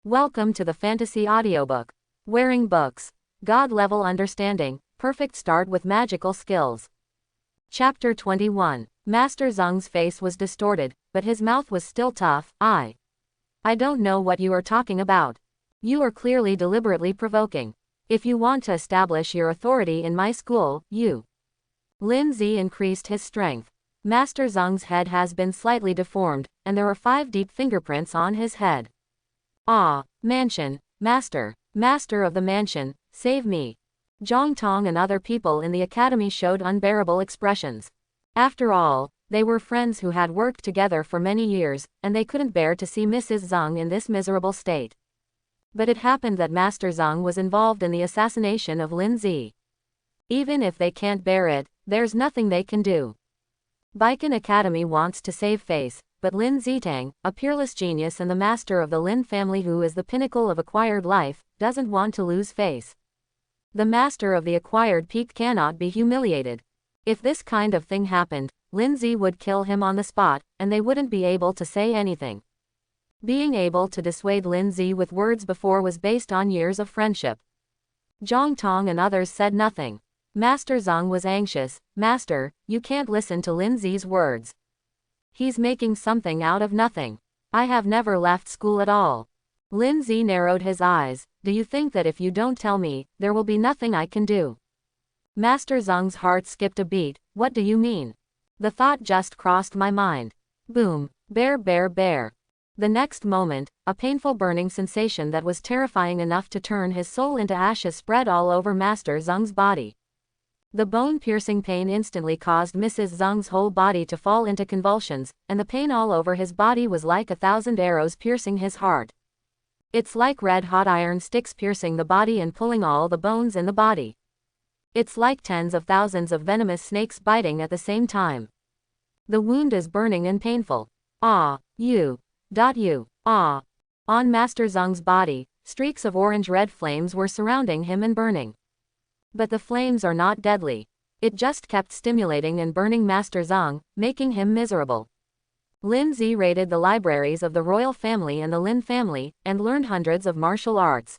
Welcome to the Fantasy Audiobook. Wearing Books. God-level understanding, perfect start with magical skills. Chapter 21. Master Zheng's face was distorted, but his mouth was still tough. I don't know what you are talking about. You are clearly deliberately provoking. If you want to establish your authority in my school, you. Lin Zi increased his strength. Master Zheng's head has been slightly deformed, and there are 5 deep fingerprints on his head. Ah, mansion, master of the mansion, save me. Zhang Tong and other people in the academy showed unbearable expressions. After all, they were friends who had worked together for many years, and they couldn't bear to see Mrs. Zheng in this miserable state. But it happened that Master Zheng was involved in the assassination of Lin Zi. Even if they can't bear it, there's nothing they can do. Baikan Academy wants to save face, but Lin Zitang, a peerless genius and the master of the Lin family who is the pinnacle of acquired life, doesn't want to lose face. The master of the acquired peak cannot be humiliated. If this kind of thing happened, Lin Zi would kill him on the spot, and they wouldn't be able to say anything. Being able to dissuade Lin Zi with words before was based on years of friendship. Zhang Tong and others said nothing. Master Zheng was anxious. Master, you can't listen to Lin Zi's words. He's making something out of nothing. I have never left school at all. Lin Zi narrowed his eyes. Do you think that if you don't tell me, there will be nothing I can do? Master Zheng's heart skipped a beat. What do you mean? The thought just crossed my mind. Boom. Bear, bear, bear. The next moment, a painful burning sensation that was terrifying enough to turn his soul into ashes spread all over Master Zheng's body. The bone-piercing pain instantly caused Mrs. Zheng's whole body to fall into convulsions, and the pain all over his body was like 1,000 arrows piercing his heart. It's like red-hot iron sticks piercing the body and pulling all the bones in the body. It's like tens of thousands of venomous snakes biting at the same time. The wound is burning and painful. Ah, you. Ah. On Master Zheng's body, streaks of orange-red flames were surrounding him and burning. But the flames are not deadly. It just kept stimulating and burning Master Zheng, making him miserable. Lin Zi raided the libraries of the royal family and the Lin family, and learned hundreds of martial arts.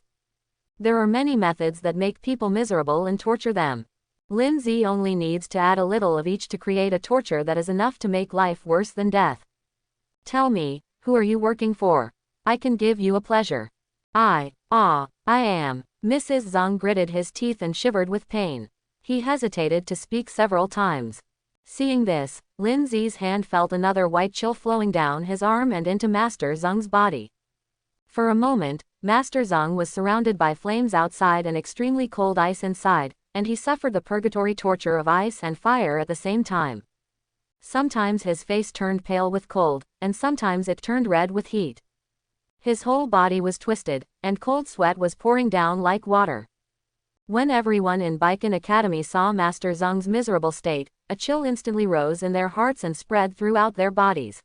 There are many methods that make people miserable and torture them. Lin Zi only needs to add a little of each to create a torture that is enough to make life worse than death. Tell me, who are you working for? I can give you a pleasure. I am. Mrs. Zheng gritted his teeth and shivered with pain. He hesitated to speak several times. Seeing this, Lin Zi's hand felt another white chill flowing down his arm and into Master Zheng's body. For a moment, Master Zheng was surrounded by flames outside and extremely cold ice inside, and he suffered the purgatory torture of ice and fire at the same time. Sometimes his face turned pale with cold, and sometimes it turned red with heat. His whole body was twisted, and cold sweat was pouring down like water. When everyone in Baikan Academy saw Master Zheng's miserable state, a chill instantly rose in their hearts and spread throughout their bodies.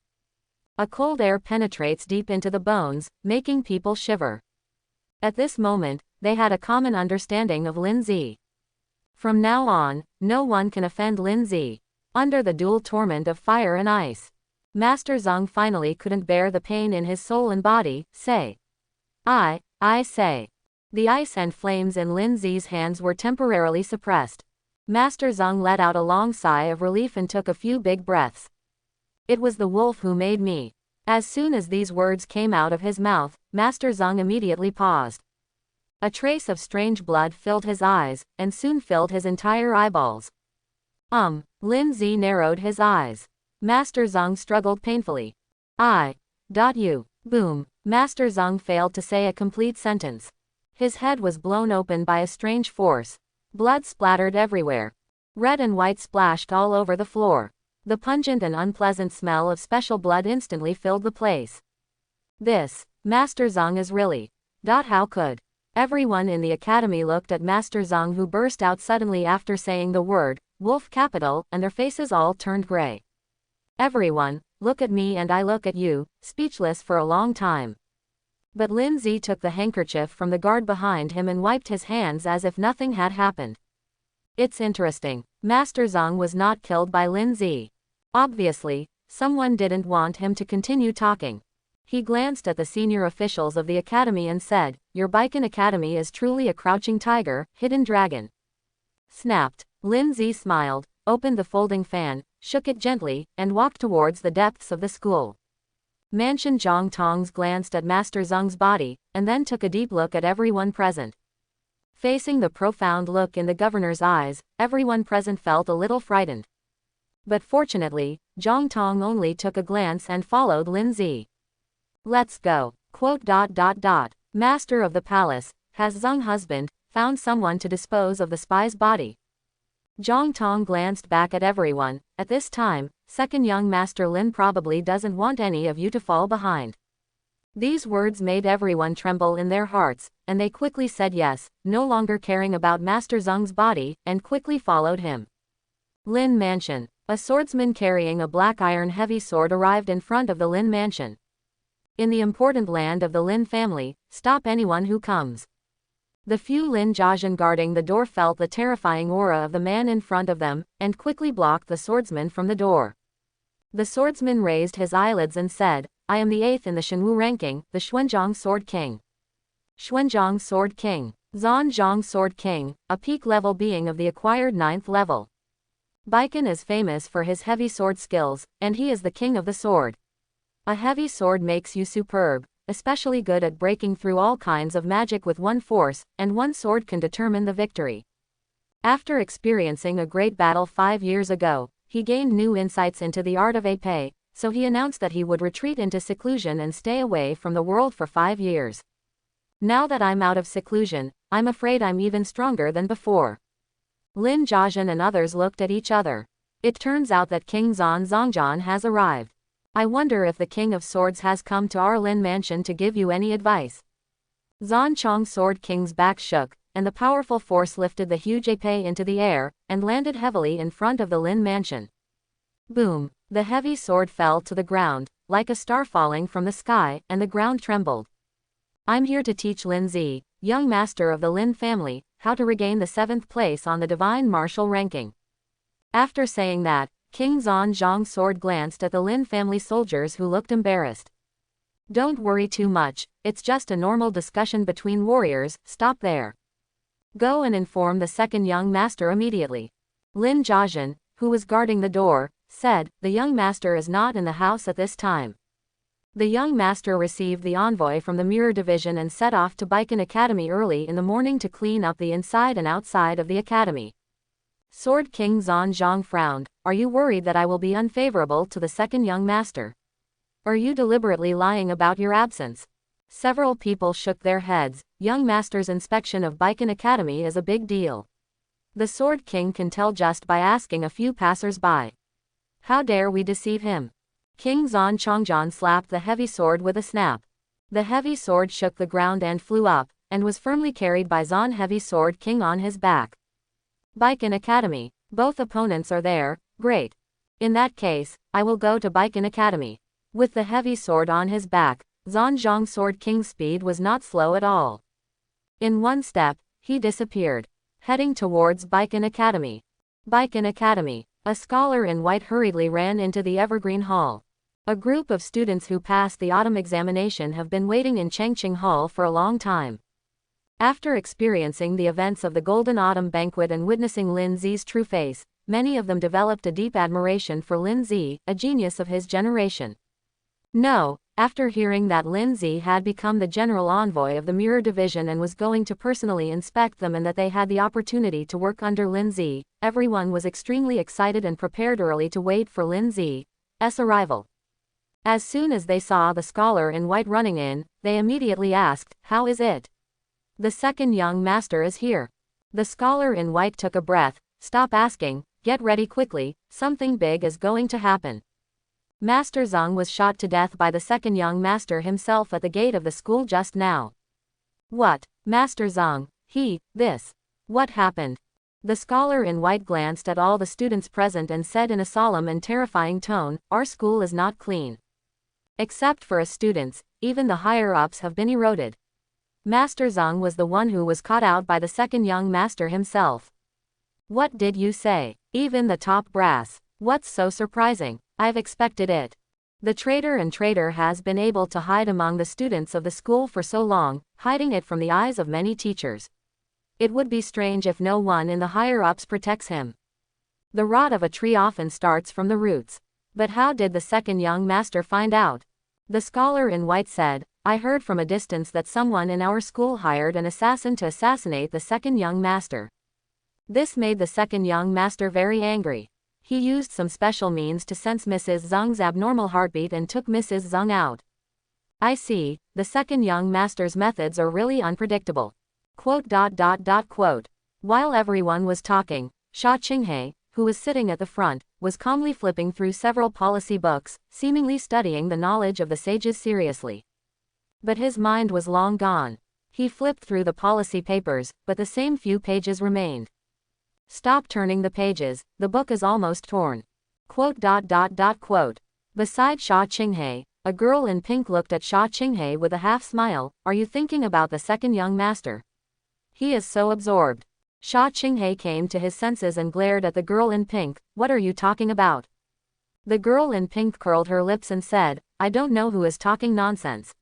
A cold air penetrates deep into the bones, making people shiver. At this moment, they had a common understanding of Lin Zi. From now on, no one can offend Lin Zi. Under the dual torment of fire and ice, Master Zheng finally couldn't bear the pain in his soul and body. Say. I say. The ice and flames in Lin Zi's hands were temporarily suppressed. Master Zheng let out a long sigh of relief and took a few big breaths. It was the wolf who made me. As soon as these words came out of his mouth, Master Zheng immediately paused. A trace of strange blood filled his eyes, and soon filled his entire eyeballs. Lin Zi narrowed his eyes. Master Zheng struggled painfully. Boom. Master Zheng failed to say a complete sentence. His head was blown open by a strange force. Blood splattered everywhere. Red and white splashed all over the floor. The pungent and unpleasant smell of special blood instantly filled the place. This, Master Zheng is really. How could? Everyone in the academy looked at Master Zheng, who burst out suddenly after saying the word, Wolf Capital, and their faces all turned gray. Everyone, look at me and I look at you, speechless for a long time. But Lin Zi took the handkerchief from the guard behind him and wiped his hands as if nothing had happened. It's interesting. Master Zheng was not killed by Lin Zi. Obviously, someone didn't want him to continue talking. He glanced at the senior officials of the academy and said, "Your Baiken Academy is truly a crouching tiger, hidden dragon." Snapped. Lin Zi smiled, opened the folding fan, shook it gently, and walked towards the depths of the school. Mansion Zhang Tongs glanced at Master Zheng's body, and then took a deep look at everyone present. Facing the profound look in the governor's eyes, everyone present felt a little frightened. But fortunately, Zhang Tong only took a glance and followed Lin Zi. "Let's go." Master of the palace, has Zheng husband found someone to dispose of the spy's body? Zhang Tong glanced back at everyone. At this time, second young master Lin probably doesn't want any of you to fall behind. These words made everyone tremble in their hearts, and they quickly said yes, no longer caring about Master Zheng's body, and quickly followed him. Lin Mansion. A swordsman carrying a black iron heavy sword arrived in front of the Lin Mansion. In the important land of the Lin family, stop anyone who comes. The few Lin Jiazhen guarding the door felt the terrifying aura of the man in front of them, and quickly blocked the swordsman from the door. The swordsman raised his eyelids and said, "I am the 8th in the Shenwu ranking, the Xuanzhang Sword King." Xuanzhang Sword King. Zhanzhang Sword King, a peak level being of the acquired 9th level. Baiken is famous for his heavy sword skills, and he is the king of the sword. A heavy sword makes you superb, especially good at breaking through all kinds of magic with one force, and one sword can determine the victory. After experiencing a great battle 5 years ago, he gained new insights into the art of épée, so he announced that he would retreat into seclusion and stay away from the world for 5 years. Now that I'm out of seclusion, I'm afraid I'm even stronger than before. Lin Jiazhen and others looked at each other. It turns out that King Zhan Zongjian has arrived. I wonder if the King of Swords has come to our Lin Mansion to give you any advice. Zhan Chong Sword King's back shook, and the powerful force lifted the huge épée into the air, and landed heavily in front of the Lin Mansion. Boom! The heavy sword fell to the ground, like a star falling from the sky, and the ground trembled. I'm here to teach Lin Zi, young master of the Lin family, how to regain the 7th place on the divine martial ranking. After saying that, King Zhanzhang Sword glanced at the Lin family soldiers who looked embarrassed. Don't worry too much, it's just a normal discussion between warriors, stop there. Go and inform the second young master immediately. Lin Jiazhen, who was guarding the door, said, the young master is not in the house at this time. The young master received the envoy from the Mirror Division and set off to Baiken Academy early in the morning to clean up the inside and outside of the academy. Sword King Zhanzhang frowned. Are you worried that I will be unfavorable to the second young master? Are you deliberately lying about your absence? Several people shook their heads. Young master's inspection of Baiken Academy is a big deal. The Sword King can tell just by asking a few passers-by. How dare we deceive him? King Zhan Chongjian slapped the heavy sword with a snap. The heavy sword shook the ground and flew up, and was firmly carried by Zhan Heavy Sword King on his back. Baiken Academy. Both opponents are there, great. In that case, I will go to Baiken Academy. With the heavy sword on his back, Zhanzhang Sword King's speed was not slow at all. In one step, he disappeared, heading towards Baiken Academy. Baiken Academy. A scholar in white hurriedly ran into the Evergreen Hall. A group of students who passed the autumn examination have been waiting in Changqing Hall for a long time. After experiencing the events of the Golden Autumn Banquet and witnessing Lin Zi's true face, many of them developed a deep admiration for Lin Zi, a genius of his generation. No, after hearing that Lin Zi had become the general envoy of the Mirror Division and was going to personally inspect them and that they had the opportunity to work under Lin Zi, everyone was extremely excited and prepared early to wait for Lin Zi's arrival. As soon as they saw the scholar in white running in, they immediately asked, "How is it? The second young master is here." The scholar in white took a breath. "Stop asking, get ready quickly, something big is going to happen." Master Zheng was shot to death by the second young master himself at the gate of the school just now. What? Master Zheng, this. What happened? The scholar in white glanced at all the students present and said in a solemn and terrifying tone, "Our school is not clean. Except for us students, even the higher-ups have been eroded." Master Zheng was the one who was caught out by the second young master himself. What did you say? Even the top brass. What's so surprising? I've expected it. The traitor has been able to hide among the students of the school for so long, hiding it from the eyes of many teachers. It would be strange if no one in the higher-ups protects him. The rot of a tree often starts from the roots. But how did the second young master find out? The scholar in white said, I heard from a distance that someone in our school hired an assassin to assassinate the second young master. This made the second young master very angry. He used some special means to sense Mrs. Zheng's abnormal heartbeat and took Mrs. Zheng out. I see, the second young master's methods are really unpredictable. Quote. While everyone was talking, Sha Qinghe, who was sitting at the front, was calmly flipping through several policy books, seemingly studying the knowledge of the sages seriously. But his mind was long gone. He flipped through the policy papers, but the same few pages remained. Stop turning the pages, the book is almost torn. Quote. Beside Sha Qinghe, a girl in pink looked at Sha Qinghe with a half smile. Are you thinking about the second young master? He is so absorbed. Sha Qinghe came to his senses and glared at the girl in pink. What are you talking about? The girl in pink curled her lips and said, I don't know who is talking nonsense.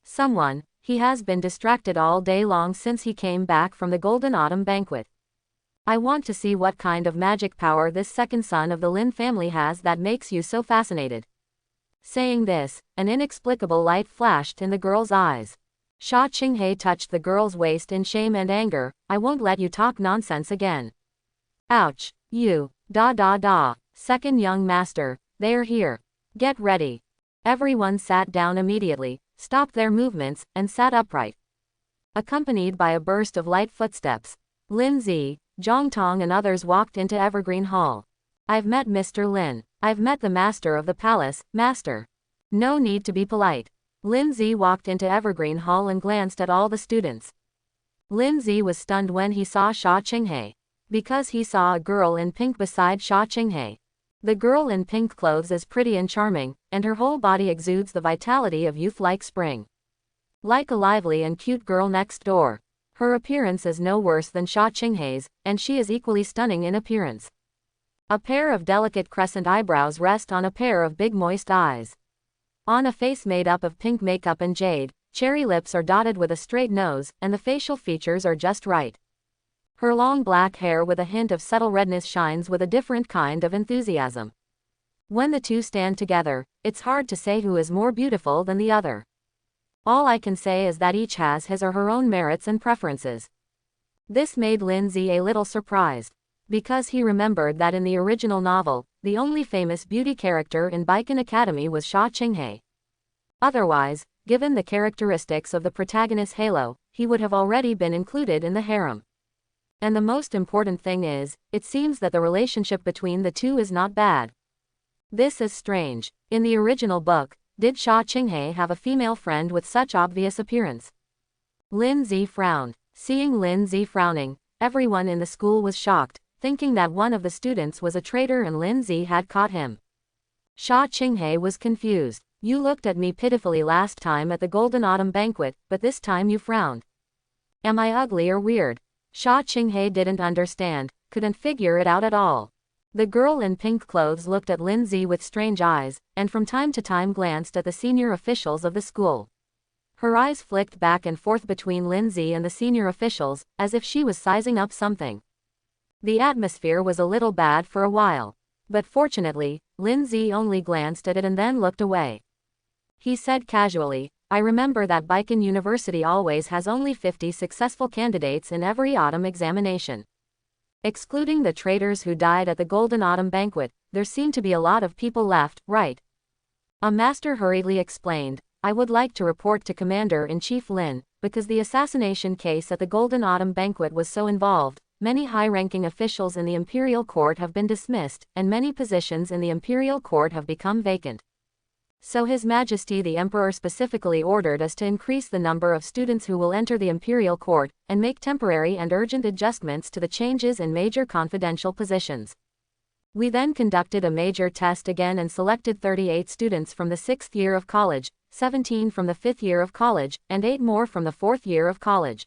Someone. He has been distracted all day long since he came back from the Golden Autumn banquet. I want to see what kind of magic power this second son of the Lin family has that makes you so fascinated. Saying this, an inexplicable light flashed in the girl's eyes. Sha Qinghe touched the girl's waist in shame and anger. I won't let you talk nonsense again. Ouch. You. Second young master, they're here. Get ready. Everyone sat down immediately, stopped their movements, and sat upright. Accompanied by a burst of light footsteps, Lin Zi, Zhang Tong and others walked into Evergreen Hall. I've met Mr. Lin. I've met the master of the palace, master. No need to be polite. Lin Zi walked into Evergreen Hall and glanced at all the students. Lin Zi was stunned when he saw Sha Qinghe. Because he saw a girl in pink beside Sha Qinghe. The girl in pink clothes is pretty and charming, and her whole body exudes the vitality of youth like spring. Like a lively and cute girl next door. Her appearance is no worse than Sha Qinghe's, and she is equally stunning in appearance. A pair of delicate crescent eyebrows rest on a pair of big moist eyes. On a face made up of pink makeup and jade, cherry lips are dotted with a straight nose, and the facial features are just right. Her long black hair with a hint of subtle redness shines with a different kind of enthusiasm. When the two stand together, it's hard to say who is more beautiful than the other. All I can say is that each has his or her own merits and preferences. This made Lin Zi a little surprised. Because he remembered that in the original novel, the only famous beauty character in Baikan Academy was Sha Qinghe. Otherwise, given the characteristics of the protagonist's halo, he would have already been included in the harem. And the most important thing is, it seems that the relationship between the two is not bad. This is strange. In the original book, did Sha Qinghe have a female friend with such obvious appearance? Lin Zi frowned. Seeing Lin Zi frowning, everyone in the school was shocked, thinking that one of the students was a traitor and Lin Zi had caught him. Sha Qinghe was confused. You looked at me pitifully last time at the Golden Autumn banquet, but this time you frowned. Am I ugly or weird? Sha Qinghe didn't understand, couldn't figure it out at all. The girl in pink clothes looked at Lin Zi with strange eyes, and from time to time glanced at the senior officials of the school. Her eyes flicked back and forth between Lin Zi and the senior officials, as if she was sizing up something. The atmosphere was a little bad for a while. But fortunately, Lin Zi only glanced at it and then looked away. He said casually, I remember that Baikan University always has only 50 successful candidates in every autumn examination. Excluding the traitors who died at the Golden Autumn banquet, there seem to be a lot of people left, right? A master hurriedly explained, I would like to report to Commander-in-Chief Lin, because the assassination case at the Golden Autumn banquet was so involved, many high-ranking officials in the Imperial Court have been dismissed, and many positions in the Imperial Court have become vacant. So His Majesty the Emperor specifically ordered us to increase the number of students who will enter the Imperial Court, and make temporary and urgent adjustments to the changes in major confidential positions. We then conducted a major test again and selected 38 students from the 6th year of college, 17 from the 5th year of college, and 8 more from the 4th year of college.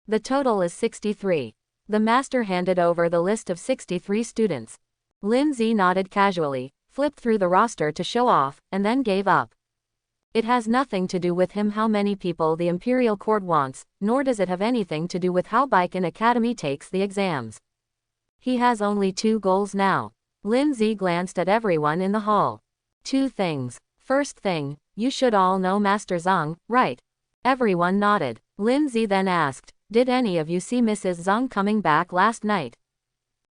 The total is 63. The master handed over the list of 63 students. Lin Zi nodded casually, flipped through the roster to show off, and then gave up. It has nothing to do with him how many people the Imperial Court wants, nor does it have anything to do with how Baiken Academy takes the exams. He has only 2 goals now. Lin Zi glanced at everyone in the hall. 2 things. First thing, you should all know Master Zhang, right? Everyone nodded. Lin Zi then asked, did any of you see Mrs. Zhang coming back last night?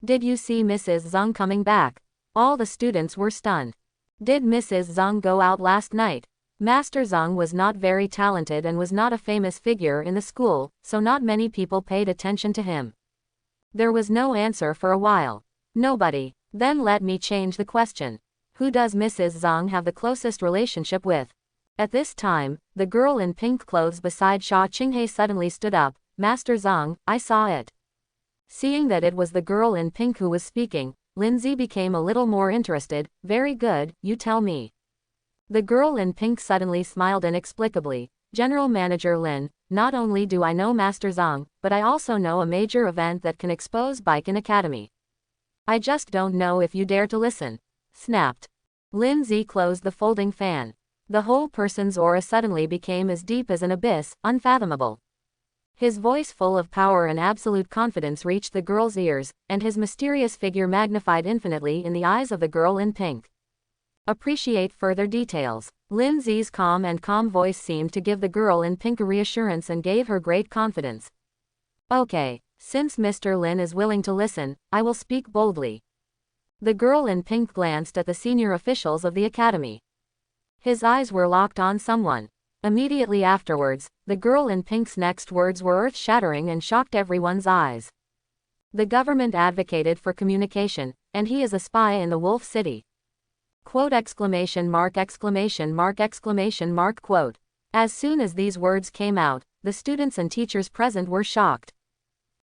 Did you see Mrs. Zhang coming back? All the students were stunned. Did Mrs. Zhang go out last night? Master Zhang was not very talented and was not a famous figure in the school, so not many people paid attention to him. There was no answer for a while. Nobody. Then let me change the question. Who does Mrs. Zhang have the closest relationship with? At this time, the girl in pink clothes beside Xia Qinghe suddenly stood up. Master Zhang, I saw it. Seeing that it was the girl in pink who was speaking, Lin Zi became a little more interested. Very good, you tell me. The girl in pink suddenly smiled inexplicably. General Manager Lin, not only do I know Master Zhang, but I also know a major event that can expose Baiken Academy. I just don't know if you dare to listen. Snapped. Lin Zi closed the folding fan. The whole person's aura suddenly became as deep as an abyss, unfathomable. His voice full of power and absolute confidence reached the girl's ears, and his mysterious figure magnified infinitely in the eyes of the girl in pink. Appreciate further details. Lin Zi's calm voice seemed to give the girl in pink a reassurance and gave her great confidence. Okay, since Mr. Lin is willing to listen, I will speak boldly. The girl in pink glanced at the senior officials of the academy. His eyes were locked on someone. Immediately afterwards, the girl in pink's next words were earth-shattering and shocked everyone's eyes. The government advocated for communication, and he is a spy in the Wolf City. Quote exclamation mark exclamation mark exclamation mark quote. As soon as these words came out, the students and teachers present were shocked.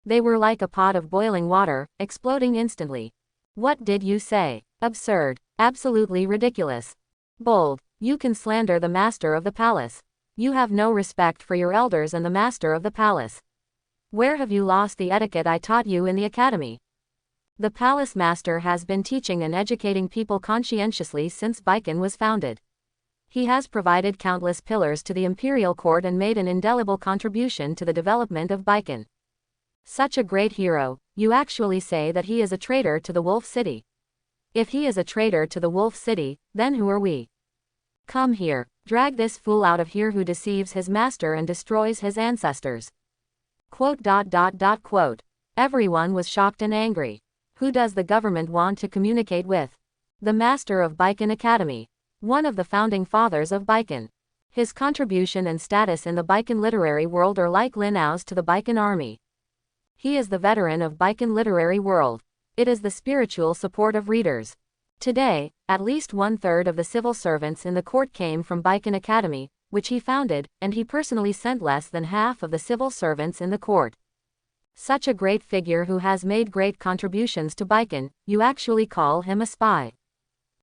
They were like a pot of boiling water, exploding instantly. What did you say? Absurd. Absolutely ridiculous. Bold. You can slander the master of the palace. You have no respect for your elders and the master of the palace. Where have you lost the etiquette I taught you in the academy? The palace master has been teaching and educating people conscientiously since Baiken was founded. He has provided countless pillars to the imperial court and made an indelible contribution to the development of Baiken. Such a great hero, you actually say that he is a traitor to the Wolf City. If he is a traitor to the Wolf City, then who are we? Come here, drag this fool out of here who deceives his master and destroys his ancestors. Quote. Everyone was shocked and angry. Who does the government want to communicate with? The master of Baiken Academy. One of the founding fathers of Baiken. His contribution and status in the Baiken literary world are like Lin Ao's to the Baiken army. He is the veteran of Baiken literary world. It is the spiritual support of readers. Today, at least 1/3 of the civil servants in the court came from Baiken Academy, which he founded, and he personally sent less than half of the civil servants in the court. Such a great figure who has made great contributions to Baiken, you actually call him a spy.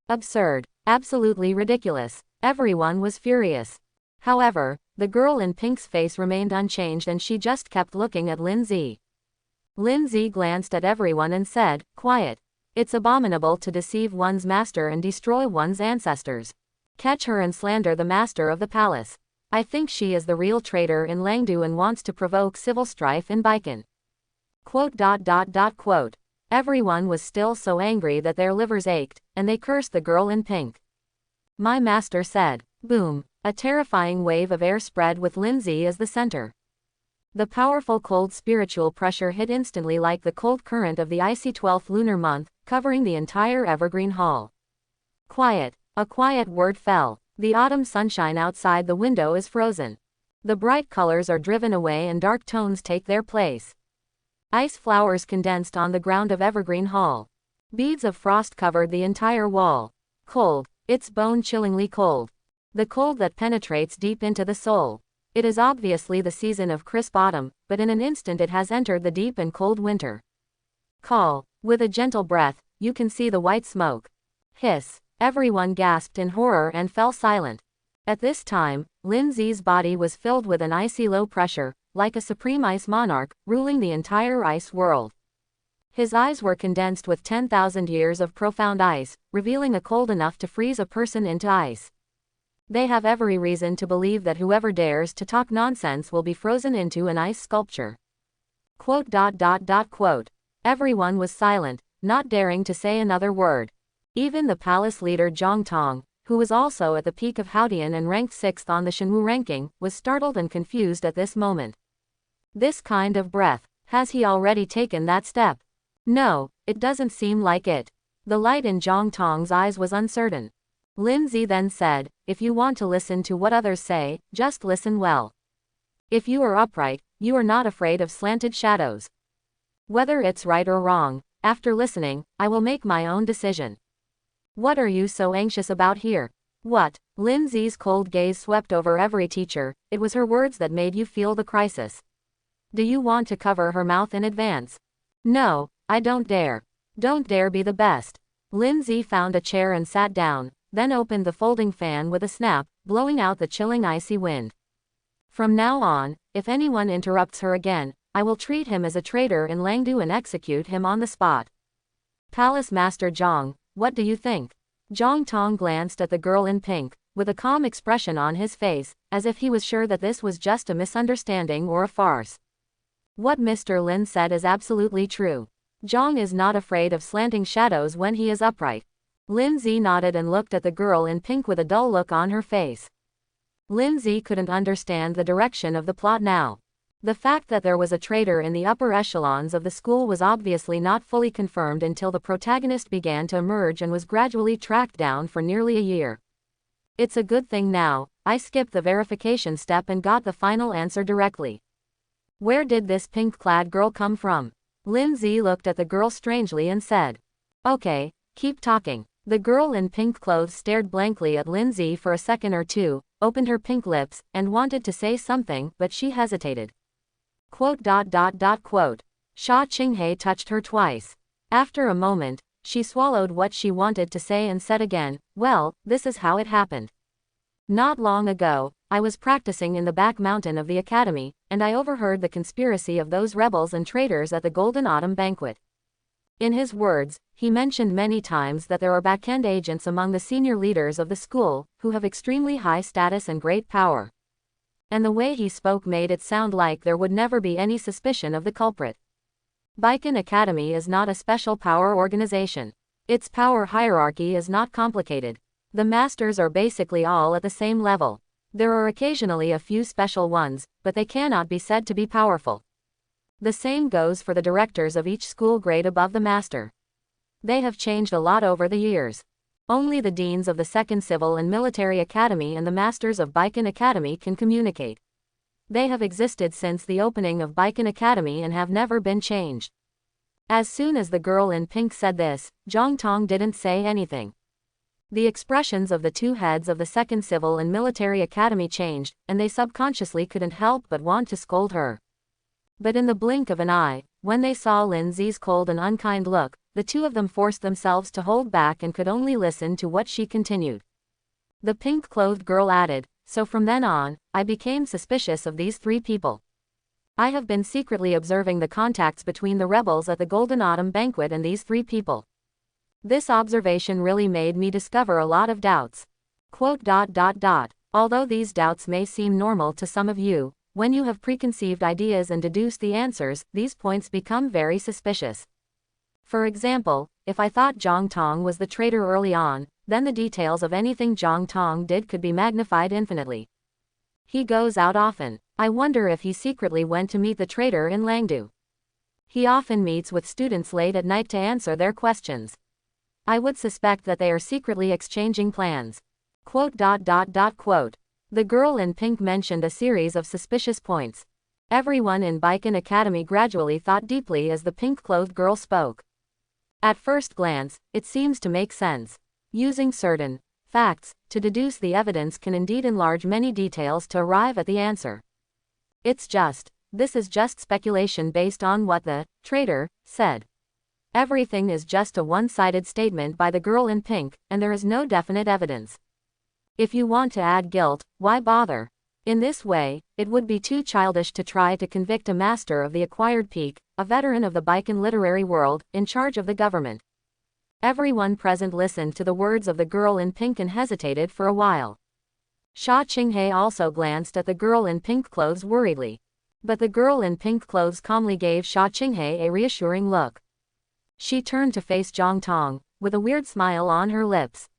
Absurd. Absolutely ridiculous. Everyone was furious. However, the girl in pink's face remained unchanged and she just kept looking at Lin Zi. Lin Zi glanced at everyone and said, quiet. It's abominable to deceive one's master and destroy one's ancestors. Catch her and slander the master of the palace. I think she is the real traitor in Langdu and wants to provoke civil strife in Baiken. Quote. Everyone was still so angry that their livers ached, and they cursed the girl in pink. My master said. Boom. A terrifying wave of air spread with Lin Zi as the center. The powerful cold spiritual pressure hit instantly like the cold current of the icy 12th lunar month, covering the entire evergreen hall. Quiet. A quiet word fell. The autumn sunshine outside the window is frozen. The bright colors are driven away and dark tones take their place. Ice flowers condensed on the ground of Evergreen Hall. Beads of frost covered the entire wall. Cold. It's bone-chillingly cold. The cold that penetrates deep into the soul. It is obviously the season of crisp autumn, but in an instant it has entered the deep and cold winter. Call. With a gentle breath, you can see the white smoke. Hiss. Everyone gasped in horror and fell silent. At this time, Lin Zi's body was filled with an icy low pressure, like a supreme ice monarch, ruling the entire ice world. His eyes were condensed with 10,000 years of profound ice, revealing a cold enough to freeze a person into ice. They have every reason to believe that whoever dares to talk nonsense will be frozen into an ice sculpture. Quote. Everyone was silent, not daring to say another word. Even the palace leader Zhang Tong, who was also at the peak of Haodian and ranked 6th on the Shenwu ranking, was startled and confused at this moment. This kind of breath, has he already taken that step? No, it doesn't seem like it. The light in Zhang Tong's eyes was uncertain. Lin Zi then said, if you want to listen to what others say, just listen well. If you are upright, you are not afraid of slanted shadows. Whether it's right or wrong, after listening, I will make my own decision. What are you so anxious about here? What? Lin Zi's cold gaze swept over every teacher. It was her words that made you feel the crisis. Do you want to cover her mouth in advance? No, I don't dare. Don't dare be the best. Lin Zi found a chair and sat down, then opened the folding fan with a snap, blowing out the chilling icy wind. From now on, if anyone interrupts her again, I will treat him as a traitor in Langdu and execute him on the spot. Palace Master Zhang, what do you think? Zhang Tong glanced at the girl in pink, with a calm expression on his face, as if he was sure that this was just a misunderstanding or a farce. What Mr. Lin said is absolutely true. Zhang is not afraid of slanting shadows when he is upright. Lin Zi nodded and looked at the girl in pink with a dull look on her face. Lin Zi couldn't understand the direction of the plot now. The fact that there was a traitor in the upper echelons of the school was obviously not fully confirmed until the protagonist began to emerge and was gradually tracked down for nearly a year. It's a good thing now, I skipped the verification step and got the final answer directly. Where did this pink-clad girl come from? Lin Zi looked at the girl strangely and said. Okay, keep talking. The girl in pink clothes stared blankly at Lin Zi for a second or two, opened her pink lips, and wanted to say something, but she hesitated. Quote. Sha Qinghe touched her twice. After a moment, she swallowed what she wanted to say and said again, well, this is how it happened. Not long ago, I was practicing in the back mountain of the academy, and I overheard the conspiracy of those rebels and traitors at the Golden Autumn Banquet. In his words, he mentioned many times that there are back-end agents among the senior leaders of the school, who have extremely high status and great power. And the way he spoke made it sound like there would never be any suspicion of the culprit. Baiken Academy is not a special power organization. Its power hierarchy is not complicated. The masters are basically all at the same level. There are occasionally a few special ones, but they cannot be said to be powerful. The same goes for the directors of each school grade above the master. They have changed a lot over the years. Only the deans of the Second Civil and Military Academy and the masters of Baiken Academy can communicate. They have existed since the opening of Baiken Academy and have never been changed. As soon as the girl in pink said this, Zhang Tong didn't say anything. The expressions of the two heads of the Second Civil and Military Academy changed, and they subconsciously couldn't help but want to scold her. But in the blink of an eye, when they saw Lin Zi's cold and unkind look, the two of them forced themselves to hold back and could only listen to what she continued. The pink-clothed girl added, so from then on, I became suspicious of these three people. I have been secretly observing the contacts between the rebels at the Golden Autumn Banquet and these three people. This observation really made me discover a lot of doubts. Quote. Although these doubts may seem normal to some of you, when you have preconceived ideas and deduce the answers, these points become very suspicious. For example, if I thought Zhang Tong was the traitor early on, then the details of anything Zhang Tong did could be magnified infinitely. He goes out often. I wonder if he secretly went to meet the traitor in Langdu. He often meets with students late at night to answer their questions. I would suspect that they are secretly exchanging plans. Quote. The girl in pink mentioned a series of suspicious points. Everyone in Baiken Academy gradually thought deeply as the pink-clothed girl spoke. At first glance, it seems to make sense. Using certain facts to deduce the evidence can indeed enlarge many details to arrive at the answer. This is just speculation based on what the traitor said. Everything is just a one-sided statement by the girl in pink, and there is no definite evidence. If you want to add guilt, why bother? In this way, it would be too childish to try to convict a master of the acquired peak, a veteran of the Baikan literary world, in charge of the government. Everyone present listened to the words of the girl in pink and hesitated for a while. Sha Qinghe also glanced at the girl in pink clothes worriedly. But the girl in pink clothes calmly gave Sha Qinghe a reassuring look. She turned to face Zhang Tong, with a weird smile on her lips.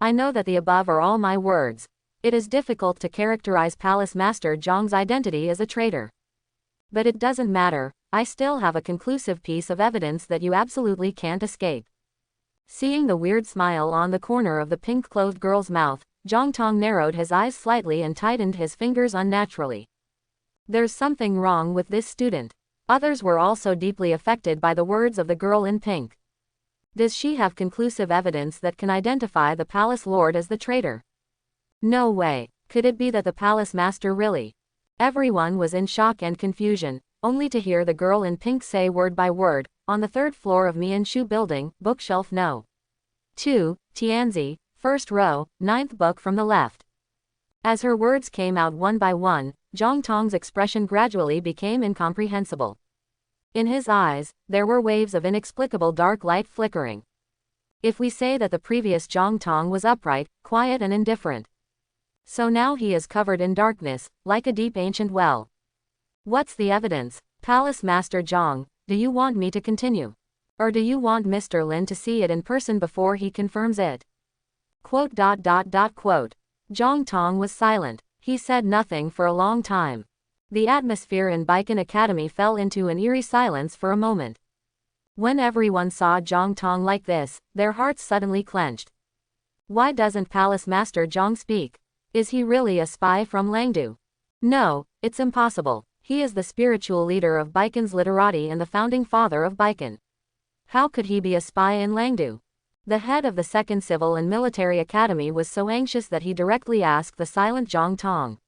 I know that the above are all my words. It is difficult to characterize Palace Master Zhang's identity as a traitor. But it doesn't matter, I still have a conclusive piece of evidence that you absolutely can't escape. Seeing the weird smile on the corner of the pink-clothed girl's mouth, Zhang Tong narrowed his eyes slightly and tightened his fingers unnaturally. There's something wrong with this student. Others were also deeply affected by the words of the girl in pink. Does she have conclusive evidence that can identify the palace lord as the traitor? No way. Could it be that the palace master really? Everyone was in shock and confusion, only to hear the girl in pink say word by word, on the third floor of Mianshu building, bookshelf no. 2, Tianzi, first row, 9th book from the left. As her words came out one by one, Zhang Tong's expression gradually became incomprehensible. In his eyes, there were waves of inexplicable dark light flickering. If we say that the previous Zhang Tong was upright, quiet and indifferent, so now he is covered in darkness, like a deep ancient well. What's the evidence? Palace Master Zhang, do you want me to continue? Or do you want Mr. Lin to see it in person before he confirms it? Quote. Zhang Tong was silent. He said nothing for a long time. The atmosphere in Baikan Academy fell into an eerie silence for a moment. When everyone saw Zhang Tong like this, their hearts suddenly clenched. Why doesn't Palace Master Zhang speak? Is he really a spy from Langdu? No, it's impossible. He is the spiritual leader of Baikan's literati and the founding father of Baikan. How could he be a spy in Langdu? The head of the Second Civil and Military Academy was so anxious that he directly asked the silent Zhang Tong.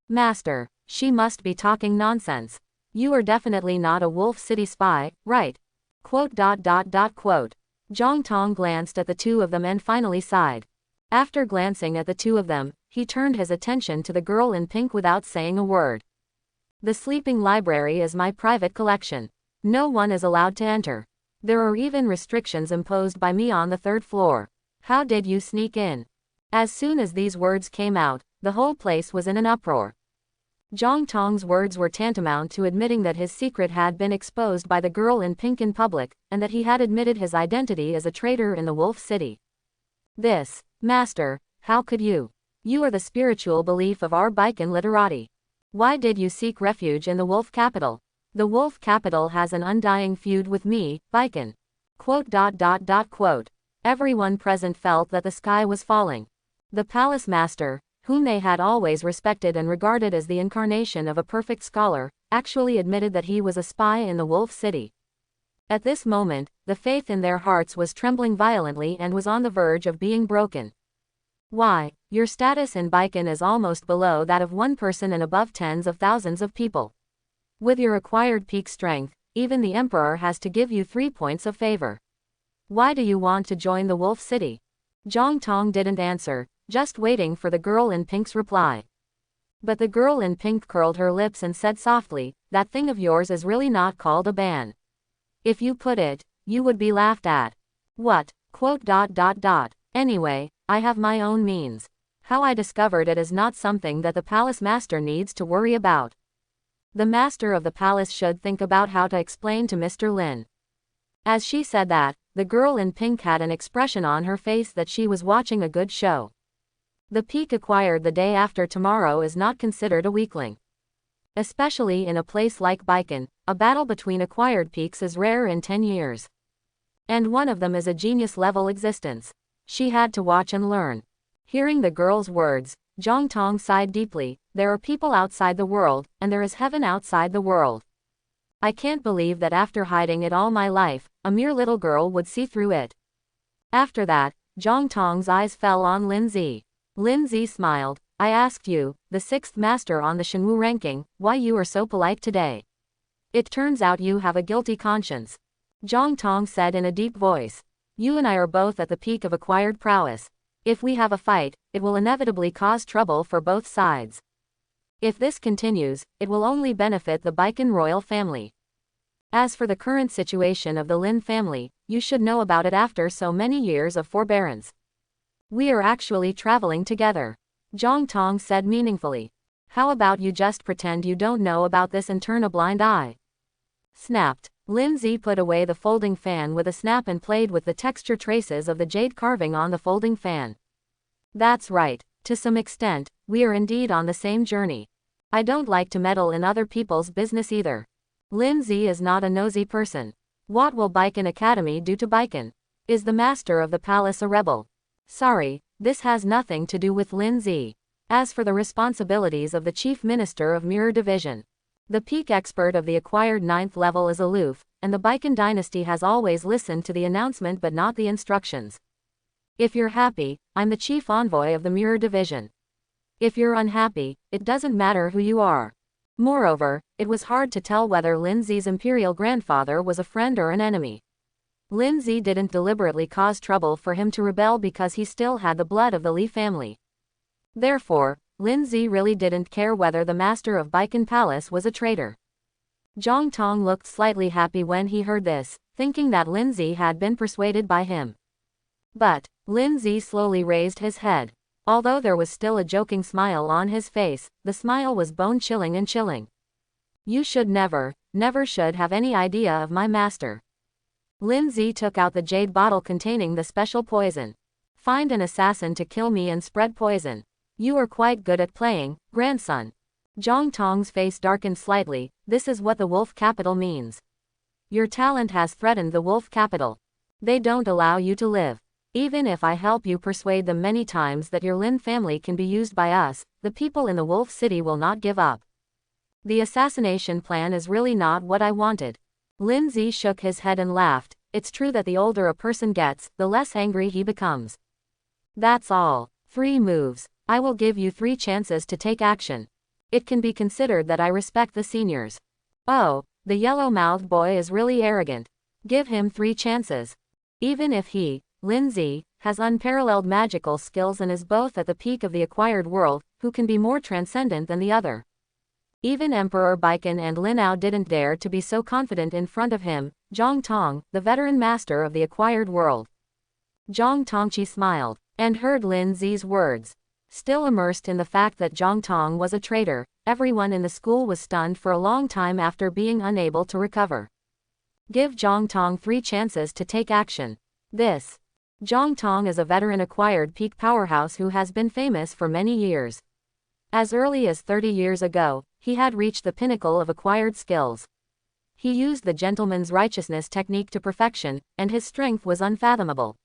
Master, she must be talking nonsense. You are definitely not a Wolf City spy, right? Quote. Zhang Tong glanced at the two of them and finally sighed. After glancing at the two of them, he turned his attention to the girl in pink without saying a word. The sleeping library is my private collection. No one is allowed to enter. There are even restrictions imposed by me on the third floor. How did you sneak in? As soon as these words came out, the whole place was in an uproar. Zhang Tong's words were tantamount to admitting that his secret had been exposed by the girl in pink in public, and that he had admitted his identity as a traitor in the Wolf City. This, Master, how could you? You are the spiritual belief of our Baikan literati. Why did you seek refuge in the Wolf Capital? The Wolf Capital has an undying feud with me, Baikan. Quote. Everyone present felt that the sky was falling. The Palace Master, whom they had always respected and regarded as the incarnation of a perfect scholar, actually admitted that he was a spy in the Wolf City. At this moment, the faith in their hearts was trembling violently and was on the verge of being broken. Why, your status in Baikan is almost below that of one person and above tens of thousands of people. With your acquired peak strength, even the Emperor has to give you 3 points of favor. Why do you want to join the Wolf City? Zhang Tong didn't answer, just waiting for the girl in pink's reply. But the girl in pink curled her lips and said softly, that thing of yours is really not called a ban. If you put it, you would be laughed at. What? Quote. Anyway, I have my own means. How I discovered it is not something that the Palace Master needs to worry about. The Master of the Palace should think about how to explain to Mr. Lin. As she said that, the girl in pink had an expression on her face that she was watching a good show. The peak acquired the day after tomorrow is not considered a weakling. Especially in a place like Baikan, a battle between acquired peaks is rare in 10 years. And one of them is a genius-level existence. She had to watch and learn. Hearing the girl's words, Zhang Tong sighed deeply. There are people outside the world, and there is heaven outside the world. I can't believe that after hiding it all my life, a mere little girl would see through it. After that, Zhang Tong's eyes fell on Lin Zi. Lin Zi smiled. I asked you, the 6th master on the Shenwu ranking, why you are so polite today. It turns out you have a guilty conscience. Zhang Tong said in a deep voice. You and I are both at the peak of acquired prowess. If we have a fight, it will inevitably cause trouble for both sides. If this continues, it will only benefit the Baiken royal family. As for the current situation of the Lin family, you should know about it after so many years of forbearance. We are actually traveling together, Zhang Tong said meaningfully. How about you just pretend you don't know about this and turn a blind eye? Snapped. Lin Zi put away the folding fan with a snap and played with the texture traces of the jade carving on the folding fan. That's right. To some extent, we are indeed on the same journey. I don't like to meddle in other people's business either. Lin Zi is not a nosy person. What will Baiken Academy do to Baiken? Is the master of the palace a rebel? Sorry, this has nothing to do with Lin Zi. As for the responsibilities of the chief minister of Mirror Division, the peak expert of the acquired 9th level is aloof, and the Baiken dynasty has always listened to the announcement but not the instructions. If you're happy, I'm the chief envoy of the Mirror Division. If you're unhappy, it doesn't matter who you are. Moreover, it was hard to tell whether Lin Zi's imperial grandfather was a friend or an enemy. Lin Zi didn't deliberately cause trouble for him to rebel because he still had the blood of the Li family. Therefore, Lin Zi really didn't care whether the master of Baiken Palace was a traitor. Zhang Tong looked slightly happy when he heard this, thinking that Lin Zi had been persuaded by him. But Lin Zi slowly raised his head. Although there was still a joking smile on his face, the smile was bone-chilling and chilling. You should never should have any idea of my master. Lin Zi took out the jade bottle containing the special poison. Find an assassin to kill me and spread poison. You are quite good at playing, grandson. Zhang Tong's face darkened slightly. This is what the wolf capital means. Your talent has threatened the wolf capital. They don't allow you to live. Even if I help you persuade them many times that your Lin family can be used by us, the people in the Wolf City will not give up. The assassination plan is really not what I wanted. Lin Zi shook his head and laughed. It's true that the older a person gets, the less angry he becomes. That's all. 3 moves. I will give you 3 chances to take action. It can be considered that I respect the seniors. Oh, the yellow-mouthed boy is really arrogant. Give him 3 chances. Even if he, Lin Zi, has unparalleled magical skills and is both at the peak of the acquired world, who can be more transcendent than the other? Even Emperor Baiken and Lin Ao didn't dare to be so confident in front of him, Zhang Tong, the veteran master of the acquired world. Zhang Tongqi smiled, and heard Lin Zi's words. Still immersed in the fact that Zhang Tong was a traitor, everyone in the school was stunned for a long time after being unable to recover. Give Zhang Tong 3 chances to take action. This. Zhang Tong is a veteran acquired peak powerhouse who has been famous for many years. As early as 30 years ago, he had reached the pinnacle of acquired skills. He used the gentleman's righteousness technique to perfection, and his strength was unfathomable.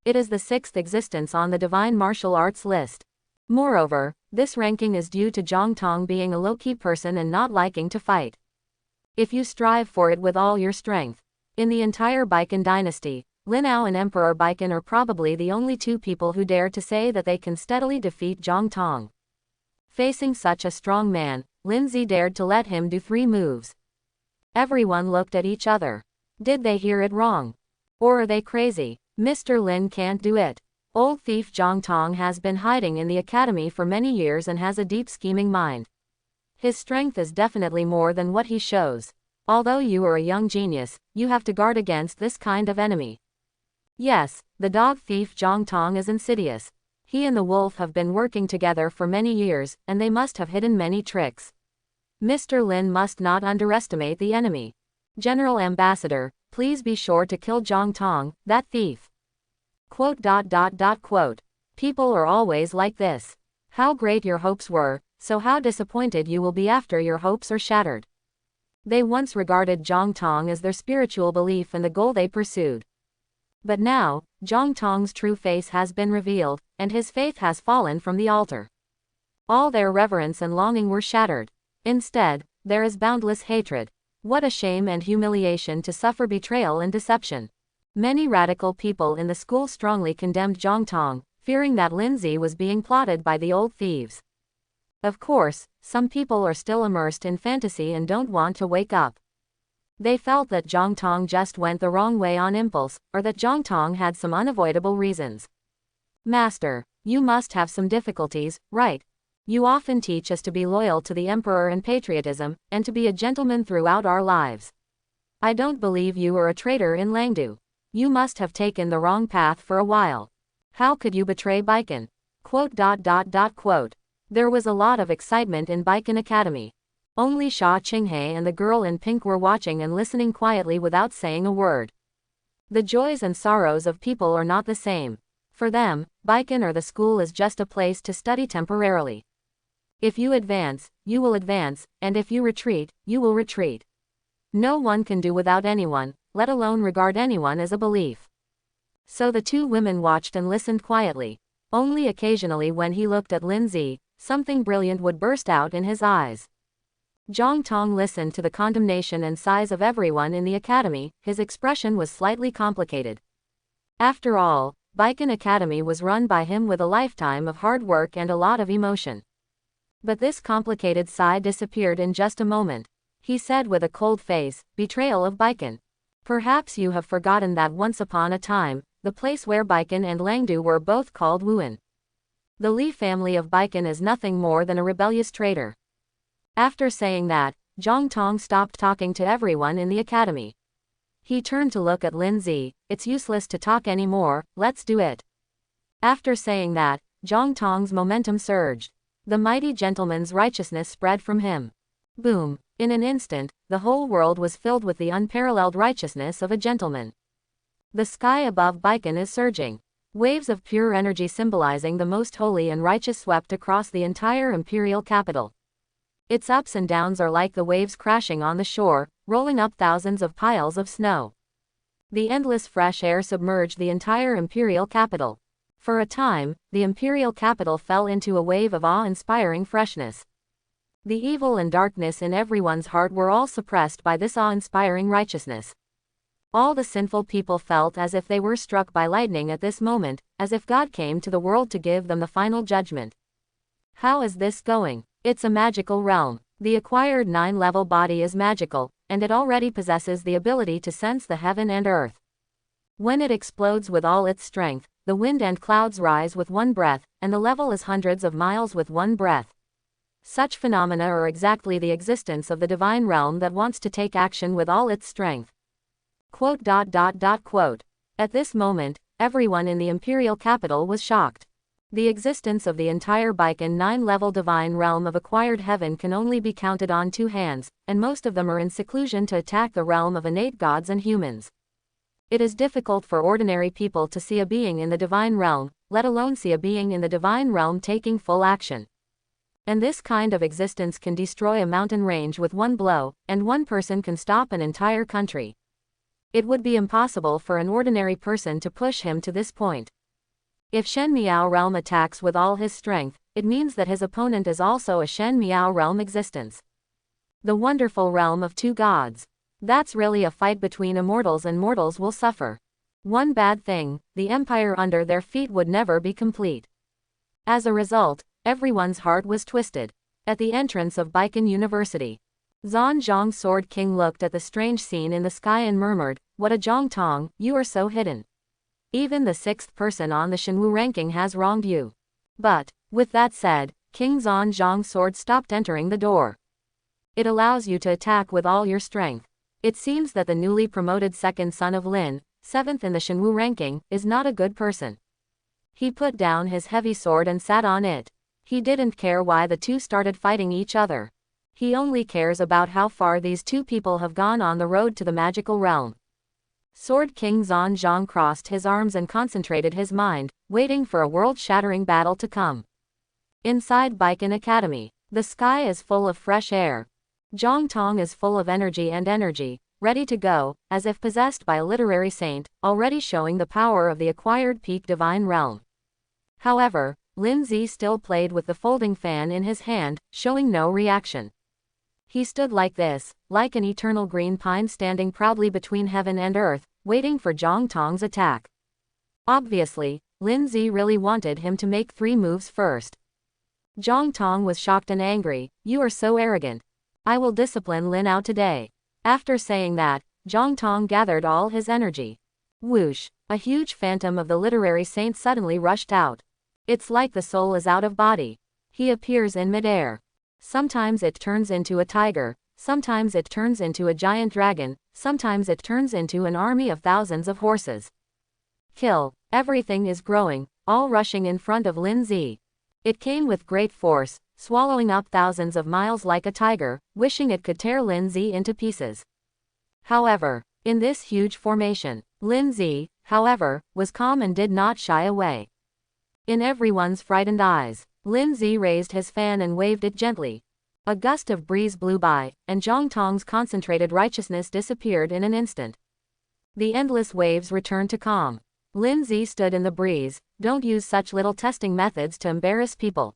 It is the 6th existence on the divine martial arts list. Moreover, this ranking is due to Zhang Tong being a low-key person and not liking to fight. If you strive for it with all your strength. In the entire Baiken dynasty, Lin Ao and Emperor Baiken are probably the only 2 people who dare to say that they can steadily defeat Zhang Tong. Facing such a strong man, Lin Zi dared to let him do 3 moves. Everyone looked at each other. Did they hear it wrong? Or are they crazy? Mr. Lin can't do it. Old thief Zhang Tong has been hiding in the academy for many years and has a deep scheming mind. His strength is definitely more than what he shows. Although you are a young genius, you have to guard against this kind of enemy. Yes, the dog thief Zhang Tong is insidious. He and the wolf have been working together for many years, and they must have hidden many tricks. Mr. Lin must not underestimate the enemy. General Ambassador, please be sure to kill Zhang Tong, that thief. ... People are always like this. How great your hopes were, so how disappointed you will be after your hopes are shattered. They once regarded Zhang Tong as their spiritual belief and the goal they pursued. But now, Zhang Tong's true face has been revealed, and his faith has fallen from the altar. All their reverence and longing were shattered. Instead, there is boundless hatred. What a shame and humiliation to suffer betrayal and deception. Many radical people in the school strongly condemned Zhang Tong, fearing that Lin Zi was being plotted by the old thieves. Of course, some people are still immersed in fantasy and don't want to wake up. They felt that Zhang Tong just went the wrong way on impulse, or that Zhang Tong had some unavoidable reasons. Master, you must have some difficulties, right? You often teach us to be loyal to the emperor and patriotism, and to be a gentleman throughout our lives. I don't believe you were a traitor in Langdu. You must have taken the wrong path for a while. How could you betray Baiken? Quote. There was a lot of excitement in Baiken Academy. Only Sha Qinghe and the girl in pink were watching and listening quietly without saying a word. The joys and sorrows of people are not the same. For them, Baiken or the school is just a place to study temporarily. If you advance, you will advance, and if you retreat, you will retreat. No one can do without anyone, let alone regard anyone as a belief. So the two women watched and listened quietly. Only occasionally when he looked at Lin Zi, something brilliant would burst out in his eyes. Zhang Tong listened to the condemnation and sighs of everyone in the academy. His expression was slightly complicated. After all, Baiken Academy was run by him with a lifetime of hard work and a lot of emotion. But this complicated sigh disappeared in just a moment. He said with a cold face, "Betrayal of Baiken. Perhaps you have forgotten that once upon a time, the place where Baiken and Langdu were both called Wuan. The Li family of Baiken is nothing more than a rebellious traitor." After saying that, Zhang Tong stopped talking to everyone in the academy. He turned to look at Lin Zi. "It's useless to talk anymore, let's do it." After saying that, Zhang Tong's momentum surged. The mighty gentleman's righteousness spread from him. Boom! In an instant, the whole world was filled with the unparalleled righteousness of a gentleman. The sky above Baiken is surging. Waves of pure energy symbolizing the most holy and righteous swept across the entire imperial capital. Its ups and downs are like the waves crashing on the shore, rolling up thousands of piles of snow. The endless fresh air submerged the entire imperial capital. For a time, the imperial capital fell into a wave of awe-inspiring freshness. The evil and darkness in everyone's heart were all suppressed by this awe-inspiring righteousness. All the sinful people felt as if they were struck by lightning at this moment, as if God came to the world to give them the final judgment. How is this going? It's a magical realm. The acquired 9-level body is magical, and it already possesses the ability to sense the heaven and earth. When it explodes with all its strength, the wind and clouds rise with one breath, and the level is hundreds of miles with one breath. Such phenomena are exactly the existence of the divine realm that wants to take action with all its strength. Quote. At this moment, everyone in the imperial capital was shocked. The existence of the entire Baiken 9-level divine realm of acquired heaven can only be counted on two hands, and most of them are in seclusion to attack the realm of innate gods and humans. It is difficult for ordinary people to see a being in the divine realm, let alone see a being in the divine realm taking full action. And this kind of existence can destroy a mountain range with one blow, and one person can stop an entire country. It would be impossible for an ordinary person to push him to this point. If Shen Miao realm attacks with all his strength, it means that his opponent is also a Shen Miao realm existence. The wonderful realm of two gods. That's really a fight between immortals, and mortals will suffer. One bad thing, the empire under their feet would never be complete. As a result, everyone's heart was twisted. At the entrance of Baiken University, Zhan Zhang's Sword King looked at the strange scene in the sky and murmured, "What a Zhang Tong, you are so hidden. Even the 6th person on the Shenwu ranking has wronged you." But, with that said, King Zhan Zhang's sword stopped entering the door. "It allows you to attack with all your strength. It seems that the newly promoted second son of Lin, 7th in the Shenwu ranking, is not a good person." He put down his heavy sword and sat on it. He didn't care why the two started fighting each other. He only cares about how far these two people have gone on the road to the magical realm. Sword King Zhan Zhang crossed his arms and concentrated his mind, waiting for a world-shattering battle to come. Inside Baiken Academy, the sky is full of fresh air. Zhang Tong is full of energy, ready to go, as if possessed by a literary saint, already showing the power of the acquired peak divine realm. However, Lin Zi still played with the folding fan in his hand, showing no reaction. He stood like this, like an eternal green pine standing proudly between heaven and earth, waiting for Zhang Tong's attack. Obviously, Lin Zi really wanted him to make 3 moves first. Zhang Tong was shocked and angry. "You are so arrogant. I will discipline Lin Ao today." After saying that, Zhang Tong gathered all his energy. Whoosh! A huge phantom of the literary saint suddenly rushed out. It's like the soul is out of body. He appears in midair. Sometimes it turns into a tiger, sometimes it turns into a giant dragon, sometimes it turns into an army of thousands of horses. Kill. Everything is growing, all rushing in front of Lin Zi. It came with great force, swallowing up thousands of miles like a tiger, wishing it could tear Lin Zi into pieces. However, in this huge formation, Lin Zi, however, was calm and did not shy away. In everyone's frightened eyes, Lin Zi raised his fan and waved it gently. A gust of breeze blew by, and Zhang Tong's concentrated righteousness disappeared in an instant. The endless waves returned to calm. Lin Zi stood in the breeze. Don't use such little testing methods to embarrass people.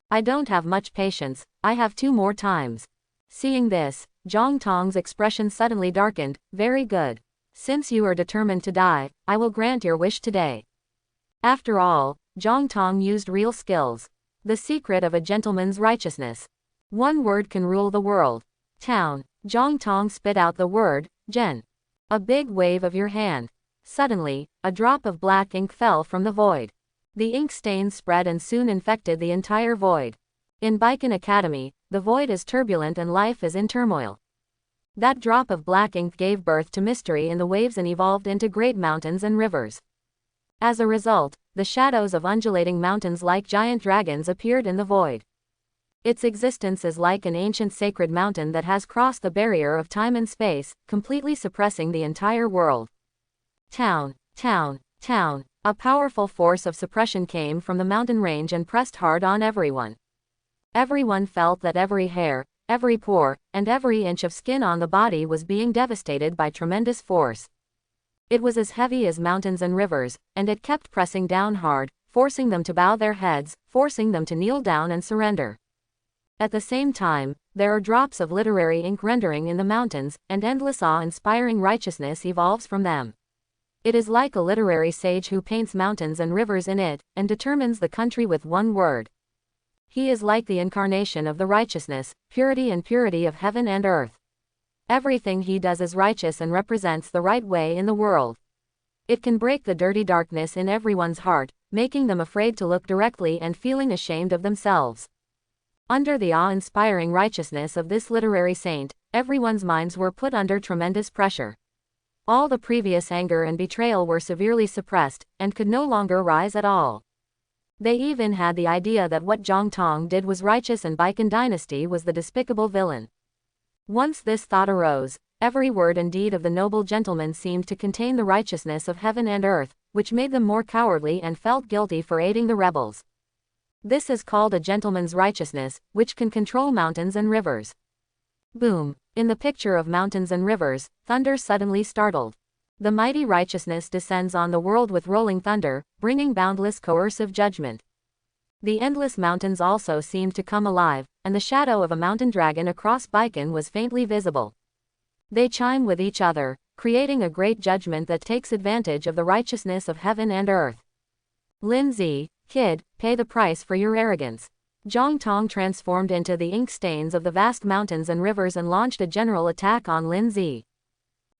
I don't have much patience, I have 2 more times. Seeing this, Zhang Tong's expression suddenly darkened. Very good. Since you are determined to die, I will grant your wish today. After all, Zhang Tong used real skills. The secret of a gentleman's righteousness. One word can rule the world. Town. Zhang Tong spit out the word, Zhen. A big wave of your hand. Suddenly, a drop of black ink fell from the void. The ink stains spread and soon infected the entire void. In Baikan Academy, the void is turbulent and life is in turmoil. That drop of black ink gave birth to mystery in the waves and evolved into great mountains and rivers. As a result, the shadows of undulating mountains like giant dragons appeared in the void. Its existence is like an ancient sacred mountain that has crossed the barrier of time and space, completely suppressing the entire world. Town, town, town. A powerful force of suppression came from the mountain range and pressed hard on everyone. Everyone felt that every hair, every pore, and every inch of skin on the body was being devastated by tremendous force. It was as heavy as mountains and rivers, and it kept pressing down hard, forcing them to bow their heads, forcing them to kneel down and surrender. At the same time, there are drops of literary ink rendering in the mountains, and endless awe-inspiring righteousness evolves from them. It is like a literary sage who paints mountains and rivers in it, and determines the country with one word. He is like the incarnation of the righteousness, purity of heaven and earth. Everything he does is righteous and represents the right way in the world. It can break the dirty darkness in everyone's heart, making them afraid to look directly and feeling ashamed of themselves. Under the awe-inspiring righteousness of this literary saint, everyone's minds were put under tremendous pressure. All the previous anger and betrayal were severely suppressed, and could no longer rise at all. They even had the idea that what Zhang Tong did was righteous and Baikan dynasty was the despicable villain. Once this thought arose, every word and deed of the noble gentleman seemed to contain the righteousness of heaven and earth, which made them more cowardly and felt guilty for aiding the rebels. This is called a gentleman's righteousness, which can control mountains and rivers. Boom. In the picture of mountains and rivers, thunder suddenly startled. The mighty righteousness descends on the world with rolling thunder, bringing boundless coercive judgment. The endless mountains also seemed to come alive, and the shadow of a mountain dragon across Baikan was faintly visible. They chime with each other, creating a great judgment that takes advantage of the righteousness of heaven and earth. Lin Zi, kid, pay the price for your arrogance. Zhang Tong transformed into the ink stains of the vast mountains and rivers and launched a general attack on Lin Zi.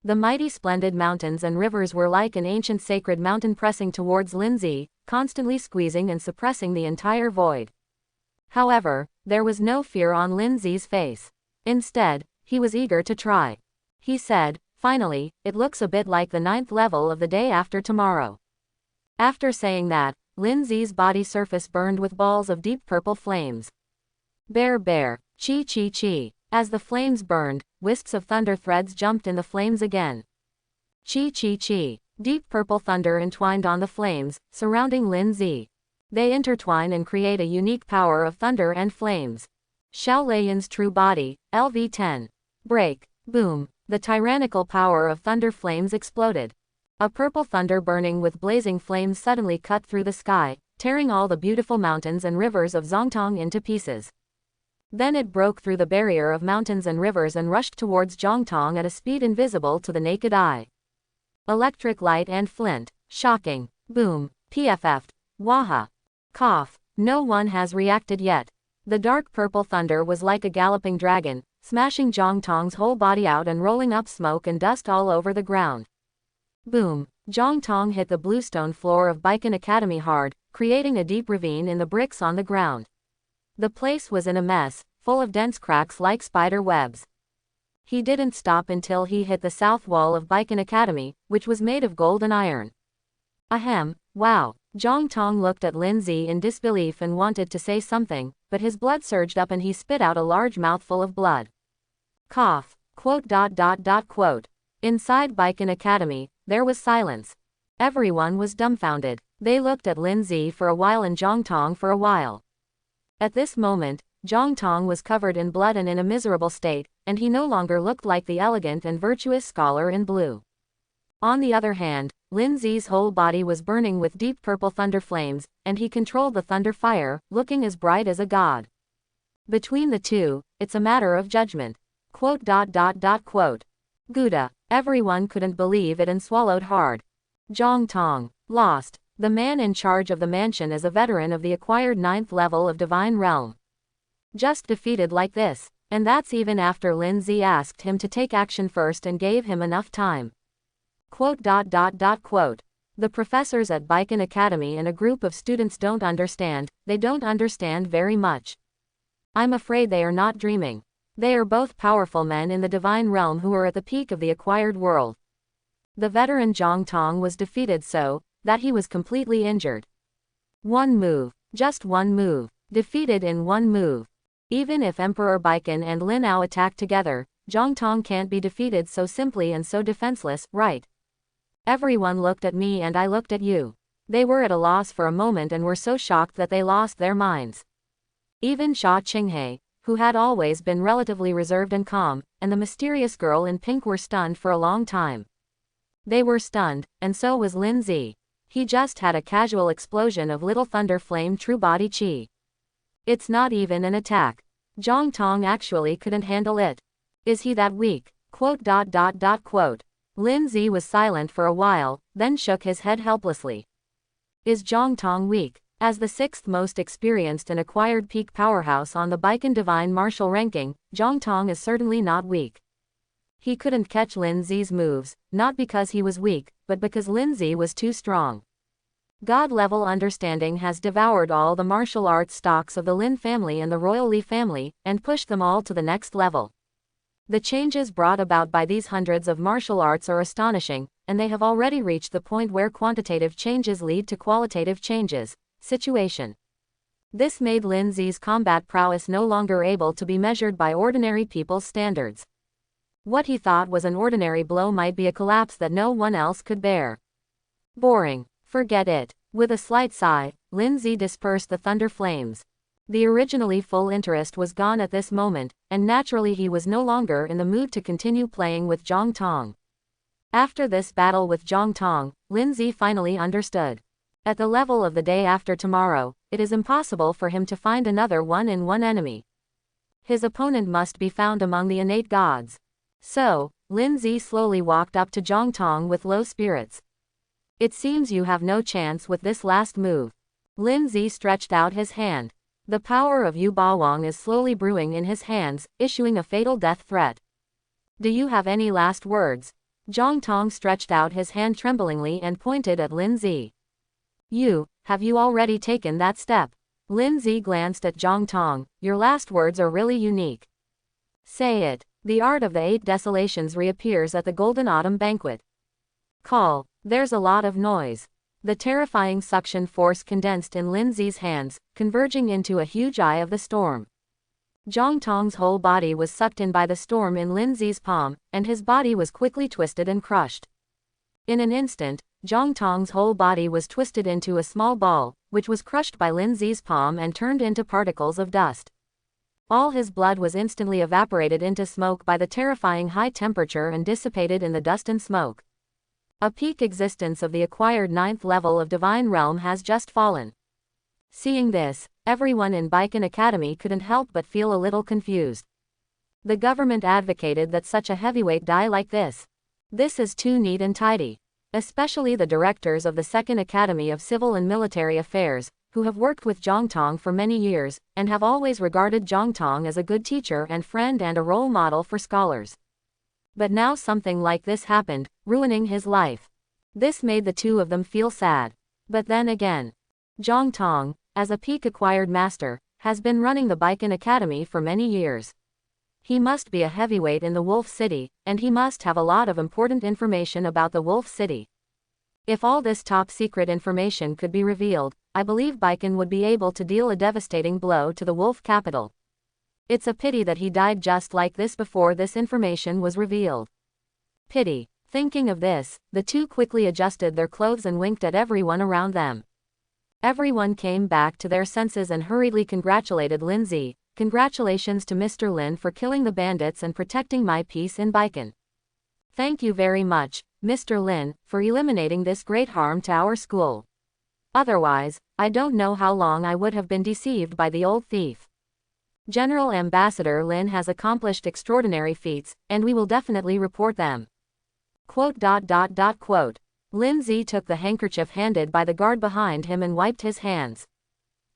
The mighty splendid mountains and rivers were like an ancient sacred mountain pressing towards Lin Zi, constantly squeezing and suppressing the entire void. However, there was no fear on Lin Zi's face. Instead, he was eager to try. He said, finally, it looks a bit like the 9th level of the day after tomorrow. After saying that, Lin Zi's body surface burned with balls of deep purple flames. Bear, chi chi chi. As the flames burned, wisps of thunder threads jumped in the flames again. Chi chi chi. Deep purple thunder entwined on the flames, surrounding Lin Zi. They intertwine and create a unique power of thunder and flames. Xiao Leiyan's true body, LV10. Break. Boom. The tyrannical power of thunder flames exploded. A purple thunder burning with blazing flames suddenly cut through the sky, tearing all the beautiful mountains and rivers of Zhangtong into pieces. Then it broke through the barrier of mountains and rivers and rushed towards Zhangtong at a speed invisible to the naked eye. Electric light and flint. Shocking. Boom. PFF'd. Waha. Cough. No one has reacted yet. The dark purple thunder was like a galloping dragon, smashing Zhangtong's whole body out and rolling up smoke and dust all over the ground. Boom. Zhang Tong hit the bluestone floor of Baikan Academy hard, creating a deep ravine in the bricks on the ground. The place was in a mess, full of dense cracks like spider webs. He didn't stop until he hit the south wall of Baikan Academy, which was made of gold and iron. Ahem, wow. Zhang Tong looked at Lin Zi in disbelief and wanted to say something, but his blood surged up and he spit out a large mouthful of blood. Cough. Quote. Inside Baikan Academy, there was silence. Everyone was dumbfounded. They looked at Lin Zi for a while and Zhang Tong for a while. At this moment, Zhang Tong was covered in blood and in a miserable state, and he no longer looked like the elegant and virtuous scholar in blue. On the other hand, Lin Zi's whole body was burning with deep purple thunder flames, and he controlled the thunder fire, looking as bright as a god. Between the two, it's a matter of judgment. Quote. Gouda. Everyone couldn't believe it and swallowed hard. Zhang Tong. Lost. The man in charge of the mansion is a veteran of the acquired 9th level of Divine Realm. Just defeated like this, and that's even after Lin Zi asked him to take action first and gave him enough time. Quote. The professors at Baikan Academy and a group of students don't understand, they don't understand very much. I'm afraid they are not dreaming. They are both powerful men in the Divine Realm who are at the peak of the acquired world. The veteran Zhang Tong was defeated so that he was completely injured. One move, just one move, defeated in one move. Even if Emperor Baikan and Lin Ao attack together, Zhang Tong can't be defeated so simply and so defenseless, right? Everyone looked at me and I looked at you. They were at a loss for a moment and were so shocked that they lost their minds. Even Xia Qinghe, who had always been relatively reserved and calm, and the mysterious girl in pink were stunned for a long time. They were stunned, and so was Lin Zi. He just had a casual explosion of little thunder flame true body chi. It's not even an attack. Zhang Tong actually couldn't handle it. Is he that weak? Quote. Lin Zi was silent for a while, then shook his head helplessly. Is Zhang Tong weak? As the 6th most experienced and acquired peak powerhouse on the Baikan Divine Martial ranking, Zhang Tong is certainly not weak. He couldn't catch Lin Zi's moves, not because he was weak, but because Lin Zi was too strong. God-level understanding has devoured all the martial arts stocks of the Lin family and the royal Li family, and pushed them all to the next level. The changes brought about by these hundreds of martial arts are astonishing, and they have already reached the point where quantitative changes lead to qualitative changes. Situation. This made Lin Zi's combat prowess no longer able to be measured by ordinary people's standards. What he thought was an ordinary blow might be a collapse that no one else could bear. Boring. Forget it. With a slight sigh, Lin Zi dispersed the thunder flames. The originally full interest was gone at this moment, and naturally he was no longer in the mood to continue playing with Zhang Tong. After this battle with Zhang Tong, Lin Zi finally understood. At the level of the day after tomorrow, it is impossible for him to find another one-in-one enemy. His opponent must be found among the innate gods. So, Lin Zi slowly walked up to Zhang Tong with low spirits. It seems you have no chance with this last move. Lin Zi stretched out his hand. The power of Yu Bawang is slowly brewing in his hands, issuing a fatal death threat. Do you have any last words? Zhang Tong stretched out his hand tremblingly and pointed at Lin Zi. Have you already taken that step? Lin Zi glanced at Zhang Tong. Your last words are really unique. Say it. The art of the 8 desolations reappears at the Golden Autumn Banquet. Call. There's a lot of noise. The terrifying suction force condensed in Lin Zi's hands, converging into a huge eye of the storm. Zhang Tong's whole body was sucked in by the storm in Lin Zi's palm, and his body was quickly twisted and crushed. In an instant, Zhang Tong's whole body was twisted into a small ball, which was crushed by Lin Zi's palm and turned into particles of dust. All his blood was instantly evaporated into smoke by the terrifying high temperature and dissipated in the dust and smoke. A peak existence of the acquired 9th level of Divine Realm has just fallen. Seeing this, everyone in Baikan Academy couldn't help but feel a little confused. The government advocated that such a heavyweight die like this. This is too neat and tidy. Especially the directors of the 2nd Academy of Civil and Military Affairs, who have worked with Zhang Tong for many years, and have always regarded Zhang Tong as a good teacher and friend and a role model for scholars. But now something like this happened, ruining his life. This made the two of them feel sad. But then again, Zhang Tong, as a peak acquired master, has been running the Baikan Academy for many years. He must be a heavyweight in the Wolf City, and he must have a lot of important information about the Wolf City. If all this top-secret information could be revealed, I believe Baikan would be able to deal a devastating blow to the Wolf capital. It's a pity that he died just like this before this information was revealed. Pity. Thinking of this, the two quickly adjusted their clothes and winked at everyone around them. Everyone came back to their senses and hurriedly congratulated Lindsay. Congratulations to Mr. Lin for killing the bandits and protecting my peace in Baikan. Thank you very much, Mr. Lin, for eliminating this great harm to our school. Otherwise, I don't know how long I would have been deceived by the old thief. General Ambassador Lin has accomplished extraordinary feats, and we will definitely report them. Quote. Lindsay took the handkerchief handed by the guard behind him and wiped his hands.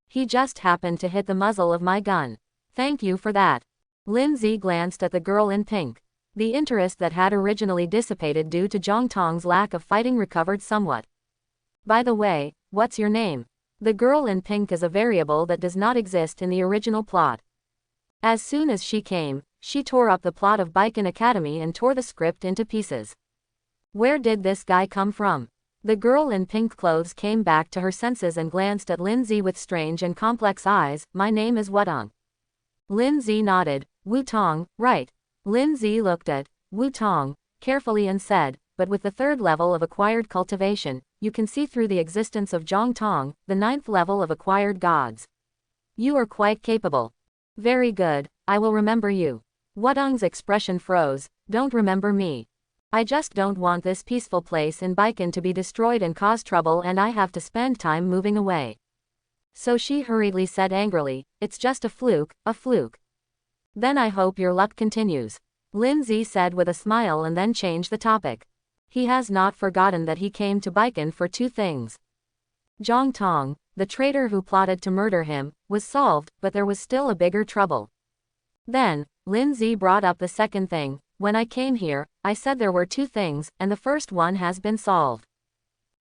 He just happened to hit the muzzle of my gun. Thank you for that. Lindsay glanced at the girl in pink. The interest that had originally dissipated due to Zhang Tong's lack of fighting recovered somewhat. By the way, what's your name? The girl in pink is a variable that does not exist in the original plot. As soon as she came, she tore up the plot of Baikan Academy and tore the script into pieces. Where did this guy come from? The girl in pink clothes came back to her senses and glanced at Lindsay with strange and complex eyes. My name is Wutong. Lindsay nodded. Wutong, right. Lindsay looked at Wutong carefully and said, but with the third level of acquired cultivation, you can see through the existence of Zhang Tong, the 9th level of acquired gods. You are quite capable. Very good, I will remember you. Wutong's expression froze. Don't remember me. I just don't want this peaceful place in Baikan to be destroyed and cause trouble, and I have to spend time moving away. So she hurriedly said angrily, it's just a fluke, a fluke. Then I hope your luck continues. Lindsay said with a smile and then changed the topic. He has not forgotten that he came to Baikan for two things. Zhang Tong, the traitor who plotted to murder him, was solved, but there was still a bigger trouble. Then, Lindsay brought up the second thing. When I came here, I said there were two things, and the first one has been solved.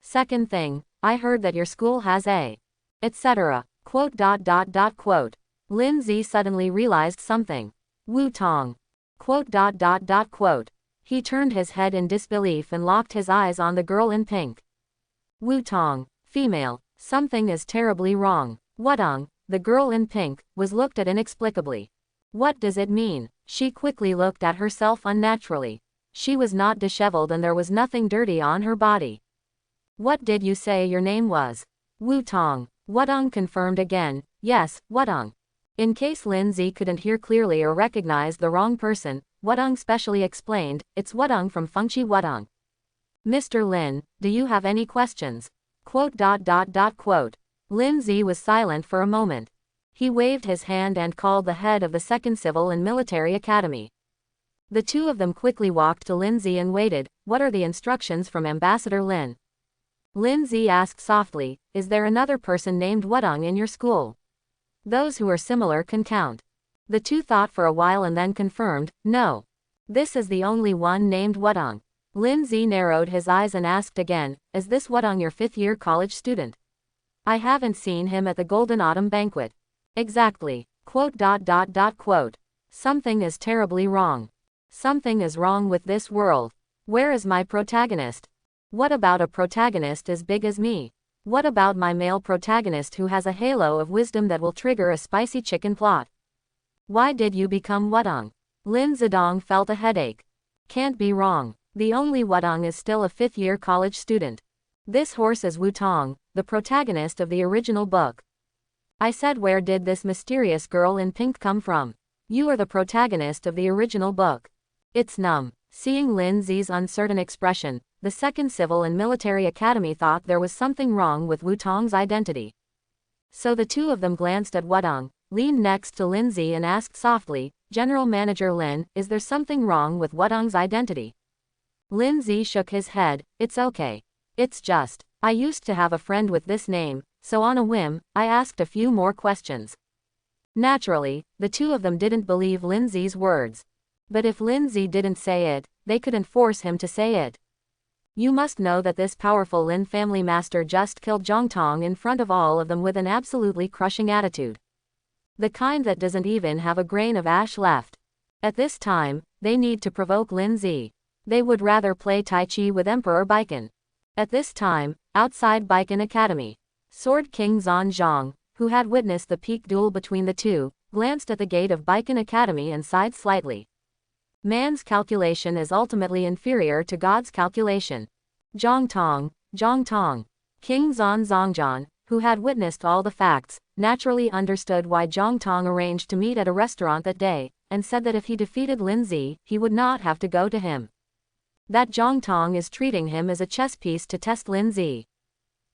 Second thing, I heard that your school has a etc. Quote. Lindsay suddenly realized something. Wutong. Quote. He turned his head in disbelief and locked his eyes on the girl in pink. Wutong, female, something is terribly wrong. Wutong, the girl in pink, was looked at inexplicably. What does it mean? She quickly looked at herself unnaturally. She was not disheveled and there was nothing dirty on her body. What did you say your name was? Wutong. Wutong confirmed again. Yes, Wutong. In case Lindsay couldn't hear clearly or recognize the wrong person, Wutong specially explained, it's Wutong from Fengchi Wutong. Mr. Lin, do you have any questions? Quote. Lindsay was silent for a moment. He waved his hand and called the head of the Second Civil and Military Academy. The two of them quickly walked to Lindsay and waited. What are the instructions from Ambassador Lin? Lindsay asked softly, is there another person named Wutong in your school? Those who are similar can count. The two thought for a while and then confirmed, no. This is the only one named Wutong. Lindsay narrowed his eyes and asked again, is this Wutong your fifth-year college student? I haven't seen him at the Golden Autumn Banquet. Exactly. Quote. Something is terribly wrong. Something is wrong with this world. Where is my protagonist? What about a protagonist as big as me? What about my male protagonist who has a halo of wisdom that will trigger a spicy chicken plot? Why did you become Wutong? Lin Zedong felt a headache. Can't be wrong. The only Wutong is still a fifth-year college student. This horse is Wutong, the protagonist of the original book. I said, where did this mysterious girl in pink come from? You are the protagonist of the original book. It's numb. Seeing Lindsay's uncertain expression, the Second Civil and Military Academy thought there was something wrong with Wutong's identity. So the two of them glanced at Wutong, leaned next to Lindsay and asked softly, General Manager Lin, is there something wrong with Wutong's identity? Lindsay shook his head, it's okay. It's just, I used to have a friend with this name, so on a whim, I asked a few more questions. Naturally, the two of them didn't believe Lindsay's words. But if Lindsay didn't say it, they couldn't force him to say it. You must know that this powerful Lin family master just killed Zhang Tong in front of all of them with an absolutely crushing attitude. The kind that doesn't even have a grain of ash left. At this time, they need to provoke Lin Zi. They would rather play Tai Chi with Emperor Baiken. At this time, outside Baiken Academy, Sword King Zhang, who had witnessed the peak duel between the two, glanced at the gate of Baiken Academy and sighed slightly. Man's calculation is ultimately inferior to God's calculation. Zhang Tong. King Zhangjian, who had witnessed all the facts, naturally understood why Zhang Tong arranged to meet at a restaurant that day, and said that if he defeated Lin Zi, he would not have to go to him. That Zhang Tong is treating him as a chess piece to test Lin Zi.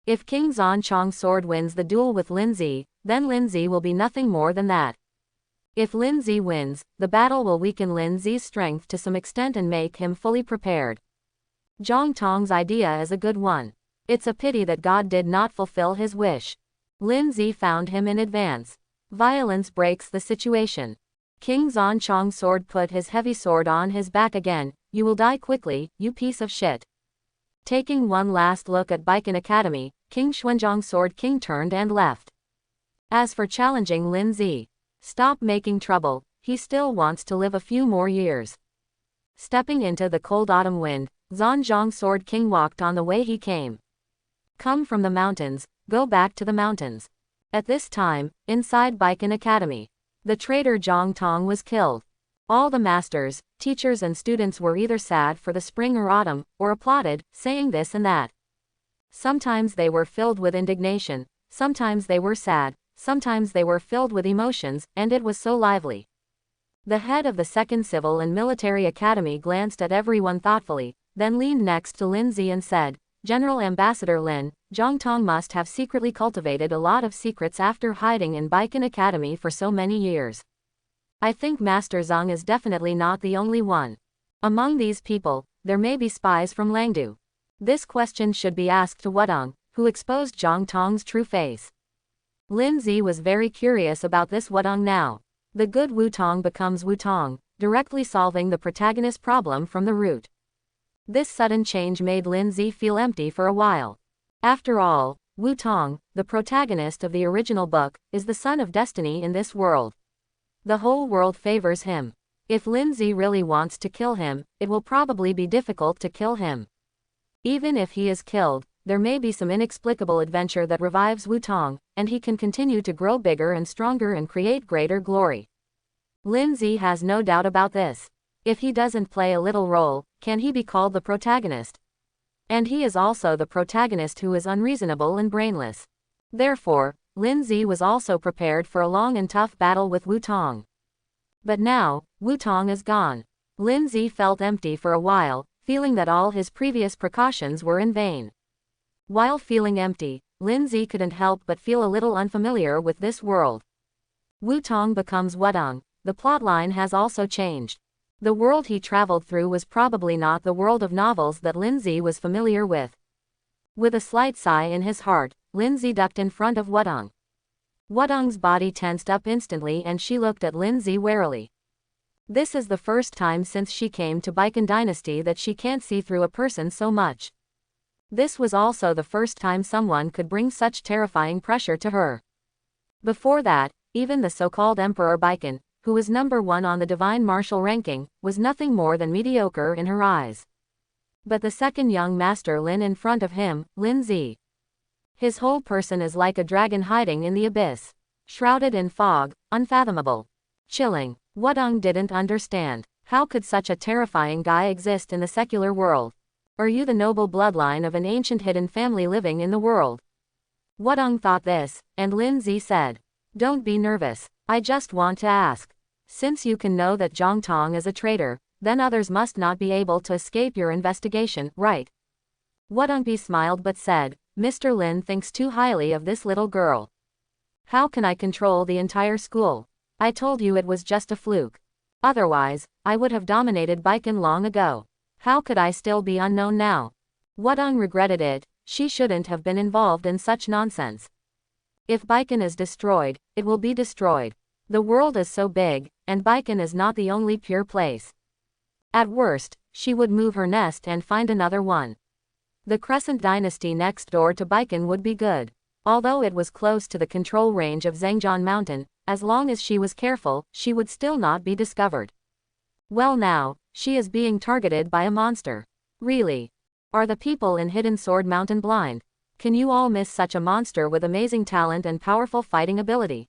If King Zhangchang's sword wins the duel with Lin Zi, then Lin Zi will be nothing more than that. If Lin Zi wins, the battle will weaken Lin Zi's strength to some extent and make him fully prepared. Zhang Tong's idea is a good one. It's a pity that God did not fulfill his wish. Lin Zi found him in advance. Violence breaks the situation. King Zhangchang's sword put his heavy sword on his back again. You will die quickly, you piece of shit. Taking one last look at Baiken Academy, King Xuanzhang's sword king turned and left. As for challenging Lin Zi, stop making trouble, he still wants to live a few more years. Stepping into the cold autumn wind, Zhangjiang's sword king walked on the way he came. Come from the mountains, go back to the mountains. At this time, inside Baiken Academy, the traitor Zhang Tong was killed. All the masters, teachers and students were either sad for the spring or autumn, or applauded, saying this and that. Sometimes they were filled with indignation, sometimes they were sad, sometimes they were filled with emotions, and it was so lively. The head of the Second Civil and Military Academy glanced at everyone thoughtfully, then leaned next to Lin Zi and said, General Ambassador Lin, Zhang Tong must have secretly cultivated a lot of secrets after hiding in Baiken Academy for so many years. I think Master Zhang is definitely not the only one. Among these people, there may be spies from Langdu. This question should be asked to Wudong, who exposed Zhang Tong's true face. Lin Zi was very curious about this Wudong now. The good Wu Tong becomes Wu Tong, directly solving the protagonist's problem from the root. This sudden change made Lin Zi feel empty for a while. After all, Wu Tong, the protagonist of the original book, is the son of destiny in this world. The whole world favors him. If Lin Zi really wants to kill him, it will probably be difficult to kill him. Even if he is killed, there may be some inexplicable adventure that revives Wu Tong, and he can continue to grow bigger and stronger and create greater glory. Lin Zi has no doubt about this. If he doesn't play a little role, can he be called the protagonist? And he is also the protagonist who is unreasonable and brainless. Therefore, Lin Zi was also prepared for a long and tough battle with Wu Tong. But now, Wu Tong is gone. Lin Zi felt empty for a while, feeling that all his previous precautions were in vain. While feeling empty, Lin Zi couldn't help but feel a little unfamiliar with this world. Wu Tong becomes Wudong. The plotline has also changed. The world he traveled through was probably not the world of novels that Lin Zi was familiar with. With a slight sigh in his heart, Lin Zi ducked in front of Wudong. Wudong's body tensed up instantly and she looked at Lin Zi warily. This is the first time since she came to Baiken Dynasty that she can't see through a person so much. This was also the first time someone could bring such terrifying pressure to her. Before that, even the so-called Emperor Baiken, who was number 1 on the divine martial ranking, was nothing more than mediocre in her eyes. But the second young master Lin in front of him, Lin Zi. His whole person is like a dragon hiding in the abyss. Shrouded in fog, unfathomable. Chilling. Wudong didn't understand. How could such a terrifying guy exist in the secular world? Are you the noble bloodline of an ancient hidden family living in the world? Wudong thought this, and Lin Zi said, Don't be nervous. I just want to ask. Since you can know that Zhang Tong is a traitor, then others must not be able to escape your investigation, right? Wudong smiled but said, Mr. Lin thinks too highly of this little girl. How can I control the entire school? I told you it was just a fluke. Otherwise, I would have dominated Baiken long ago. How could I still be unknown now? Wudong regretted it. She shouldn't have been involved in such nonsense. If Baiken is destroyed, it will be destroyed. The world is so big, and Baiken is not the only pure place. At worst, she would move her nest and find another one. The Crescent Dynasty next door to Baiken would be good. Although it was close to the control range of Zhangjian Mountain, as long as she was careful, she would still not be discovered. Well now, she is being targeted by a monster. Really? Are the people in Hidden Sword Mountain blind? Can you all miss such a monster with amazing talent and powerful fighting ability?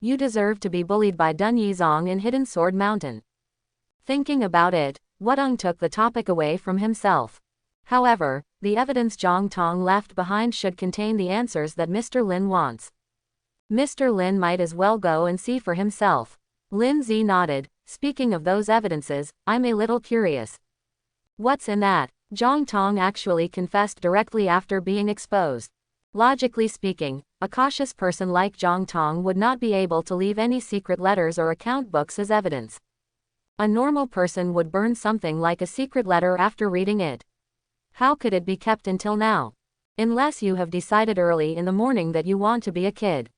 You deserve to be bullied by Dun Yizong in Hidden Sword Mountain. Thinking about it, Wudong took the topic away from himself. However, the evidence Zhang Tong left behind should contain the answers that Mr. Lin wants. Mr. Lin might as well go and see for himself. Lin Zi nodded. Speaking of those evidences, I'm a little curious. What's in that? Zhang Tong actually confessed directly after being exposed. Logically speaking, a cautious person like Zhang Tong would not be able to leave any secret letters or account books as evidence. A normal person would burn something like a secret letter after reading it. How could it be kept until now? Unless you have decided early in the morning that you want to be a kid.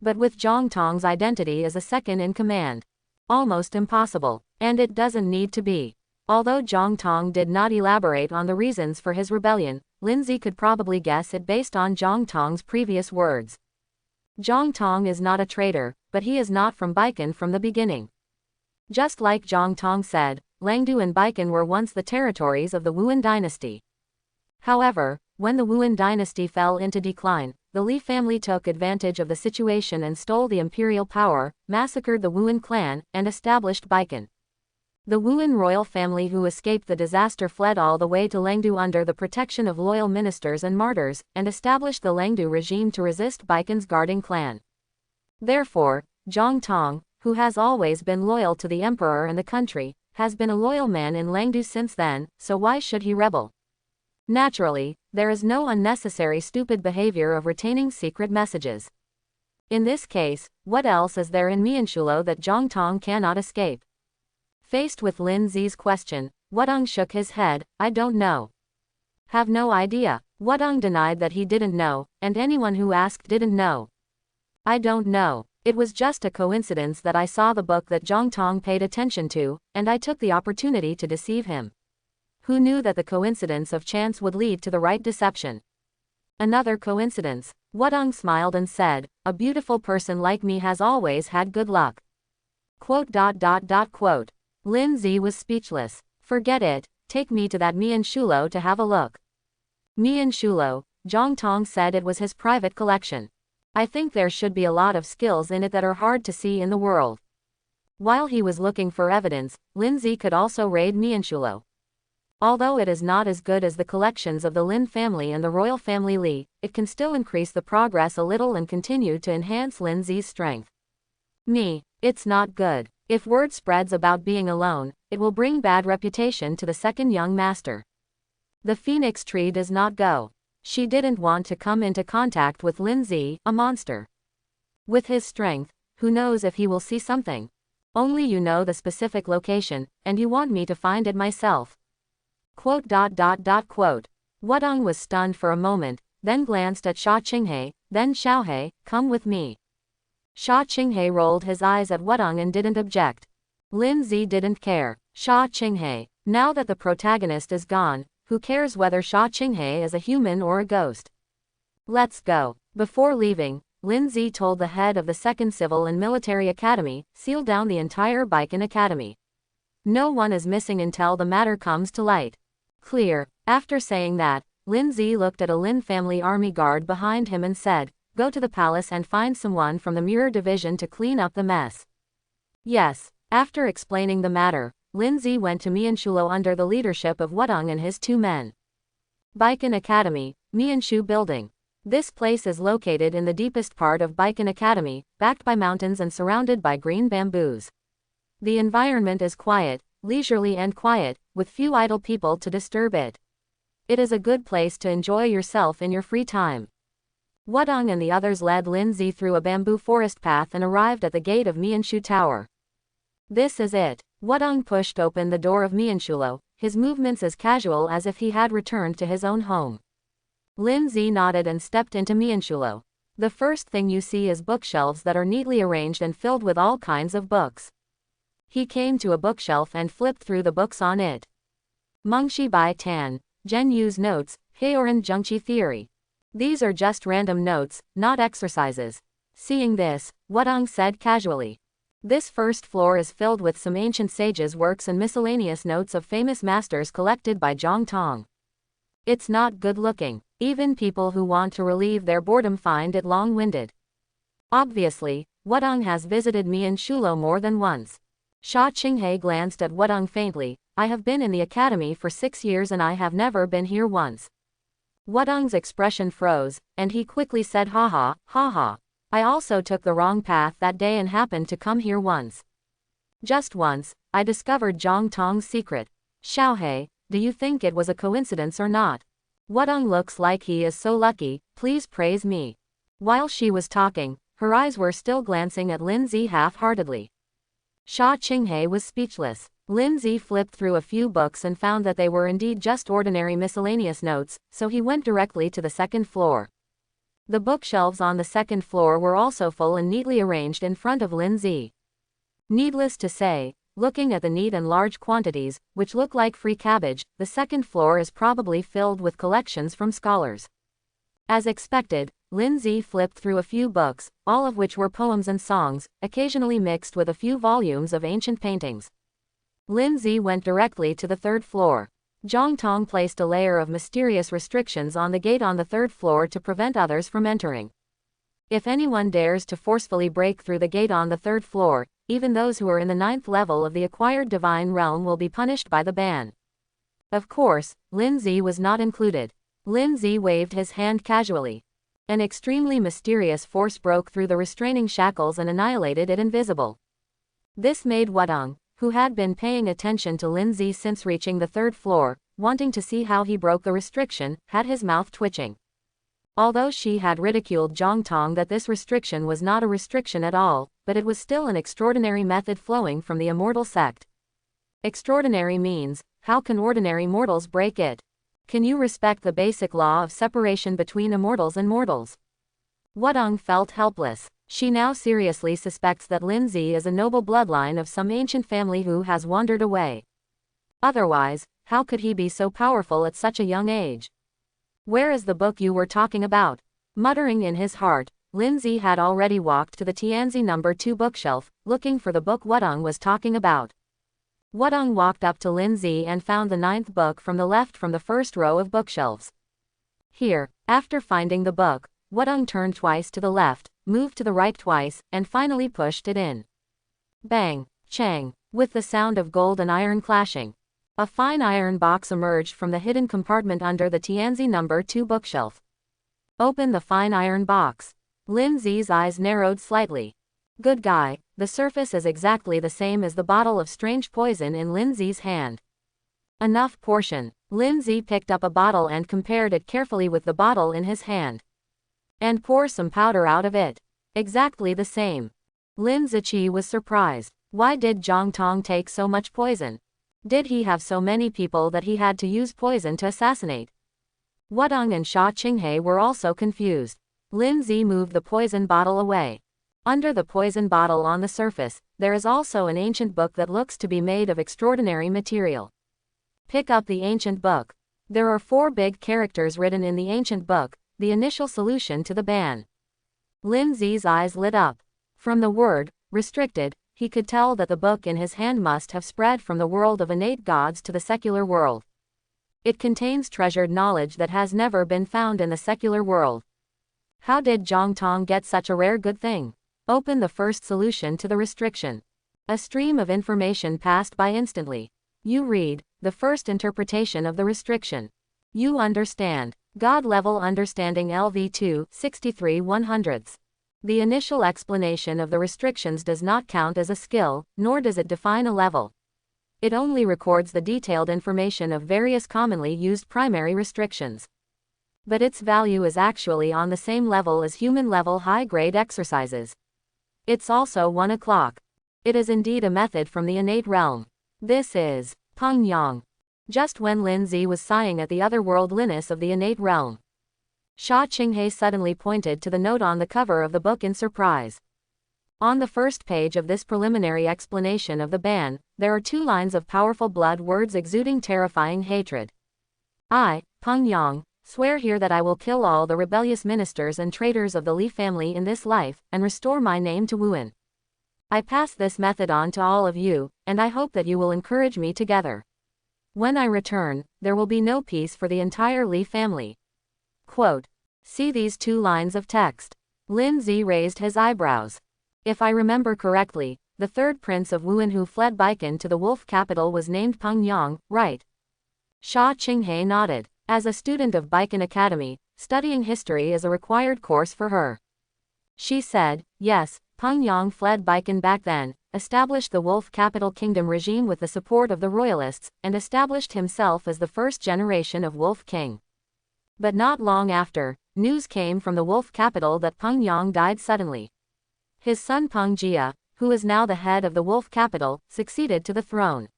But with Zhang Tong's identity as a second in command. Almost impossible. And it doesn't need to be. Although Zhang Tong did not elaborate on the reasons for his rebellion, Lindsay could probably guess it based on Zhang Tong's previous words. Zhang Tong is not a traitor, but he is not from Baikan from the beginning. Just like Zhang Tong said, Langdu and Baikan were once the territories of the Wuan dynasty. However, when the Wuan dynasty fell into decline, the Li family took advantage of the situation and stole the imperial power, massacred the Wuan clan, and established Baikan. The Wuan royal family who escaped the disaster fled all the way to Langdu under the protection of loyal ministers and martyrs, and established the Langdu regime to resist Baikan's guarding clan. Therefore, Zhang Tong, who has always been loyal to the emperor and the country, has been a loyal man in Langdu since then, so why should he rebel? Naturally, there is no unnecessary stupid behavior of retaining secret messages. In this case, what else is there in Mianshulo that Zhang Tong cannot escape? Faced with Lin Zi's question, Wudong shook his head. I don't know. Have no idea. Wudong denied that he didn't know, and anyone who asked didn't know. I don't know. It was just a coincidence that I saw the book that Zhang Tong paid attention to, and I took the opportunity to deceive him. Who knew that the coincidence of chance would lead to the right deception? Another coincidence. Wudong smiled and said, a beautiful person like me has always had good luck. Quote. Lin Zi was speechless. Forget it, take me to that Mianshulo to have a look. Mianshulo, Zhang Tong said it was his private collection. I think there should be a lot of skills in it that are hard to see in the world. While he was looking for evidence, Lin Zi could also raid Mianshulo. Although it is not as good as the collections of the Lin family and the royal family Li, it can still increase the progress a little and continue to enhance Lin Zi's strength. It's not good. If word spreads about being alone, it will bring bad reputation to the second young master. The phoenix tree does not go. She didn't want to come into contact with Lin Zi, a monster. With his strength, who knows if he will see something? Only you know the specific location, and you want me to find it myself. Quote. Wudong was stunned for a moment, then glanced at Sha Qinghe, then Xiaohe, come with me. Sha Qinghe rolled his eyes at Wudong and didn't object. Lin Zi didn't care. Sha Qinghe, now that the protagonist is gone, who cares whether Sha Qinghe is a human or a ghost? Let's go. Before leaving, Lin Zi told the head of the 2nd Civil and Military Academy, seal down the entire Baikan Academy. No one is missing until the matter comes to light. Clear. After saying that, Lin Zi looked at a Lin family army guard behind him and said, go to the palace and find someone from the Mirror Division to clean up the mess. Yes. After explaining the matter, Lin Zi went to Mianshulo under the leadership of Wudong and his 2 men. Baikan Academy, Mianshu Building. This place is located in the deepest part of Baikan Academy, backed by mountains and surrounded by green bamboos. The environment is quiet, leisurely and quiet, with few idle people to disturb it. It is a good place to enjoy yourself in your free time. Wudong and the others led Lin Zi through a bamboo forest path and arrived at the gate of Mianshu Tower. This is it. Wudong pushed open the door of Mianshulo, his movements as casual as if he had returned to his own home. Lin Zi nodded and stepped into Mianshulo. The first thing you see is bookshelves that are neatly arranged and filled with all kinds of books. He came to a bookshelf and flipped through the books on it. Mengshi Bai Tan, Zhen Yu's Notes, Heoran Zhengqi Theory. These are just random notes, not exercises. Seeing this, Wudong said casually. This first floor is filled with some ancient sages' works and miscellaneous notes of famous masters collected by Zhang Tong. It's not good looking. Even people who want to relieve their boredom find it long-winded. Obviously, Wudong has visited me in Shulo more than once. Sha Qinghe glanced at Wudong faintly. I have been in the academy for 6 years and I have never been here once. Wudong's expression froze, and he quickly said haha, haha. I also took the wrong path that day and happened to come here once. Just once, I discovered Zhang Tong's secret. Xiaohe, do you think it was a coincidence or not? Wudong looks like he is so lucky, please praise me. While she was talking, her eyes were still glancing at Lindsay half-heartedly. Sha Qinghe was speechless. Lindsay flipped through a few books and found that they were indeed just ordinary miscellaneous notes, so he went directly to the second floor. The bookshelves on the second floor were also full and neatly arranged in front of Lindsay. Needless to say, looking at the neat and large quantities, which look like free cabbage, the second floor is probably filled with collections from scholars. As expected, Lindsay flipped through a few books, all of which were poems and songs, occasionally mixed with a few volumes of ancient paintings. Lindsay went directly to the third floor. Zhang Tong placed a layer of mysterious restrictions on the gate on the third floor to prevent others from entering. If anyone dares to forcefully break through the gate on the third floor, even those who are in the 9th level of the acquired divine realm will be punished by the ban. Of course, Lindsay was not included. Lindsay waved his hand casually. An extremely mysterious force broke through the restraining shackles and annihilated it invisible. This made Wudong, who had been paying attention to Lindsay since reaching the third floor, wanting to see how he broke the restriction, had his mouth twitching. Although she had ridiculed Zhang Tong that this restriction was not a restriction at all, but it was still an extraordinary method flowing from the immortal sect. Extraordinary means, how can ordinary mortals break it? Can you respect the basic law of separation between immortals and mortals? Wudong felt helpless. She now seriously suspects that Lindsay is a noble bloodline of some ancient family who has wandered away. Otherwise, how could he be so powerful at such a young age? Where is the book you were talking about? Muttering in his heart, Lindsay had already walked to the Tianzi No. 2 bookshelf, looking for the book Wudong was talking about. Wudong walked up to Lindsay and found the 9th book from the left from the first row of bookshelves. Here, after finding the book, Wudong turned twice to the left, moved to the right twice, and finally pushed it in. Bang! Chang! With the sound of gold and iron clashing. A fine iron box emerged from the hidden compartment under the Tianzi No. 2 bookshelf. Open the fine iron box. Lindsay's eyes narrowed slightly. Good guy, the surface is exactly the same as the bottle of strange poison in Lindsay's hand. Enough portion. Lindsay picked up a bottle and compared it carefully with the bottle in his hand. And pour some powder out of it. Exactly the same. Lin Ziqi was surprised. Why did Zhang Tong take so much poison? Did he have so many people that he had to use poison to assassinate? Wudong and Sha Qinghe were also confused. Lindsay moved the poison bottle away. Under the poison bottle on the surface, there is also an ancient book that looks to be made of extraordinary material. Pick up the ancient book. There are 4 big characters written in the ancient book, the initial solution to the ban. Lindsay's eyes lit up. From the word, restricted, he could tell that the book in his hand must have spread from the world of innate gods to the secular world. It contains treasured knowledge that has never been found in the secular world. How did Zhang Tong get such a rare good thing? Open the first solution to the restriction. A stream of information passed by instantly. You read, the first interpretation of the restriction. You understand. God-level understanding LV2, 63 100ths. The initial explanation of the restrictions does not count as a skill, nor does it define a level. It only records the detailed information of various commonly used primary restrictions. But its value is actually on the same level as human-level high-grade exercises. It's also 1 o'clock. It is indeed a method from the innate realm. This is Peng Yang. Just when Lindsay was sighing at the otherworldliness of the innate realm, Sha Qinghe suddenly pointed to the note on the cover of the book in surprise. On the first page of this preliminary explanation of the ban, there are 2 lines of powerful blood words exuding terrifying hatred. I, Peng Yang, Swear here that I will kill all the rebellious ministers and traitors of the Li family in this life, and restore my name to Wuan. I pass this method on to all of you, and I hope that you will encourage me together. When I return, there will be no peace for the entire Li family. Quote. See these 2 lines of text. Lin Zi raised his eyebrows. If I remember correctly, the 3rd prince of Wuan who fled Baikan to the wolf capital was named Peng Yang, right? Sha Qinghe nodded. As a student of Baikan Academy, studying history is a required course for her. She said, yes, Peng Yang fled Baikan back then, established the wolf capital kingdom regime with the support of the royalists, and established himself as the 1st generation of wolf king. But not long after, news came from the wolf capital that Peng Yang died suddenly. His son Peng Jia, who is now the head of the wolf capital, succeeded to the throne.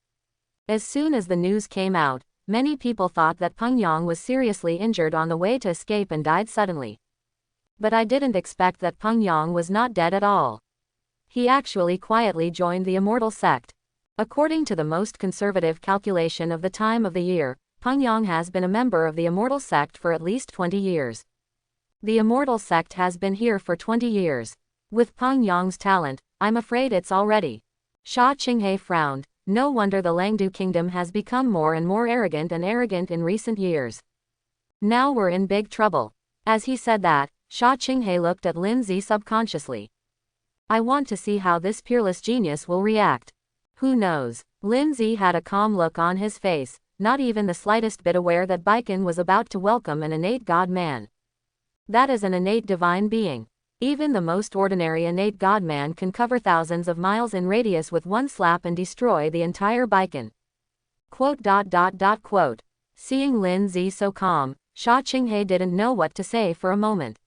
As soon as the news came out, many people thought that Peng Yang was seriously injured on the way to escape and died suddenly. But I didn't expect that Peng Yang was not dead at all. He actually quietly joined the immortal sect. According to the most conservative calculation of the time of the year, Peng Yang has been a member of the immortal sect for at least 20 years. The immortal sect has been here for 20 years. With Peng Yang's talent, I'm afraid it's already. Sha Qinghe frowned. No wonder the Langdu kingdom has become more and more arrogant in recent years. Now we're in big trouble. As he said that, Sha Qinghe looked at Lin Zi subconsciously. I want to see how this peerless genius will react. Who knows? Lin Zi had a calm look on his face, not even the slightest bit aware that Baikan was about to welcome an innate God-man. That is an innate divine being. Even the most ordinary innate God-man can cover thousands of miles in radius with one slap and destroy the entire Baikan. Quote. Seeing Lin Zi so calm, Sha Qinghe didn't know what to say for a moment.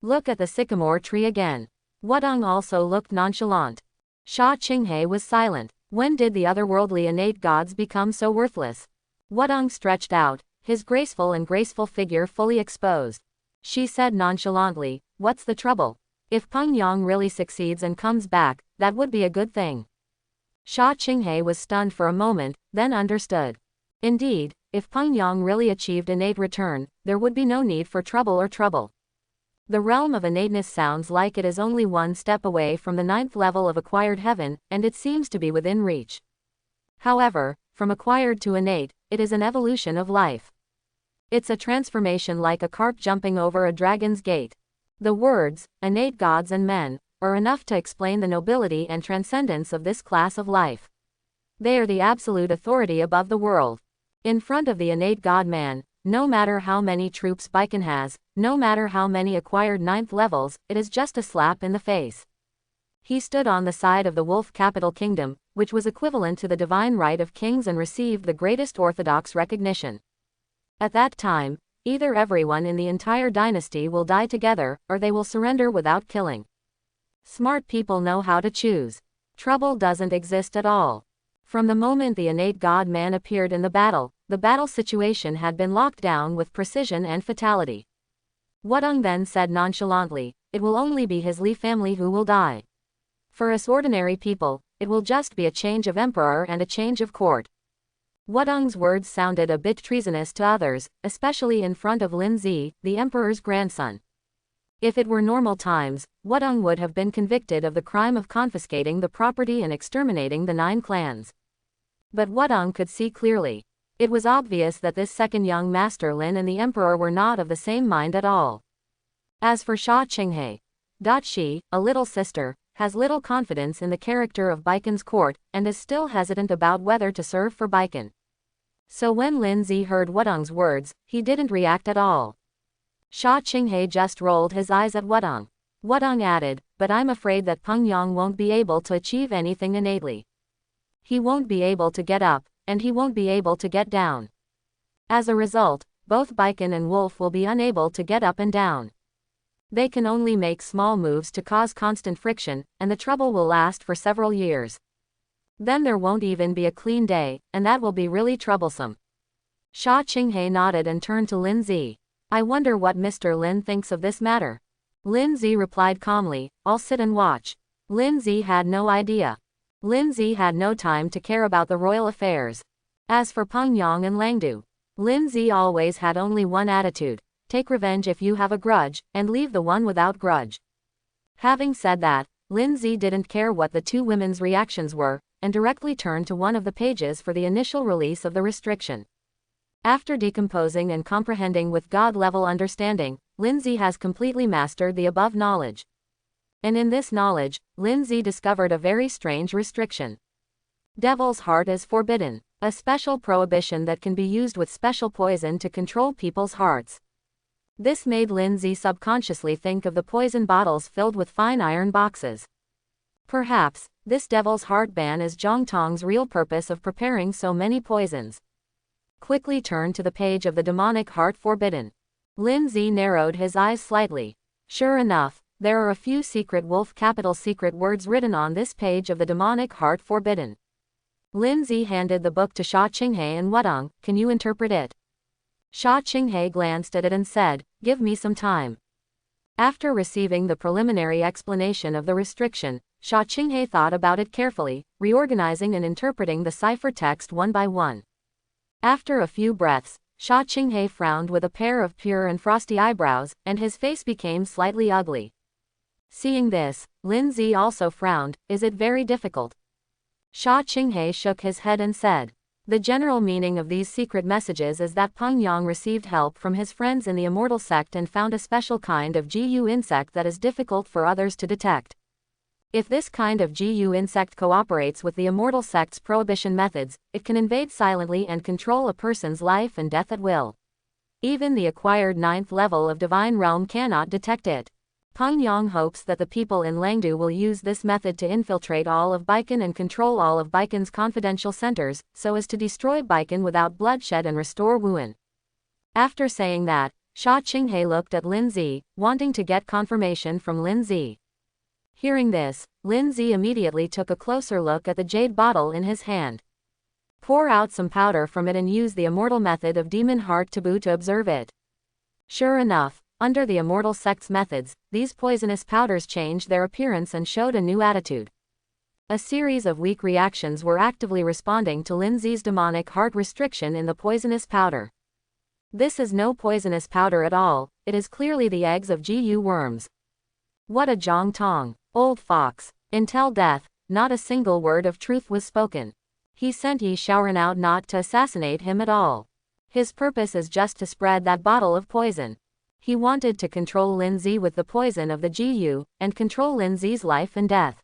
Look at the sycamore tree again. Wudong also looked nonchalant. Sha Qinghe was silent. When did the otherworldly innate gods become so worthless? Wudong stretched out, his graceful figure fully exposed. She said nonchalantly, what's the trouble? If Peng Yang really succeeds and comes back, that would be a good thing. Sha Qinghe was stunned for a moment, then understood. Indeed, if Peng Yang really achieved innate return, there would be no need for trouble. The realm of innateness sounds like it is only one step away from the 9th level of acquired heaven, and it seems to be within reach. However, from acquired to innate, it is an evolution of life. It's a transformation like a carp jumping over a dragon's gate. The words, innate gods and men, are enough to explain the nobility and transcendence of this class of life. They are the absolute authority above the world. In front of the innate God-man, no matter how many troops Baikan has, no matter how many acquired 9th levels, it is just a slap in the face. He stood on the side of the wolf capital kingdom, which was equivalent to the divine right of kings and received the greatest orthodox recognition. At that time, either everyone in the entire dynasty will die together, or they will surrender without killing. Smart people know how to choose. Trouble doesn't exist at all. From the moment the innate God-man appeared in the battle situation had been locked down with precision and fatality. Wudong then said nonchalantly, it will only be his Li family who will die. For us ordinary people, it will just be a change of emperor and a change of court. Wudong's words sounded a bit treasonous to others, especially in front of Lin Zi, the emperor's grandson. If it were normal times, Wudong would have been convicted of the crime of confiscating the property and exterminating the 9 clans. But Wudong could see clearly. It was obvious that this second young master Lin and the emperor were not of the same mind at all. As for Sha Qinghe, she, a little sister, has little confidence in the character of Baikan's court, and is still hesitant about whether to serve for Baikan. So when Lin Zi heard Wudong's words, he didn't react at all. Sha Qinghe just rolled his eyes at Wudong. Wudong added, but I'm afraid that Peng Yang won't be able to achieve anything innately. He won't be able to get up, and he won't be able to get down. As a result, both Baikan and Wolf will be unable to get up and down. They can only make small moves to cause constant friction, and the trouble will last for several years. Then there won't even be a clean day, and that will be really troublesome. Sha Qinghe nodded and turned to Lin Zi. I wonder what Mr. Lin thinks of this matter. Lin Zi replied calmly, I'll sit and watch. Lin Zi had no idea. Lin Zi had no time to care about the royal affairs. As for Peng Yang and Langdu, Lindsay always had only one attitude: take revenge if you have a grudge, and leave the one without grudge. Having said that, Lindsay didn't care what the two women's reactions were, and directly turned to one of the pages for the initial release of the restriction. After decomposing and comprehending with God-level understanding, Lindsay has completely mastered the above knowledge. And in this knowledge, Lindsay discovered a very strange restriction. Devil's heart is forbidden, a special prohibition that can be used with special poison to control people's hearts. This made Lindsay subconsciously think of the poison bottles filled with fine iron boxes. Perhaps, this devil's heart ban is Zhongtong's real purpose of preparing so many poisons. Quickly turned to the page of the demonic heart forbidden. Lindsay narrowed his eyes slightly. Sure enough, there are a few secret wolf capital secret words written on this page of the demonic heart forbidden. Lindsay handed the book to Sha Qinghe and Wudong. Can you interpret it? Sha Qinghe glanced at it and said, give me some time. After receiving the preliminary explanation of the restriction, Sha Qinghe thought about it carefully, reorganizing and interpreting the cipher text one by one. After a few breaths, Sha Qinghe frowned with a pair of pure and frosty eyebrows, and his face became slightly ugly. Seeing this, Lindsay also frowned. Is it very difficult? Sha Qinghe shook his head and said, the general meaning of these secret messages is that Peng Yang received help from his friends in the immortal sect and found a special kind of GU insect that is difficult for others to detect. If this kind of GU insect cooperates with the immortal sect's prohibition methods, it can invade silently and control a person's life and death at will. Even the acquired 9th level of Divine Realm cannot detect it. Peng Yang hopes that the people in Langdu will use this method to infiltrate all of Baikan and control all of Baikan's confidential centers, so as to destroy Baikan without bloodshed and restore Wuhan. After saying that, Sha Qinghe looked at Lindsay, wanting to get confirmation from Lindsay. Hearing this, Lindsay immediately took a closer look at the jade bottle in his hand. Pour out some powder from it and use the immortal method of Demon Heart Taboo to observe it. Sure enough, under the immortal sect's methods, these poisonous powders changed their appearance and showed a new attitude. A series of weak reactions were actively responding to Lindsay's demonic heart restriction in the poisonous powder. This is no poisonous powder at all, it is clearly the eggs of GU worms. What a Zhongtong, old fox. Until death, not a single word of truth was spoken. He sent Yi Shaoran out not to assassinate him at all. His purpose is just to spread that bottle of poison. He wanted to control Lindsay with the poison of the GU, and control Lindsay's life and death.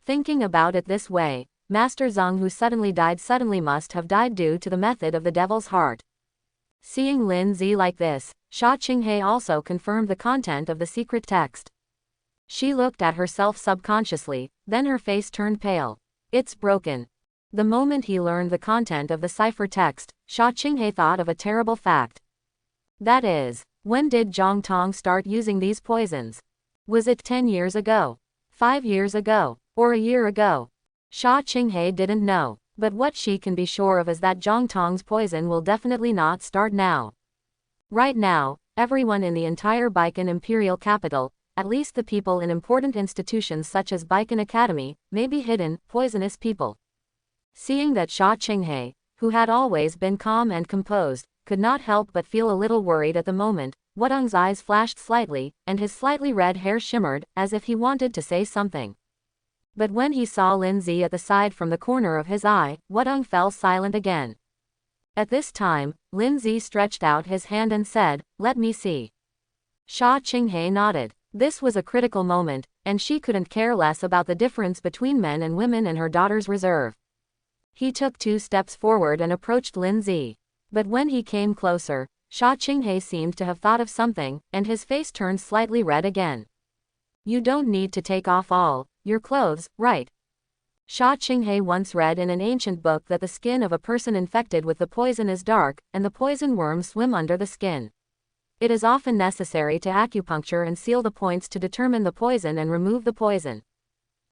Thinking about it this way, Master Zhang who suddenly must have died due to the method of the devil's heart. Seeing Lindsay like this, Sha Qinghe also confirmed the content of the secret text. She looked at herself subconsciously, then her face turned pale. It's broken. The moment he learned the content of the cipher text, Sha Qinghe thought of a terrible fact. That is, when did Zhongtong start using these poisons? Was it 10 years ago? 5 years ago? Or a year ago? Sha Qinghe didn't know, but what she can be sure of is that Zhongtong's poison will definitely not start now. Right now, everyone in the entire Baikan imperial capital, at least the people in important institutions such as Baikan Academy, may be hidden, poisonous people. Seeing that Sha Qinghe, who had always been calm and composed, could not help but feel a little worried at the moment, Wudong's eyes flashed slightly, and his slightly red hair shimmered, as if he wanted to say something. But when he saw Lindsay at the side from the corner of his eye, Wudong fell silent again. At this time, Lindsay stretched out his hand and said, let me see. Sha Qinghe nodded. This was a critical moment, and she couldn't care less about the difference between men and women and her daughter's reserve. He took 2 steps forward and approached Lindsay. But when he came closer, Sha Qinghe seemed to have thought of something, and his face turned slightly red again. You don't need to take off all your clothes, right? Sha Qinghe once read in an ancient book that the skin of a person infected with the poison is dark, and the poison worms swim under the skin. It is often necessary to acupuncture and seal the points to determine the poison and remove the poison.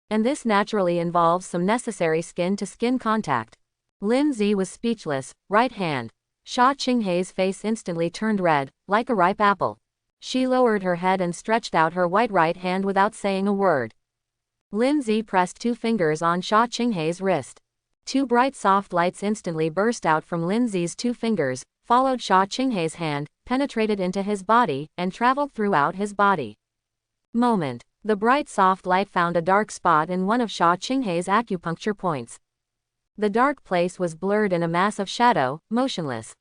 And this naturally involves some necessary skin-to-skin contact. Lindsay was speechless. Right hand. Sha Qinghe's face instantly turned red, like a ripe apple. She lowered her head and stretched out her white right hand without saying a word. Lindsay pressed 2 fingers on Sha Qinghe's wrist. 2 bright soft lights instantly burst out from Lindsay's 2 fingers, followed Sha Qinghei's hand, penetrated into his body, and traveled throughout his body. Moment. The bright soft light found a dark spot in one of Sha Qinghei's acupuncture points. The dark place was blurred in a mass of shadow, motionless.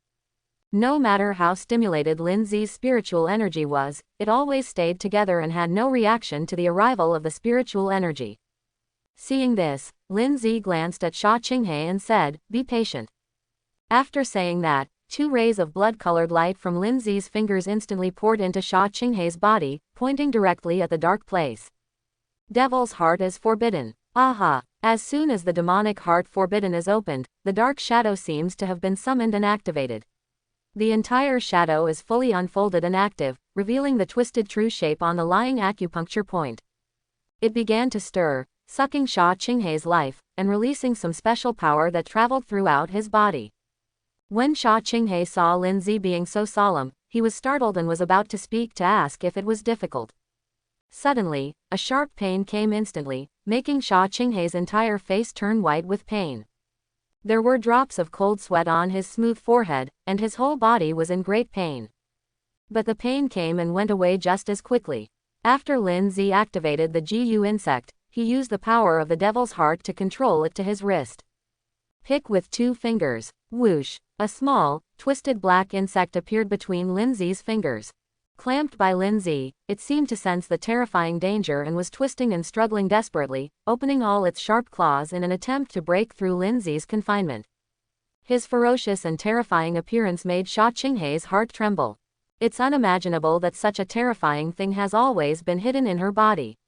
No matter how stimulated Lin Zi's spiritual energy was, it always stayed together and had no reaction to the arrival of the spiritual energy. Seeing this, Lin Zi glanced at Sha Qinghei and said, "Be patient." After saying that, 2 rays of blood-colored light from Lin Zi's fingers instantly poured into Sha Qinghei's body, pointing directly at the dark place. Devil's heart is forbidden. Aha! As soon as the demonic heart forbidden is opened, the dark shadow seems to have been summoned and activated. The entire shadow is fully unfolded and active, revealing the twisted true shape on the lying acupuncture point. It began to stir, sucking Sha Qinghei's life, and releasing some special power that traveled throughout his body. When Sha Qinghei saw Lin Zi being so solemn, he was startled and was about to speak to ask if it was difficult. Suddenly, a sharp pain came instantly, making Sha Qinghei's entire face turn white with pain. There were drops of cold sweat on his smooth forehead, and his whole body was in great pain. But the pain came and went away just as quickly. After Lin Zi activated the Gu insect, he used the power of the devil's heart to control it to his wrist. Pick with 2 fingers. Whoosh! A small, twisted black insect appeared between Lin Zi's fingers. Clamped by Lin Zi, it seemed to sense the terrifying danger and was twisting and struggling desperately, opening all its sharp claws in an attempt to break through Lin Zi's confinement. His ferocious and terrifying appearance made Sha Qinghei's heart tremble. It's unimaginable that such a terrifying thing has always been hidden in her body.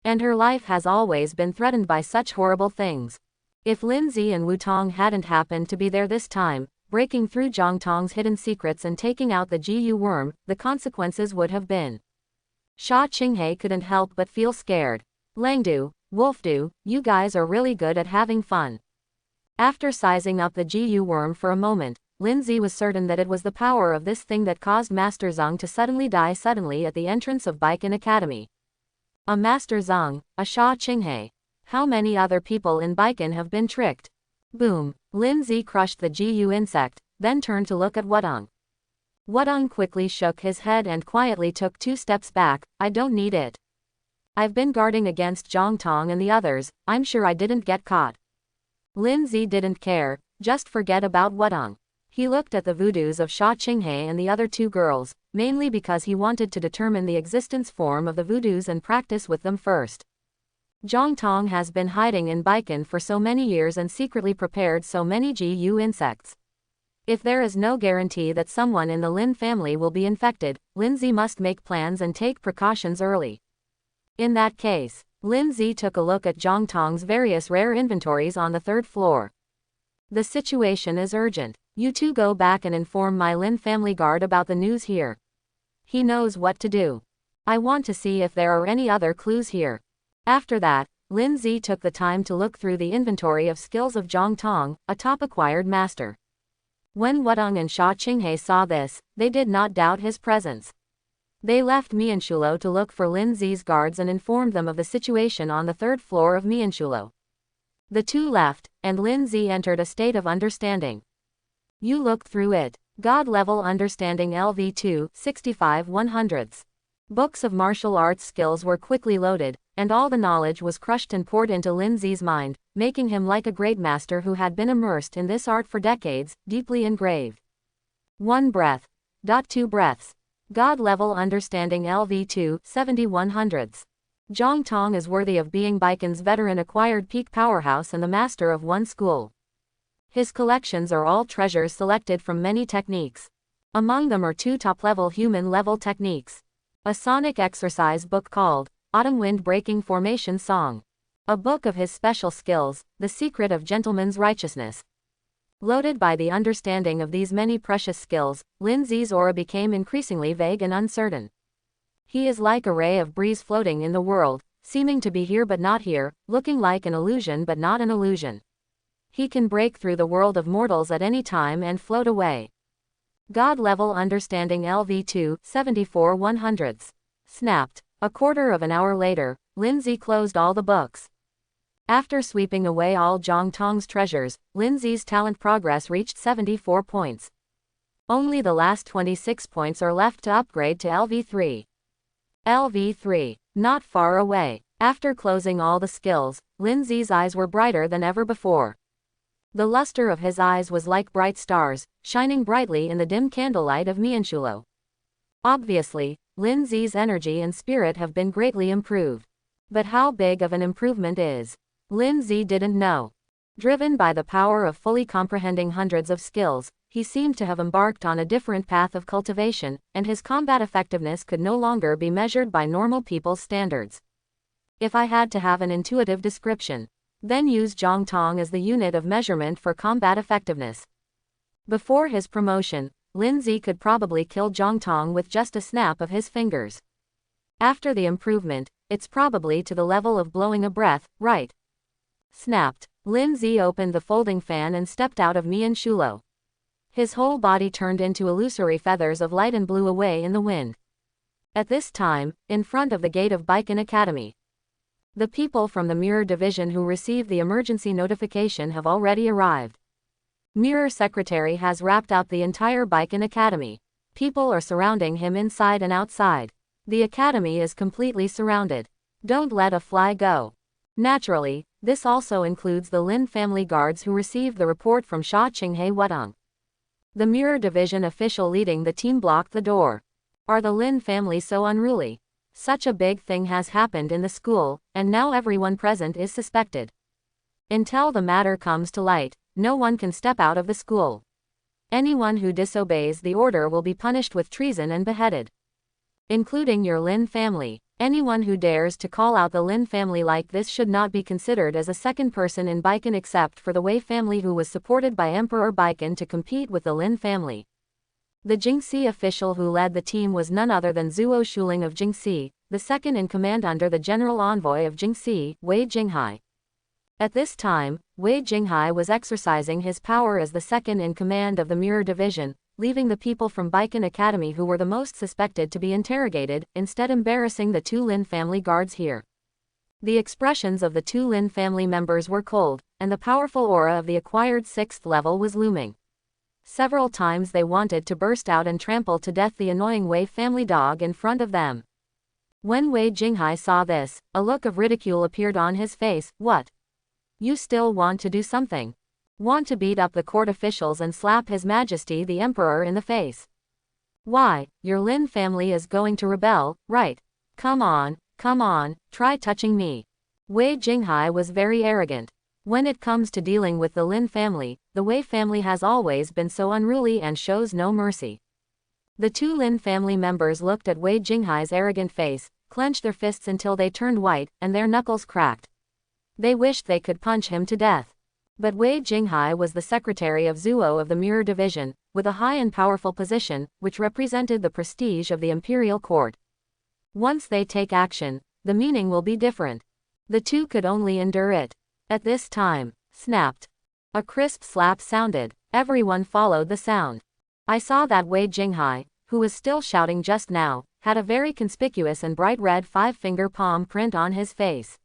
And her life has always been threatened by such horrible things. If Lin Zi and Wu Tong hadn't happened to be there this time, breaking through Zhang Tong's hidden secrets and taking out the Gu worm, the consequences would have been. Sha Qinghei couldn't help but feel scared. Langdu, Wolfdu, you guys are really good at having fun. After sizing up the Gu worm for a moment, Lin Zi was certain that it was the power of this thing that caused Master Zhang to suddenly die suddenly at the entrance of Baikan Academy. A Master Zhang, a Sha Qinghei. How many other people in Baikan have been tricked? Boom! Lin Zi crushed the Gu insect, then turned to look at Wudong. Wudong quickly shook his head and quietly took 2 steps back. I don't need it. I've been guarding against Zhang Tong and the others, I'm sure I didn't get caught. Lin Zi didn't care, just forget about Wudong. He looked at the voodoos of Sha Qinghei and the other 2 girls, mainly because he wanted to determine the existence form of the voodoos and practice with them first. Zhang Tong has been hiding in Baikan for so many years and secretly prepared so many Gu insects. If there is no guarantee that someone in the Lin family will be infected, Lin Zi must make plans and take precautions early. In that case, Lin Zi took a look at Zhang Tong's various rare inventories on the 3rd floor. The situation is urgent. You 2 go back and inform my Lin family guard about the news here. He knows what to do. I want to see if there are any other clues here. After that, Lin Zi took the time to look through the inventory of skills of Zhang Tong, a top-acquired master. When Wudong and Sha Qinghei saw this, they did not doubt his presence. They left Mianshulo to look for Lin Zi's guards and informed them of the situation on the 3rd floor of Mianshulo. The 2 left, and Lin Zi entered a state of understanding. You looked through it. God-level understanding LV2, 65 100ths. Books of martial arts skills were quickly loaded, and all the knowledge was crushed and poured into Lin Zi's mind, making him like a great master who had been immersed in this art for decades, deeply engraved. 1 breath. 2 breaths. God-level understanding LV2, 70 100ths. Zhang Tong is worthy of being Baikan's veteran acquired peak powerhouse and the master of 1 school. His collections are all treasures selected from many techniques. Among them are 2 top-level human-level techniques. A sonic exercise book called Autumn Wind Breaking Formation Song. A book of his special skills, The Secret of Gentleman's Righteousness. Loaded by the understanding of these many precious skills, Lin Zi's aura became increasingly vague and uncertain. He is like a ray of breeze floating in the world, seeming to be here but not here, looking like an illusion but not an illusion. He can break through the world of mortals at any time and float away. God-level understanding LV2, 74 100ths. Snapped. A quarter of an hour later, Lin Zi closed all the books. After sweeping away all Zhang Tong's treasures, Lin Zi's talent progress reached 74 points. Only the last 26 points are left to upgrade to LV3. LV3. Not far away. After closing all the skills, Lindsay's eyes were brighter than ever before. The luster of his eyes was like bright stars, shining brightly in the dim candlelight of Mianshulo. Obviously, Lindsay's energy and spirit have been greatly improved. But how big of an improvement is? Lindsay didn't know. Driven by the power of fully comprehending hundreds of skills, he seemed to have embarked on a different path of cultivation, and his combat effectiveness could no longer be measured by normal people's standards. If I had to have an intuitive description, then use Zhongtong as the unit of measurement for combat effectiveness. Before his promotion, Lindsay could probably kill Zhongtong with just a snap of his fingers. After the improvement, it's probably to the level of blowing a breath, right? Snapped. Lindsay opened the folding fan and stepped out of Mianshulo. His whole body turned into illusory feathers of light and blew away in the wind. At this time, in front of the gate of Baiken Academy, the people from the Mirror Division who received the emergency notification have already arrived. Mirror Secretary has wrapped up the entire Baiken Academy. People are surrounding him inside and outside. The academy is completely surrounded. Don't let a fly go. Naturally, this also includes the Lin family guards who received the report from Sha Qinghe Wudong. The Mirror Division official leading the team blocked the door. Are the Lin family so unruly? Such a big thing has happened in the school, and now everyone present is suspected. Until the matter comes to light, no one can step out of the school. Anyone who disobeys the order will be punished with treason and beheaded. Including your Lin family. Anyone who dares to call out the Lin family like this should not be considered as a second person in Baiken except for the Wei family who was supported by Emperor Baiken to compete with the Lin family. The Jingxi official who led the team was none other than Zuo Shuling of Jingxi, the second in command under the general envoy of Jingxi, Wei Jinghai. At this time, Wei Jinghai was exercising his power as the second in command of the Mirror Division, leaving the people from Baiken Academy who were the most suspected to be interrogated, instead embarrassing the two Lin family guards here. The expressions of the two Lin family members were cold, and the powerful aura of the acquired 6th level was looming. Several times they wanted to burst out and trample to death the annoying Wei family dog in front of them. When Wei Jinghai saw this, a look of ridicule appeared on his face. What? You still want to do something? Want to beat up the court officials and slap His Majesty the Emperor in the face? Why, your Lin family is going to rebel, right? Come on, try touching me. Wei Jinghai was very arrogant. When it comes to dealing with the Lin family, the Wei family has always been so unruly and shows no mercy. The two Lin family members looked at Wei Jinghai's arrogant face, clenched their fists until they turned white, and their knuckles cracked. They wished they could punch him to death. But Wei Jinghai was the secretary of Zuo of the Mirror Division, with a high and powerful position, which represented the prestige of the imperial court. Once they take action, the meaning will be different. The two could only endure it. At this time, snapped. A crisp slap sounded. Everyone followed the sound. I saw that Wei Jinghai, who was still shouting just now, had a very conspicuous and bright red 5-finger palm print on his face.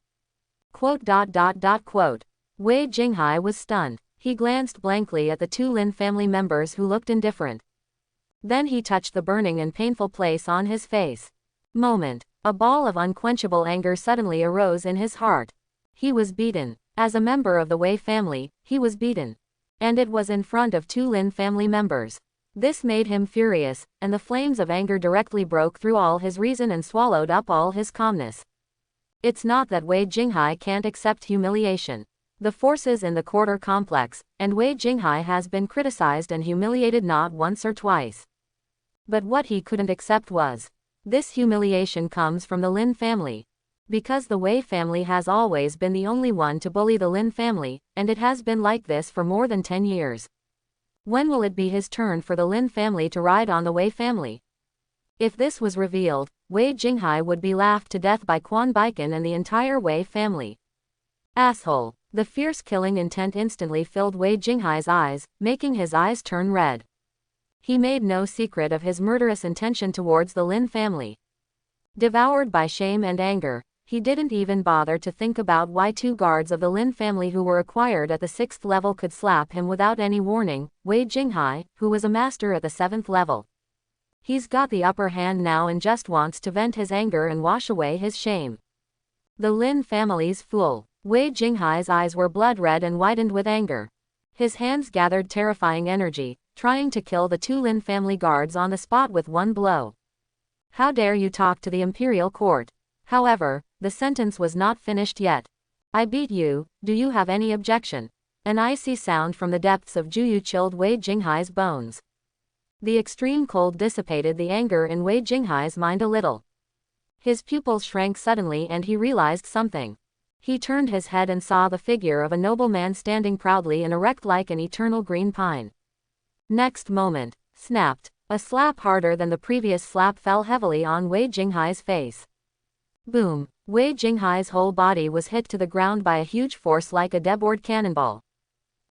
Quote. Wei Jinghai was stunned. He glanced blankly at the two Lin family members who looked indifferent. Then he touched the burning and painful place on his face. Moment. A ball of unquenchable anger suddenly arose in his heart. He was beaten. As a member of the Wei family, he was beaten. And it was in front of two Lin family members. This made him furious, and the flames of anger directly broke through all his reason and swallowed up all his calmness. It's not that Wei Jinghai can't accept humiliation. The forces in the court are complex, and Wei Jinghai has been criticized and humiliated not once or twice. But what he couldn't accept was, this humiliation comes from the Lin family. Because the Wei family has always been the only one to bully the Lin family, and it has been like this for more than 10 years. When will it be his turn for the Lin family to ride on the Wei family? If this was revealed, Wei Jinghai would be laughed to death by Quan Baiken and the entire Wei family. Asshole. The fierce killing intent instantly filled Wei Jinghai's eyes, making his eyes turn red. He made no secret of his murderous intention towards the Lin family. Devoured by shame and anger, He didn't even bother to think about why 2 guards of the Lin family who were acquired at the 6th level could slap him without any warning, Wei Jinghai, who was a master at the 7th level. He's got the upper hand now and just wants to vent his anger and wash away his shame. The Lin family's fool. Wei Jinghai's eyes were blood red and widened with anger. His hands gathered terrifying energy, trying to kill the 2 Lin family guards on the spot with one blow. How dare you talk to the imperial court? However, the sentence was not finished yet. I beat you, do you have any objection? An icy sound from the depths of Juyu chilled Wei Jinghai's bones. The extreme cold dissipated the anger in Wei Jinghai's mind a little. His pupils shrank suddenly and he realized something. He turned his head and saw the figure of a nobleman standing proudly and erect like an eternal green pine. Next moment, snapped. A slap harder than the previous slap fell heavily on Wei Jinghai's face. Boom! Wei Jinghai's whole body was hit to the ground by a huge force like a deboard cannonball.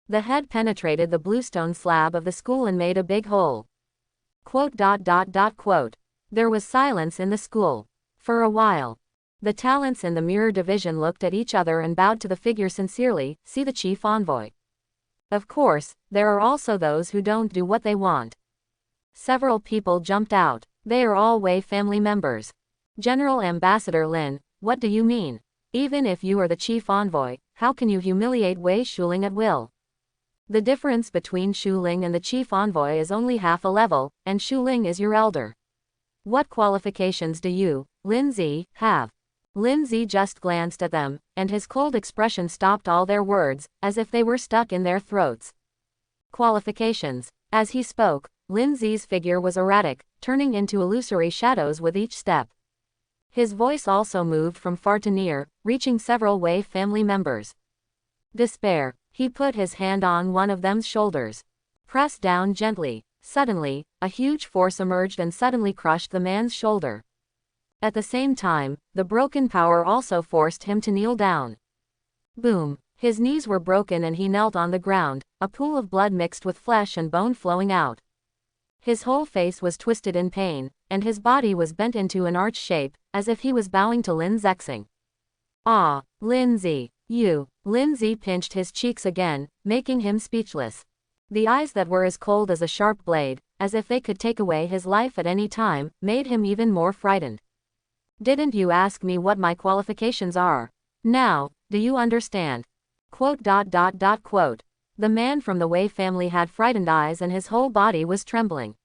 The head penetrated the bluestone slab of the school and made a big hole. ... There was silence in the school. For a while. The talents in the mirror division looked at each other and bowed to the figure sincerely, see the chief envoy. Of course, there are also those who don't do what they want. Several people jumped out. They are all Wei family members. General Ambassador Lin, what do you mean? Even if you are the chief envoy, how can you humiliate Wei Shuling at will? The difference between Shuling and the chief envoy is only half a level, and Shuling is your elder. What qualifications do you, Lin Zi, have? Lin Zi just glanced at them, and his cold expression stopped all their words, as if they were stuck in their throats. Qualifications. As he spoke, Lin Zi's figure was erratic, turning into illusory shadows with each step. His voice also moved from far to near, reaching several Wei family members. Despair. He put his hand on one of them's shoulders. Pressed down gently. Suddenly, a huge force emerged and suddenly crushed the man's shoulder. At the same time, the broken power also forced him to kneel down. Boom! His knees were broken and he knelt on the ground, a pool of blood mixed with flesh and bone flowing out. His whole face was twisted in pain, and his body was bent into an arch shape, as if he was bowing to Lin Zexing. Ah, Lin Zi, you. Lin Zi pinched his cheeks again, making him speechless. The eyes that were as cold as a sharp blade, as if they could take away his life at any time, made him even more frightened. Didn't you ask me what my qualifications are? Now, do you understand? ... The man from the Wei family had frightened eyes and his whole body was trembling.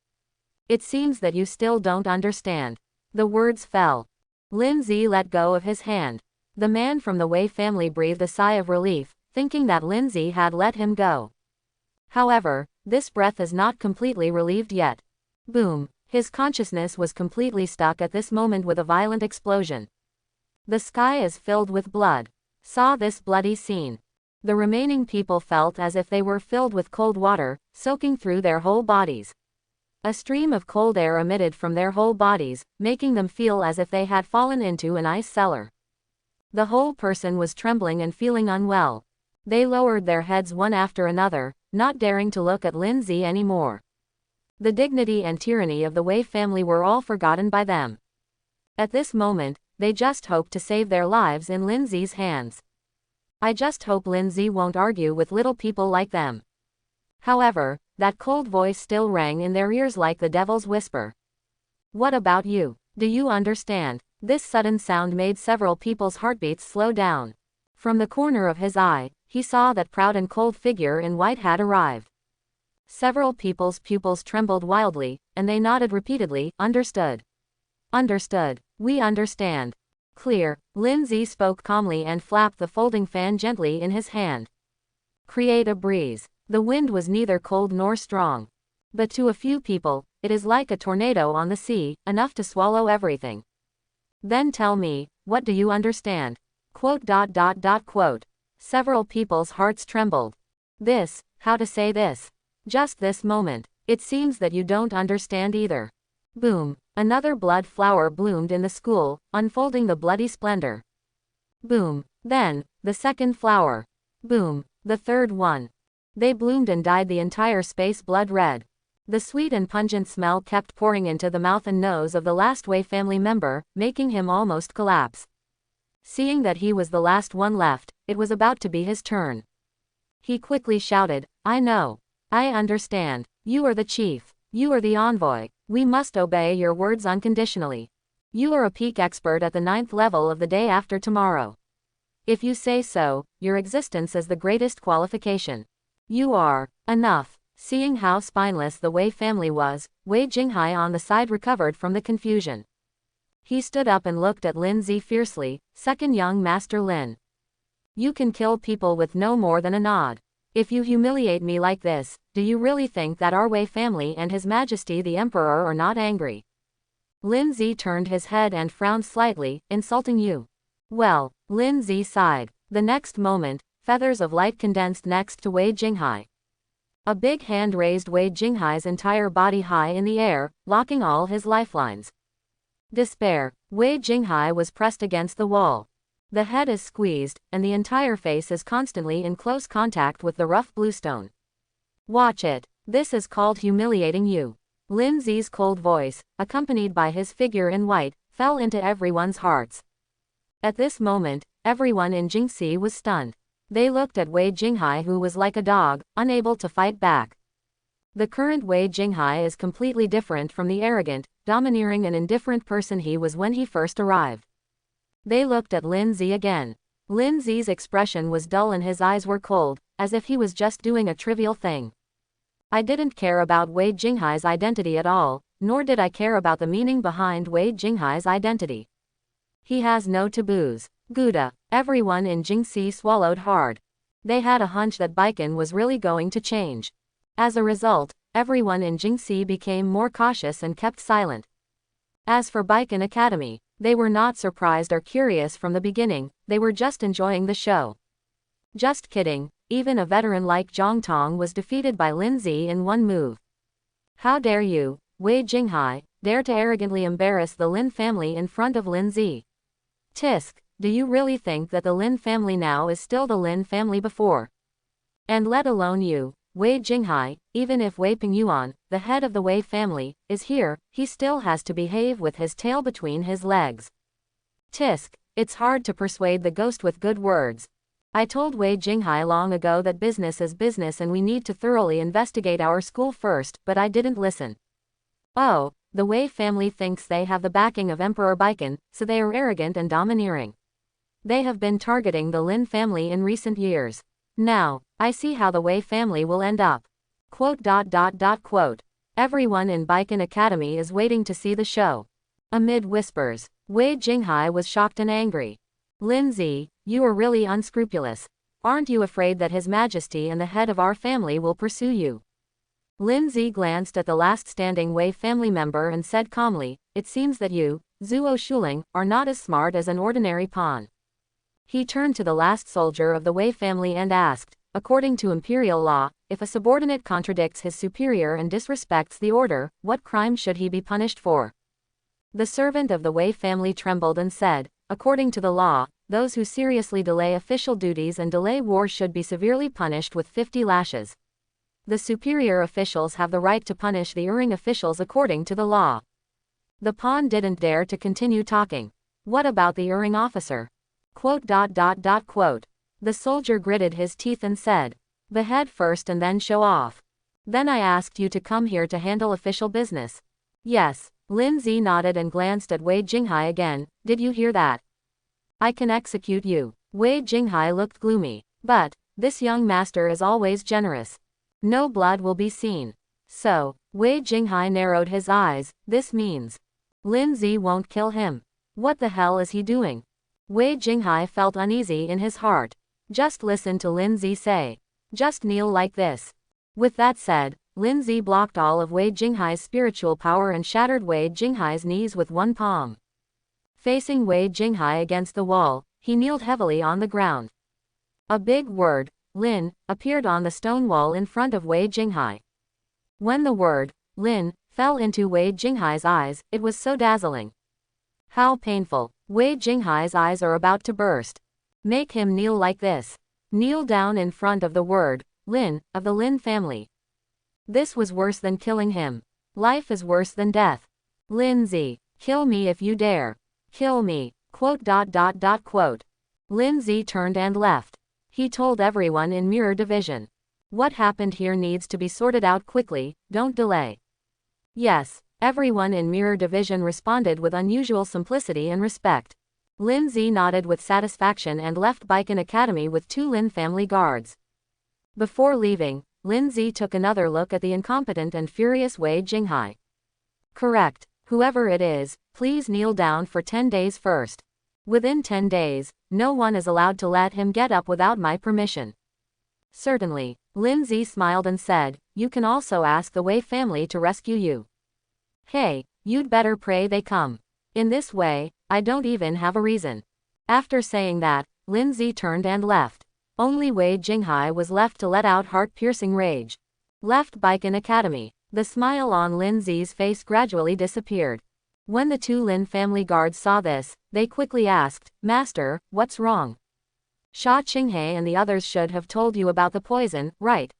It seems that you still don't understand. The words fell. Lin Zi let go of his hand. The man from the Wei family breathed a sigh of relief, thinking that Lin Zi had let him go. However, this breath is not completely relieved yet. Boom! His consciousness was completely stuck at this moment with a violent explosion. The sky is filled with blood. Saw this bloody scene. The remaining people felt as if they were filled with cold water, soaking through their whole bodies. A stream of cold air emitted from their whole bodies, making them feel as if they had fallen into an ice cellar. The whole person was trembling and feeling unwell. They lowered their heads one after another, not daring to look at Lin Zi anymore. The dignity and tyranny of the Wei family were all forgotten by them. At this moment, they just hoped to save their lives in Lin Zi's hands. I just hope Lin Zi won't argue with little people like them. However, that cold voice still rang in their ears like the devil's whisper. What about you? Do you understand? This sudden sound made several people's heartbeats slow down. From the corner of his eye, he saw that proud and cold figure in white had arrived. Several people's pupils trembled wildly, and they nodded repeatedly, understood. Understood. We understand. Clear. Lin Zi spoke calmly and flapped the folding fan gently in his hand. Create a breeze. The wind was neither cold nor strong. But to a few people, it is like a tornado on the sea, enough to swallow everything. Then tell me, what do you understand? ... Several people's hearts trembled. This, how to say this? Just this moment. It seems that you don't understand either. Boom! Another blood flower bloomed in the school, unfolding the bloody splendor. Boom! Then, the second flower. Boom! The third one. They bloomed and dyed the entire space blood red. The sweet and pungent smell kept pouring into the mouth and nose of the last Wei family member, making him almost collapse. Seeing that he was the last one left, it was about to be his turn. He quickly shouted, I know. I understand. You are the chief. You are the envoy. We must obey your words unconditionally. You are a peak expert at the 9th level of the day after tomorrow. If you say so, your existence is the greatest qualification. You are. Enough. Seeing how spineless the Wei family was, Wei Jinghai on the side recovered from the confusion. He stood up and looked at Lin Zi fiercely, second young Master Lin. You can kill people with no more than a nod. If you humiliate me like this, do you really think that our Wei family and His Majesty the Emperor are not angry? Lin Zi turned his head and frowned slightly, insulting you. Well, Lin Zi sighed. The next moment, feathers of light condensed next to Wei Jinghai. A big hand raised Wei Jinghai's entire body high in the air, locking all his lifelines. Despair. Wei Jinghai was pressed against the wall. The head is squeezed, and the entire face is constantly in close contact with the rough bluestone. Watch it. This is called humiliating you. Lin Zi's cold voice, accompanied by his figure in white, fell into everyone's hearts. At this moment, everyone in Jingxi was stunned. They looked at Wei Jinghai, who was like a dog, unable to fight back. The current Wei Jinghai is completely different from the arrogant, domineering and indifferent person he was when he first arrived. They looked at Lin Zi again. Lin Zi's expression was dull and his eyes were cold, as if he was just doing a trivial thing. I didn't care about Wei Jinghai's identity at all, nor did I care about the meaning behind Wei Jinghai's identity. He has no taboos. Gouda. Everyone in Jingxi swallowed hard. They had a hunch that Baiken was really going to change. As a result, everyone in Jingxi became more cautious and kept silent. As for Baiken Academy, they were not surprised or curious from the beginning, they were just enjoying the show. Just kidding, even a veteran like Zhang Tong was defeated by Lin Zi in one move. How dare you, Wei Jinghai, dare to arrogantly embarrass the Lin family in front of Lin Zi? Tisk, do you really think that the Lin family now is still the Lin family before? And let alone you, Wei Jinghai, even if Wei Pingyuan, the head of the Wei family, is here, he still has to behave with his tail between his legs. Tisk, it's hard to persuade the ghost with good words. I told Wei Jinghai long ago that business is business and we need to thoroughly investigate our school first, but I didn't listen. Oh, the Wei family thinks they have the backing of Emperor Baiken, so they are arrogant and domineering. They have been targeting the Lin family in recent years. Now, I see how the Wei family will end up. Quote. Everyone in Baiken Academy is waiting to see the show. Amid whispers, Wei Jinghai was shocked and angry. Lin Zi, you are really unscrupulous. Aren't you afraid that His Majesty and the head of our family will pursue you? Lin Zi glanced at the last standing Wei family member and said calmly, it seems that you, Zuo Shuling, are not as smart as an ordinary pawn. He turned to the last soldier of the Wei family and asked, according to imperial law, if a subordinate contradicts his superior and disrespects the order, what crime should he be punished for? The servant of the Wei family trembled and said, according to the law, those who seriously delay official duties and delay war should be severely punished with 50 lashes. The superior officials have the right to punish the erring officials according to the law. The pawn didn't dare to continue talking. What about the erring officer? Quote. The soldier gritted his teeth and said, behead first and then show off. Then I asked you to come here to handle official business. Yes. Lin Zi nodded and glanced at Wei Jinghai again, did you hear that? I can execute you. Wei Jinghai looked gloomy. But, this young master is always generous. No blood will be seen. So, Wei Jinghai narrowed his eyes, this means Lin Zi won't kill him. What the hell is he doing? Wei Jinghai felt uneasy in his heart. Just listen to Lin Zi say. Just kneel like this. With that said, Lin Zi blocked all of Wei Jinghai's spiritual power and shattered Wei Jinghai's knees with one palm. Facing Wei Jinghai against the wall, he kneeled heavily on the ground. A big word, Lin, appeared on the stone wall in front of Wei Jinghai. When the word, Lin, fell into Wei Jinghai's eyes, it was so dazzling. How painful. Wei Jinghai's eyes are about to burst. Make him kneel like this. Kneel down in front of the word, Lin, of the Lin family. This was worse than killing him. Life is worse than death. Lin Zi, kill me if you dare. Kill me. Quote. Lin Zi turned and left. He told everyone in Mirror Division. What happened here needs to be sorted out quickly, don't delay. Yes, everyone in Mirror Division responded with unusual simplicity and respect. Lin Zi nodded with satisfaction and left Baiken Academy with 2 Lin family guards. Before leaving, Lin Zi took another look at the incompetent and furious Wei Jinghai. Correct. Whoever it is, please kneel down for 10 days first. Within 10 days, no one is allowed to let him get up without my permission. Certainly, Lin Zi smiled and said, you can also ask the Wei family to rescue you. Hey, you'd better pray they come. In this way, I don't even have a reason. After saying that, Lin Zi turned and left. Only Wei Jinghai was left to let out heart-piercing rage. Left Baiken Academy. The smile on Lin Zi's face gradually disappeared. When the 2 Lin family guards saw this, they quickly asked, Master, what's wrong? Sha Qinghe and the others should have told you about the poison, right?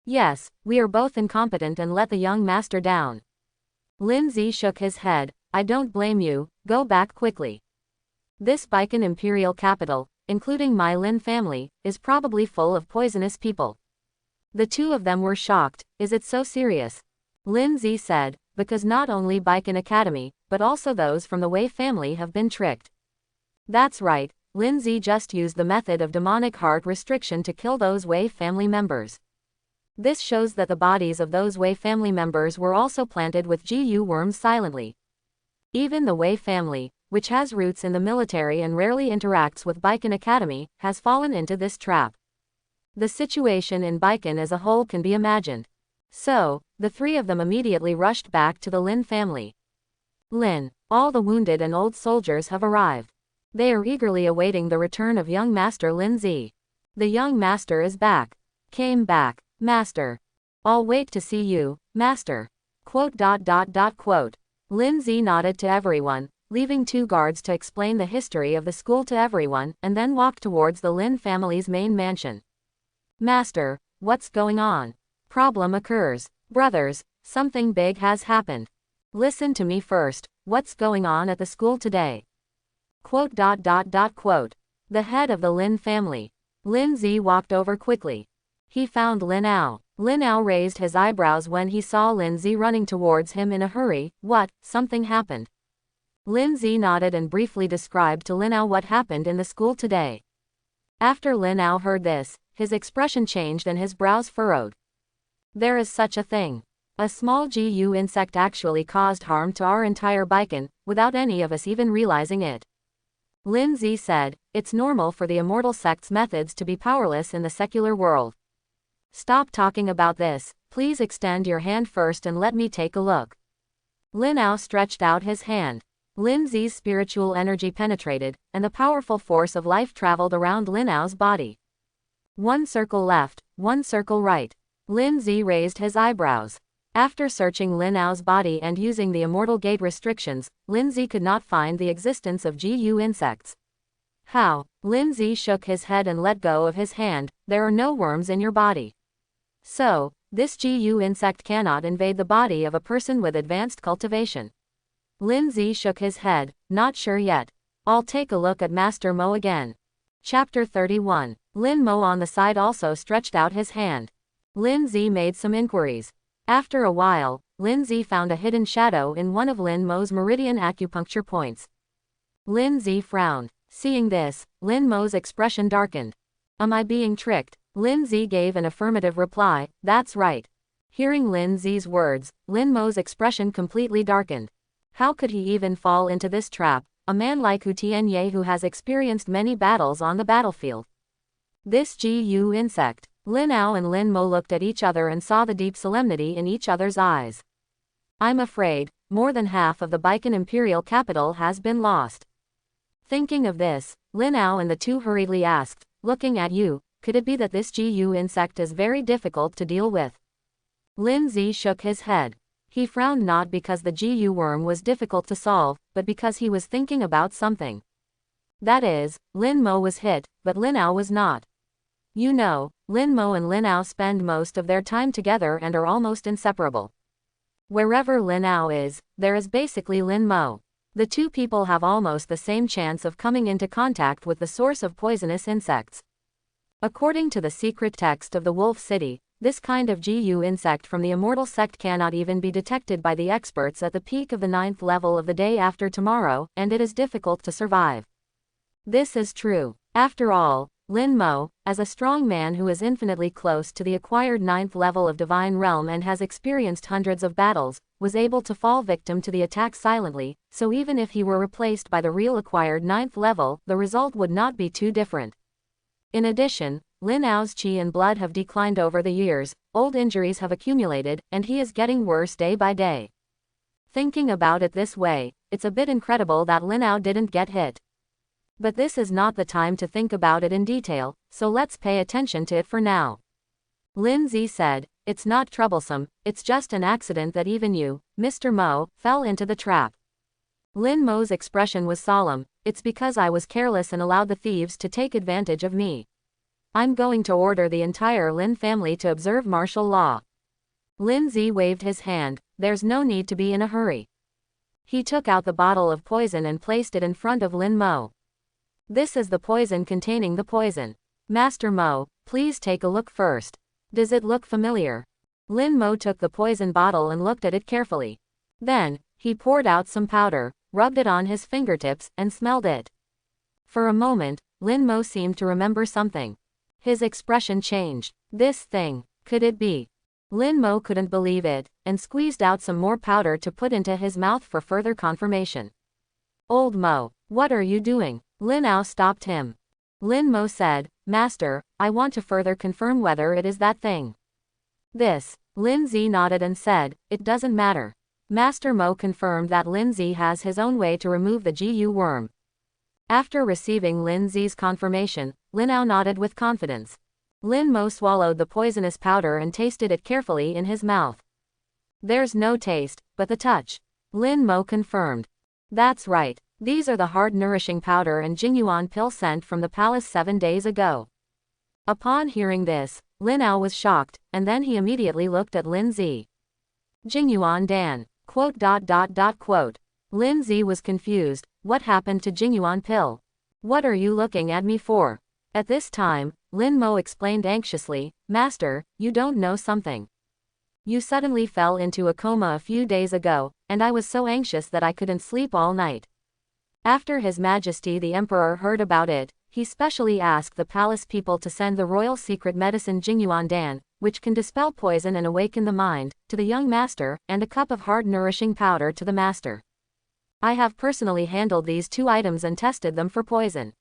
Yes, we are both incompetent and let the young master down. Lin Zi shook his head, I don't blame you, go back quickly. This Baiken imperial capital, including my Lin family, is probably full of poisonous people. The 2 of them were shocked, is it so serious? Lin Zi said, because not only Baiken Academy, but also those from the Wei family have been tricked. That's right, Lin Zi just used the method of demonic heart restriction to kill those Wei family members. This shows that the bodies of those Wei family members were also planted with GU worms silently. Even the Wei family, which has roots in the military and rarely interacts with Baiken Academy, has fallen into this trap. The situation in Baiken as a whole can be imagined. So, the 3 of them immediately rushed back to the Lin family. Lin, all the wounded and old soldiers have arrived. They are eagerly awaiting the return of young Master Lin Zi. The young master is back. Came back, Master. I'll wait to see you, Master. Quote. Lin Zi nodded to everyone, leaving 2 guards to explain the history of the school to everyone, and then walked towards the Lin family's main mansion. Master, what's going on? Problem occurs. Brothers, something big has happened. Listen to me first, what's going on at the school today? Quote. The head of the Lin family. Lin Zi walked over quickly. He found Lin Ao. Lin Ao raised his eyebrows when he saw Lin Zi running towards him in a hurry. What, something happened? Lin Zi nodded and briefly described to Lin Ao what happened in the school today. After Lin Ao heard this, his expression changed and his brows furrowed. There is such a thing. A small GU insect actually caused harm to our entire Baiken, without any of us even realizing it. Lin Zi said, it's normal for the immortal sect's methods to be powerless in the secular world. Stop talking about this, please extend your hand first and let me take a look. Lin Ao stretched out his hand. Lin Zi's spiritual energy penetrated, and the powerful force of life traveled around Lin Ao's body. 1 circle left, 1 circle right. Lin Zi raised his eyebrows. After searching Lin Ao's body and using the immortal gate restrictions, Lin Zi could not find the existence of GU insects. How? Lin Zi shook his head and let go of his hand, there are no worms in your body. So, this GU insect cannot invade the body of a person with advanced cultivation. Lin Zi shook his head, not sure yet. I'll take a look at Master Mo again. Chapter 31. Lin Mo on the side also stretched out his hand. Lin Zi made some inquiries. After a while, Lin Zi found a hidden shadow in one of Lin Mo's meridian acupuncture points. Lin Zi frowned. Seeing this, Lin Mo's expression darkened. Am I being tricked? Lin Zi gave an affirmative reply, that's right. Hearing Lin Zi's words, Lin Mo's expression completely darkened. How could he even fall into this trap, a man like Hu Tianye who has experienced many battles on the battlefield? This GU insect. Lin Ao and Lin Mo looked at each other and saw the deep solemnity in each other's eyes. I'm afraid, more than half of the Baiken imperial capital has been lost. Thinking of this, Lin Ao and the 2 hurriedly asked, looking at you, could it be that this GU insect is very difficult to deal with? Lin Zi shook his head. He frowned not because the GU worm was difficult to solve, but because he was thinking about something. That is, Lin Mo was hit, but Lin Ao was not. You know, Lin Mo and Lin Ao spend most of their time together and are almost inseparable. Wherever Lin Ao is, there is basically Lin Mo. The two people have almost the same chance of coming into contact with the source of poisonous insects. According to the secret text of the Wolf City, this kind of GU insect from the immortal sect cannot even be detected by the experts at the peak of the 9th level of the day after tomorrow, and it is difficult to survive. This is true. After all, Lin Mo, as a strong man who is infinitely close to the acquired 9th level of Divine Realm and has experienced hundreds of battles, was able to fall victim to the attack silently, so even if he were replaced by the real acquired 9th level, the result would not be too different. In addition, Lin Ao's qi and blood have declined over the years, old injuries have accumulated, and he is getting worse day by day. Thinking about it this way, it's a bit incredible that Lin Ao didn't get hit. But this is not the time to think about it in detail, so let's pay attention to it for now. Lin Zi said, "It's not troublesome, it's just an accident that even you, Mr. Mo, fell into the trap." Lin Mo's expression was solemn. "It's because I was careless and allowed the thieves to take advantage of me. I'm going to order the entire Lin family to observe martial law." Lin Zi waved his hand. "There's no need to be in a hurry." He took out the bottle of poison and placed it in front of Lin Mo. "This is the poison containing the poison. Master Mo, please take a look first. Does it look familiar?" Lin Mo took the poison bottle and looked at it carefully. Then, he poured out some powder, rubbed it on his fingertips, and smelled it. For a moment, Lin Mo seemed to remember something. His expression changed. This thing, could it be? Lin Mo couldn't believe it, and squeezed out some more powder to put into his mouth for further confirmation. "Old Mo, what are you doing?" Lin Ao stopped him. Lin Mo said, "Master, I want to further confirm whether it is that thing." This, Lin Zi nodded and said, "It doesn't matter." Master Mo confirmed that Lin Zi has his own way to remove the GU worm. After receiving Lin Zi's confirmation, Lin Ao nodded with confidence. Lin Mo swallowed the poisonous powder and tasted it carefully in his mouth. "There's no taste, but the touch," Lin Mo confirmed. "That's right. These are the hard nourishing powder and Jingyuan pill sent from the palace 7 days ago." Upon hearing this, Lin Ao was shocked, and then he immediately looked at Lin Zi. Jingyuan Dan. ... Lin Zi was confused. "What happened to Jingyuan pill? What are you looking at me for?" At this time, Lin Mo explained anxiously, "Master, you don't know something. You suddenly fell into a coma a few days ago, and I was so anxious that I couldn't sleep all night. After His Majesty the Emperor heard about it, he specially asked the palace people to send the royal secret medicine Jingyuan Dan, which can dispel poison and awaken the mind, to the young master, and a cup of hard nourishing powder to the master. I have personally handled these 2 items and tested them for poison.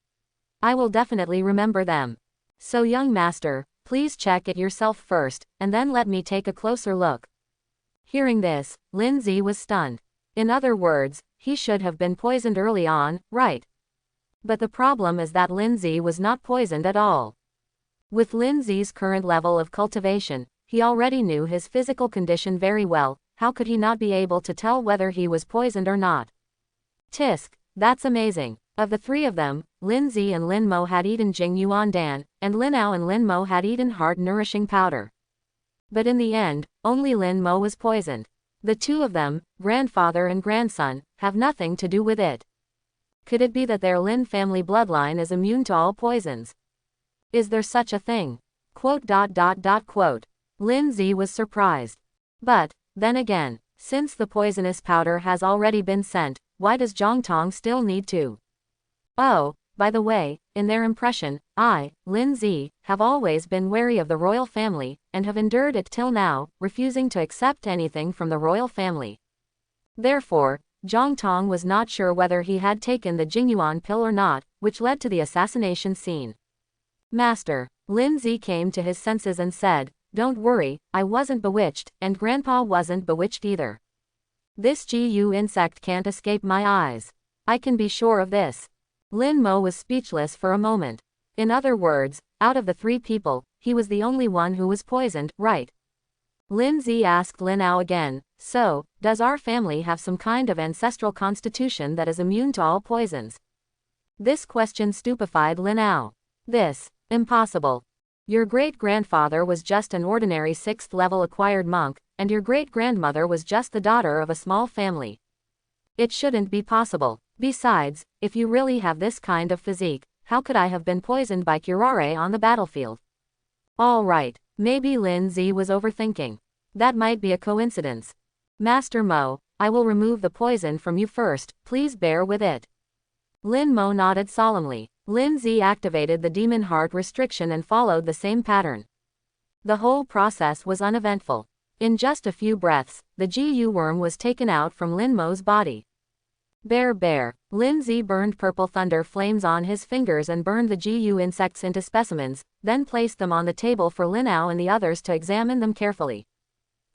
I will definitely remember them. So young master, please check it yourself first, and then let me take a closer look." Hearing this, Lin Zi was stunned. In other words, he should have been poisoned early on, right? But the problem is that Lin Zi was not poisoned at all. With Lin Zi's current level of cultivation, he already knew his physical condition very well. How could he not be able to tell whether he was poisoned or not? Tisk, that's amazing. Of the 3 of them, Lin Zi and Lin Mo had eaten Jingyuan Dan, and Lin Ao and Lin Mo had eaten hard nourishing powder. But in the end, only Lin Mo was poisoned. The 2 of them, grandfather and grandson, have nothing to do with it. Could it be that their Lin family bloodline is immune to all poisons? Is there such a thing? ... Lin Zi was surprised. But, then again, since the poisonous powder has already been sent, why does Zhongtong still need to? Oh, by the way, in their impression, I, Lin Zi, have always been wary of the royal family, and have endured it till now, refusing to accept anything from the royal family. Therefore, Zhongtong was not sure whether he had taken the Jingyuan pill or not, which led to the assassination scene. "Master," Lin Zi came to his senses and said, "Don't worry, I wasn't bewitched, and Grandpa wasn't bewitched either. This GU insect can't escape my eyes. I can be sure of this." Lin Mo was speechless for a moment. In other words, out of the 3 people, he was the only one who was poisoned, right? Lin Zi asked Lin Ao again, "So, does our family have some kind of ancestral constitution that is immune to all poisons?" This question stupefied Lin Ao. "This, impossible. Your great-grandfather was just an ordinary 6th level acquired monk, and your great-grandmother was just the daughter of a small family. It shouldn't be possible. Besides, if you really have this kind of physique, how could I have been poisoned by curare on the battlefield? All right, maybe Lin Zi was overthinking. That might be a coincidence. Master Mo, I will remove the poison from you first, please bear with it. Lin Mo nodded solemnly. Lin Zi activated the demon heart restriction and followed the same pattern. The whole process was uneventful. In just a few breaths, the GU worm was taken out from Lin Mo's body. Bear. Lin Zi burned purple thunder flames on his fingers and burned the GU insects into specimens, then placed them on the table for Lin Ao and the others to examine them carefully.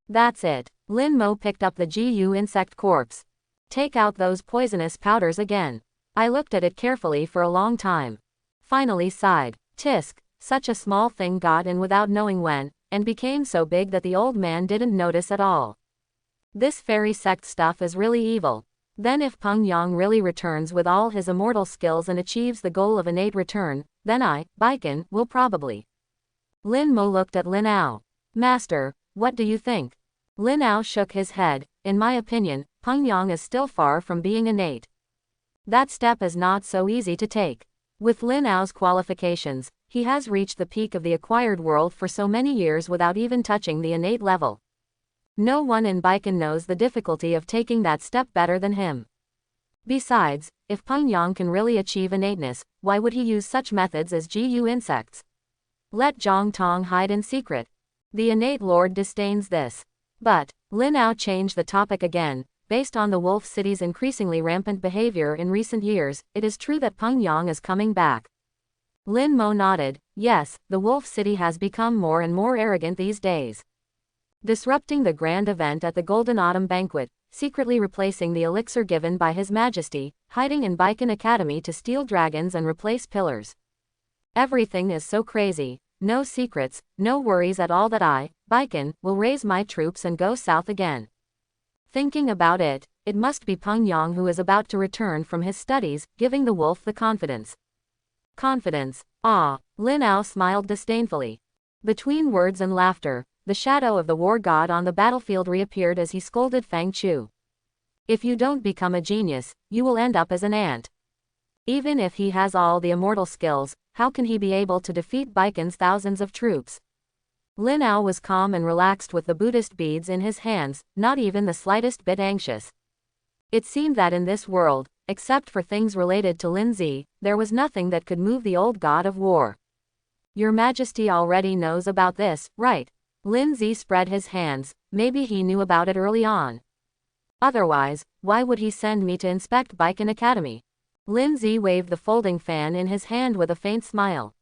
That's it. Lin Mo picked up the GU insect corpse. Take out those poisonous powders again. I looked at it carefully for a long time. Finally sighed. Tisk, such a small thing got in without knowing when, and became so big that the old man didn't notice at all. This fairy sect stuff is really evil. Then if Peng Yang really returns with all his immortal skills and achieves the goal of innate return, then I, Baiken, will probably. Lin Mo looked at Lin Ao. Master, what do you think? Lin Ao shook his head. In my opinion, Peng Yang is still far from being innate. That step is not so easy to take. With Lin Ao's qualifications, he has reached the peak of the acquired world for so many years without even touching the innate level. No one in Baiken knows the difficulty of taking that step better than him. Besides, if Peng Yang can really achieve innateness, why would he use such methods as GU insects? Let Zhang Tong hide in secret. The innate lord disdains this. But, Lin Ao changed the topic again. Based on the Wolf City's increasingly rampant behavior in recent years, it is true that Peng Yang is coming back. Lin Mo nodded. Yes, the Wolf City has become more and more arrogant these days. Disrupting the grand event at the Golden Autumn Banquet, secretly replacing the elixir given by His Majesty, hiding in Baiken Academy to steal dragons and replace pillars. Everything is so crazy, no secrets, no worries at all that I, Baiken, will raise my troops and go south again. Thinking about it, it must be Peng Yang who is about to return from his studies, giving the wolf the confidence. Confidence. Ah, Lin Ao smiled disdainfully. Between words and laughter, the shadow of the war god on the battlefield reappeared as he scolded Fang Chu. If you don't become a genius, you will end up as an ant. Even if he has all the immortal skills, how can he be able to defeat Baiken's thousands of troops? Lin Ao was calm and relaxed with the Buddhist beads in his hands, not even the slightest bit anxious. It seemed that in this world, except for things related to Lin Zi, there was nothing that could move the old god of war. Your Majesty already knows about this, right? Lin Zi spread his hands. Maybe he knew about it early on. Otherwise, why would he send me to inspect Baiken Academy? Lin Zi waved the folding fan in his hand with a faint smile.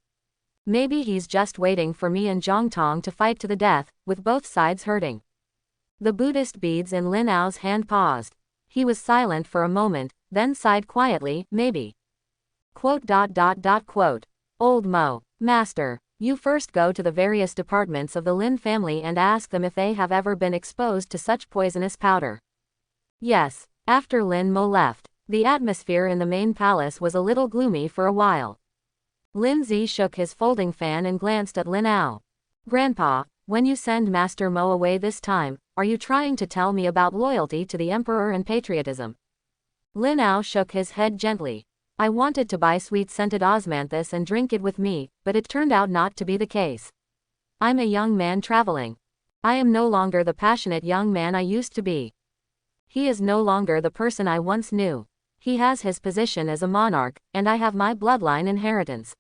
Maybe he's just waiting for me and Zhang Tong to fight to the death, with both sides hurting. The Buddhist beads in Lin Ao's hand paused. He was silent for a moment, then sighed quietly, maybe. Quote. Old Mo, Master, you first go to the various departments of the Lin family and ask them if they have ever been exposed to such poisonous powder. Yes. After Lin Mo left, the atmosphere in the main palace was a little gloomy for a while. Lin Zi shook his folding fan and glanced at Lin Ao. Grandpa, when you send Master Mo away this time, are you trying to tell me about loyalty to the emperor and patriotism? Lin Ao shook his head gently. I wanted to buy sweet-scented osmanthus and drink it with me, but it turned out not to be the case. I'm a young man traveling. I am no longer the passionate young man I used to be. He is no longer the person I once knew. He has his position as a monarch, and I have my bloodline inheritance.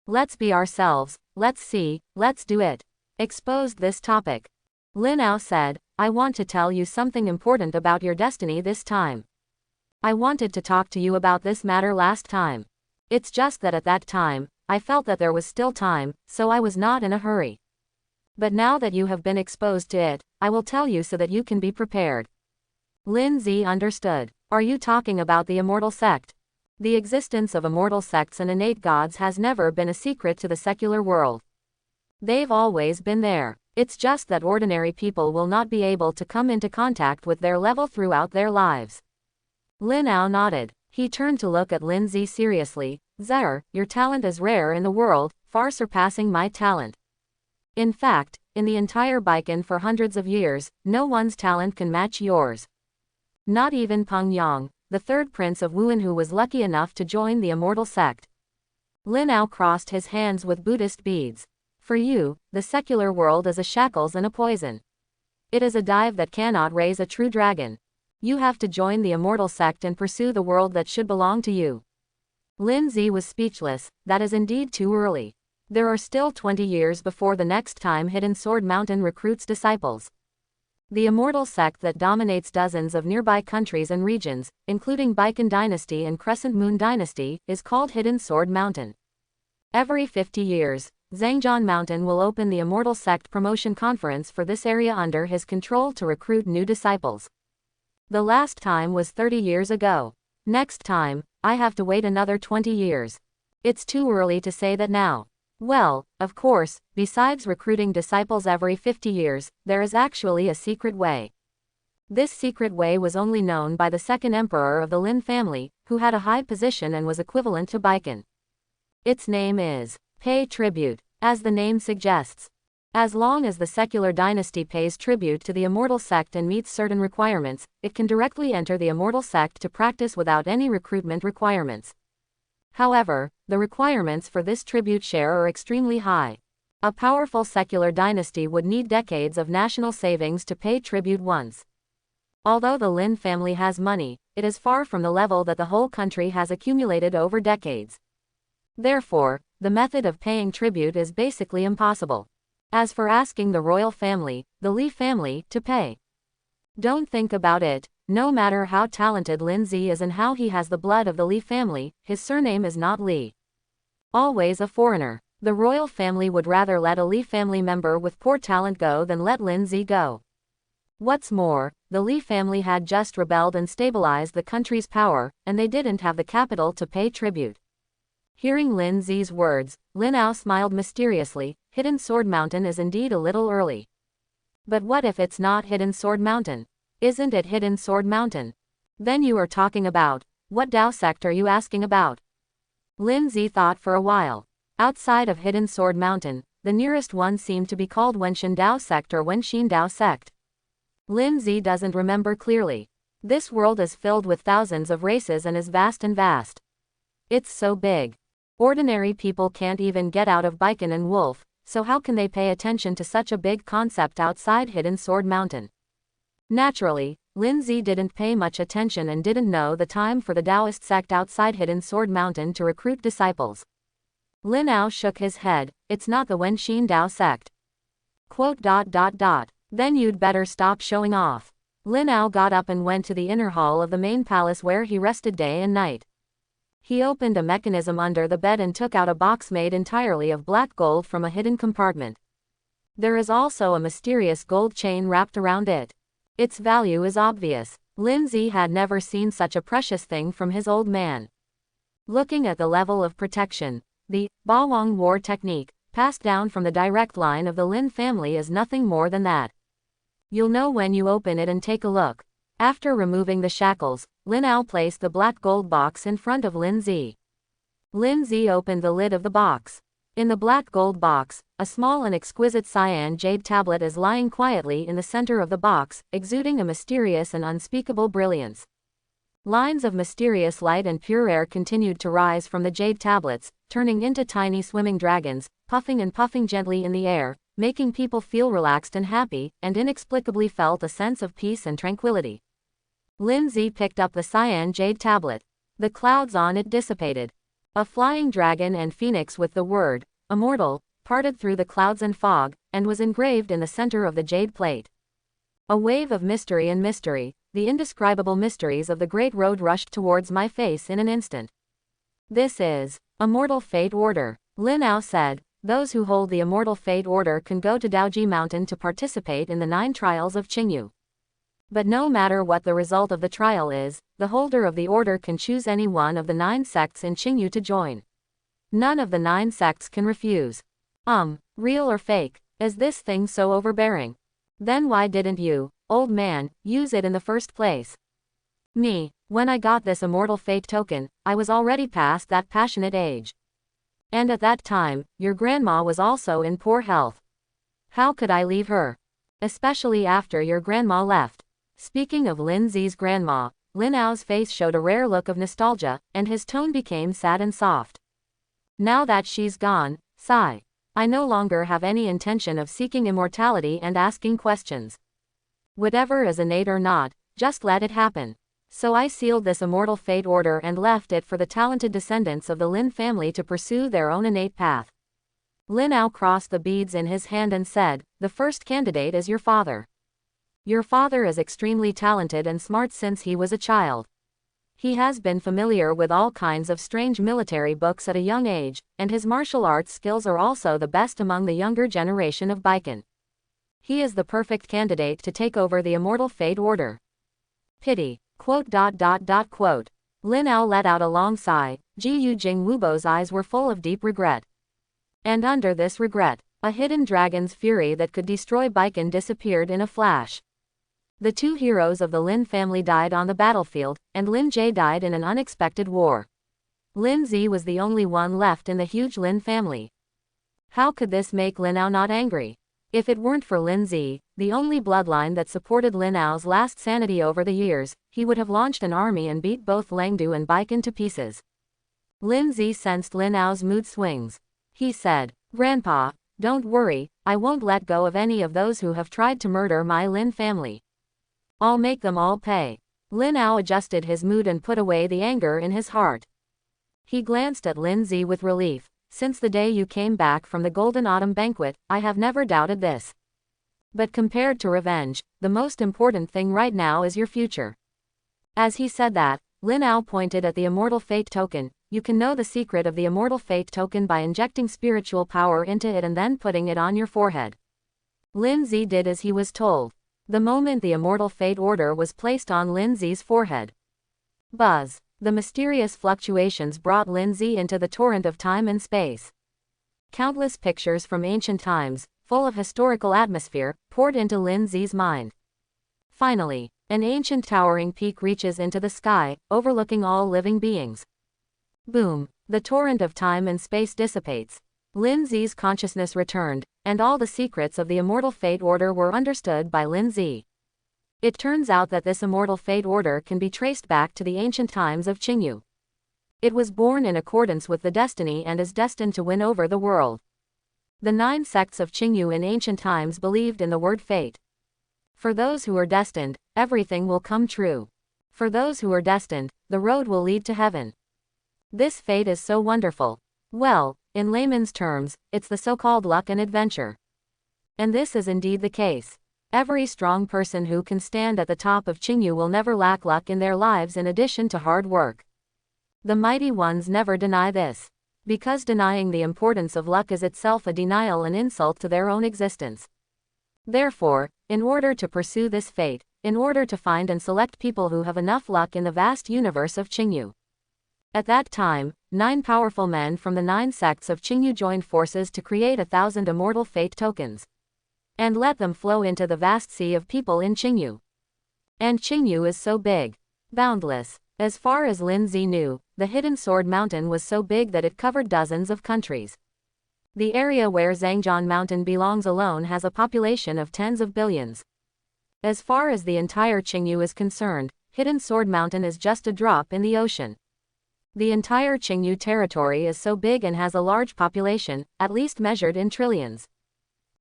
Let's be ourselves, let's see, let's do it. Exposed this topic. Lin Ao said, I want to tell you something important about your destiny this time. I wanted to talk to you about this matter last time. It's just that at that time, I felt that there was still time, so I was not in a hurry. But now that you have been exposed to it, I will tell you so that you can be prepared. Lin Zi understood. Are you talking about the immortal sect? The existence of immortal sects and innate gods has never been a secret to the secular world. They've always been there. It's just that ordinary people will not be able to come into contact with their level throughout their lives. Lin Ao nodded. He turned to look at Lin Zi seriously. Zer, your talent is rare in the world, far surpassing my talent. In fact, in the entire Baiken for hundreds of years, no one's talent can match yours. Not even Peng Yang, the third prince of Wuhan who was lucky enough to join the immortal sect. Lin Ao crossed his hands with Buddhist beads. For you, the secular world is a shackles and a poison. It is a dive that cannot raise a true dragon. You have to join the immortal sect and pursue the world that should belong to you. Lin Zi was speechless. That is indeed too early. There are still 20 years before the next time Hidden Sword Mountain recruits disciples. The immortal sect that dominates dozens of nearby countries and regions, including Baikan Dynasty and Crescent Moon Dynasty, is called Hidden Sword Mountain. Every 50 years, Zhangjian Mountain will open the immortal sect promotion conference for this area under his control to recruit new disciples. The last time was 30 years ago. Next time, I have to wait another 20 years. It's too early to say that now. Well, of course, besides recruiting disciples every 50 years, there is actually a secret way. This secret way was only known by the second emperor of the Lin family, who had a high position and was equivalent to Baikan. Its name is pay tribute, as the name suggests. As long as the secular dynasty pays tribute to the immortal sect and meets certain requirements, it can directly enter the immortal sect to practice without any recruitment requirements. However, the requirements for this tribute share are extremely high. A powerful secular dynasty would need decades of national savings to pay tribute once. Although the Lin family has money, it is far from the level that the whole country has accumulated over decades. Therefore, the method of paying tribute is basically impossible. As for asking the royal family, the Li family, to pay, don't think about it. No matter how talented Lin Zi is and how he has the blood of the Li family, his surname is not Li. Always a foreigner. The royal family would rather let a Li family member with poor talent go than let Lin Zi go. What's more, the Li family had just rebelled and stabilized the country's power, and they didn't have the capital to pay tribute. Hearing Lin Zi's words, Lin Ao smiled mysteriously. Hidden Sword Mountain is indeed a little early. But what if it's not Hidden Sword Mountain? Isn't it Hidden Sword Mountain? Then you are talking about, what Dao sect are you asking about? Lin Zi thought for a while. Outside of Hidden Sword Mountain, the nearest one seemed to be called Wenshan Dao sect or Wenshin Dao sect. Lin Zi doesn't remember clearly. This world is filled with thousands of races and is vast and vast. It's so big. Ordinary people can't even get out of Baikan and Wolf, so how can they pay attention to such a big concept outside Hidden Sword Mountain? Naturally, Lin Zi didn't pay much attention and didn't know the time for the Taoist sect outside Hidden Sword Mountain to recruit disciples. Lin Ao shook his head. It's not the Wenshin Dao sect. Then you'd better stop showing off. Lin Ao got up and went to the inner hall of the main palace where he rested day and night. He opened a mechanism under the bed and took out a box made entirely of black gold from a hidden compartment. There is also a mysterious gold chain wrapped around it. Its value is obvious. Lin Zi had never seen such a precious thing from his old man. Looking at the level of protection, the Bawang war technique, passed down from the direct line of the Lin family, is nothing more than that. You'll know when you open it and take a look. After removing the shackles, Lin Ao placed the black gold box in front of Lin Zi. Lin Zi opened the lid of the box. In the black gold box, a small and exquisite cyan jade tablet is lying quietly in the center of the box, exuding a mysterious and unspeakable brilliance. Lines of mysterious light and pure air continued to rise from the jade tablets, turning into tiny swimming dragons, puffing and puffing gently in the air, making people feel relaxed and happy, and inexplicably felt a sense of peace and tranquility. Lin Zi picked up the cyan jade tablet. The clouds on it dissipated. A flying dragon and phoenix with the word, immortal, parted through the clouds and fog, and was engraved in the center of the jade plate. A wave of mystery and mystery, the indescribable mysteries of the Great Road rushed towards my face in an instant. This is Immortal Fate Order, Lin Ao said. Those who hold the Immortal Fate Order can go to Daoji Mountain to participate in the 9 trials of Qingyu. But no matter what the result of the trial is, the holder of the order can choose any one of the 9 sects in Qingyu to join. None of the 9 sects can refuse. Real or fake? Is this thing so overbearing? Then why didn't you, old man, use it in the first place? Me, when I got this Immortal Fate token, I was already past that passionate age. And at that time, your grandma was also in poor health. How could I leave her? Especially after your grandma left. Speaking of Lin Zi's grandma, Lin Ao's face showed a rare look of nostalgia, and his tone became sad and soft. Now that she's gone, sigh. I no longer have any intention of seeking immortality and asking questions. Whatever is innate or not, just let it happen. So I sealed this immortal fate order and left it for the talented descendants of the Lin family to pursue their own innate path. Lin Ao crossed the beads in his hand and said, "The first candidate is your father. Your father is extremely talented and smart since he was a child. He has been familiar with all kinds of strange military books at a young age, and his martial arts skills are also the best among the younger generation of Baiken. He is the perfect candidate to take over the immortal fate order." Pity. Quote. Lin Ao let out a long sigh. Jiyu Jing Wubo's eyes were full of deep regret. And under this regret, a hidden dragon's fury that could destroy Baiken disappeared in a flash. The two heroes of the Lin family died on the battlefield, and Lin Jie died in an unexpected war. Lin Zi was the only one left in the huge Lin family. How could this make Lin Ao not angry? If it weren't for Lin Zi, the only bloodline that supported Lin Ao's last sanity over the years, he would have launched an army and beat both Langdu and Baiken to pieces. Lin Zi sensed Lin Ao's mood swings. He said, "Grandpa, don't worry, I won't let go of any of those who have tried to murder my Lin family. I'll make them all pay." Lin Ao adjusted his mood and put away the anger in his heart. He glanced at Lin Zi with relief. "Since the day you came back from the Golden Autumn Banquet, I have never doubted this. But compared to revenge, the most important thing right now is your future." As he said that, Lin Ao pointed at the Immortal Fate token. "You can know the secret of the Immortal Fate token by injecting spiritual power into it and then putting it on your forehead." Lin Zi did as he was told. The moment the Immortal Fate order was placed on Lin Zi's forehead, buzz. The mysterious fluctuations brought Lin Zi into the torrent of time and space. Countless pictures from ancient times, full of historical atmosphere, poured into Lin Zi's mind. Finally, an ancient towering peak reaches into the sky, overlooking all living beings. Boom! The torrent of time and space dissipates. Lin Zi's consciousness returned, and all the secrets of the Immortal Fate Order were understood by Lin Zi. It turns out that this Immortal Fate Order can be traced back to the ancient times of Qingyu. It was born in accordance with the destiny and is destined to win over the world. The 9 sects of Qingyu in ancient times believed in the word fate. For those who are destined, everything will come true. For those who are destined, the road will lead to heaven. This fate is so wonderful. Well, in layman's terms, it's the so-called luck and adventure. And this is indeed the case. Every strong person who can stand at the top of Qingyu will never lack luck in their lives in addition to hard work. The mighty ones never deny this. Because denying the importance of luck is itself a denial and insult to their own existence. Therefore, in order to pursue this fate, in order to find and select people who have enough luck in the vast universe of Qingyu. At that time, 9 powerful men from the 9 sects of Qingyu joined forces to create 1,000 immortal fate tokens. And let them flow into the vast sea of people in Qingyu. And Qingyu is so big. Boundless. As far as Lin Zi knew, the Hidden Sword Mountain was so big that it covered dozens of countries. The area where Zhangjian Mountain belongs alone has a population of tens of billions. As far as the entire Qingyu is concerned, Hidden Sword Mountain is just a drop in the ocean. The entire Qingyu territory is so big and has a large population, at least measured in trillions.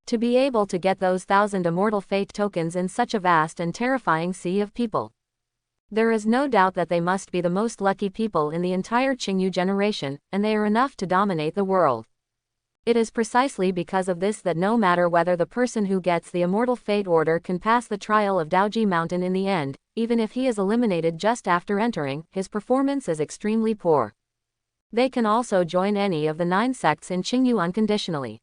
To be able to get those 1,000 immortal fate tokens in such a vast and terrifying sea of people. There is no doubt that they must be the most lucky people in the entire Qingyu generation, and they are enough to dominate the world. It is precisely because of this that no matter whether the person who gets the Immortal Fate Order can pass the trial of Daoji Mountain in the end, even if he is eliminated just after entering, his performance is extremely poor. They can also join any of the 9 sects in Qingyu unconditionally.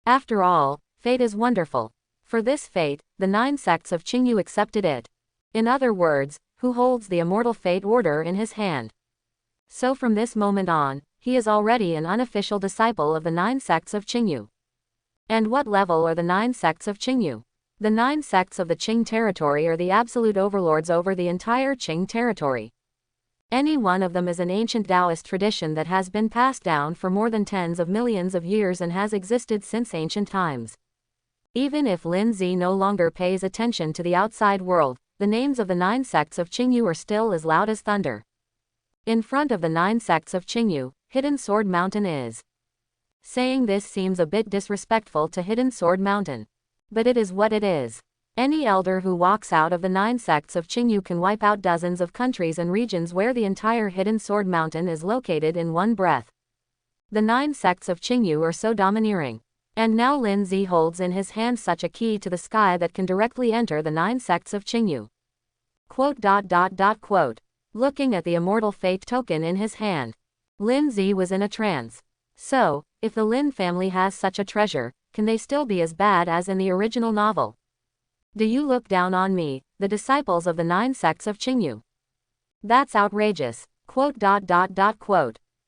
After all, fate is wonderful. For this fate, the 9 sects of Qingyu accepted it. In other words, who holds the Immortal Fate Order in his hand. So from this moment on, he is already an unofficial disciple of the 9 sects of Qingyu. And what level are the 9 sects of Qingyu? The 9 sects of the Qing territory are the absolute overlords over the entire Qing territory. Any one of them is an ancient Taoist tradition that has been passed down for more than tens of millions of years and has existed since ancient times. Even if Lin Zi no longer pays attention to the outside world, the names of the 9 sects of Qingyu are still as loud as thunder. In front of the 9 sects of Qingyu, Hidden Sword Mountain is. Saying this seems a bit disrespectful to Hidden Sword Mountain. But it is what it is. Any elder who walks out of the 9 sects of Qingyu can wipe out dozens of countries and regions where the entire Hidden Sword Mountain is located in one breath. The 9 sects of Qingyu are so domineering. And now Lin Zi holds in his hand such a key to the sky that can directly enter the 9 sects of Qingyu. Quote. Looking at the immortal fate token in his hand, Lin Zi was in a trance. So, if the Lin family has such a treasure, can they still be as bad as in the original novel? Do you look down on me, the disciples of the 9 sects of Qingyu? That's outrageous. Quote.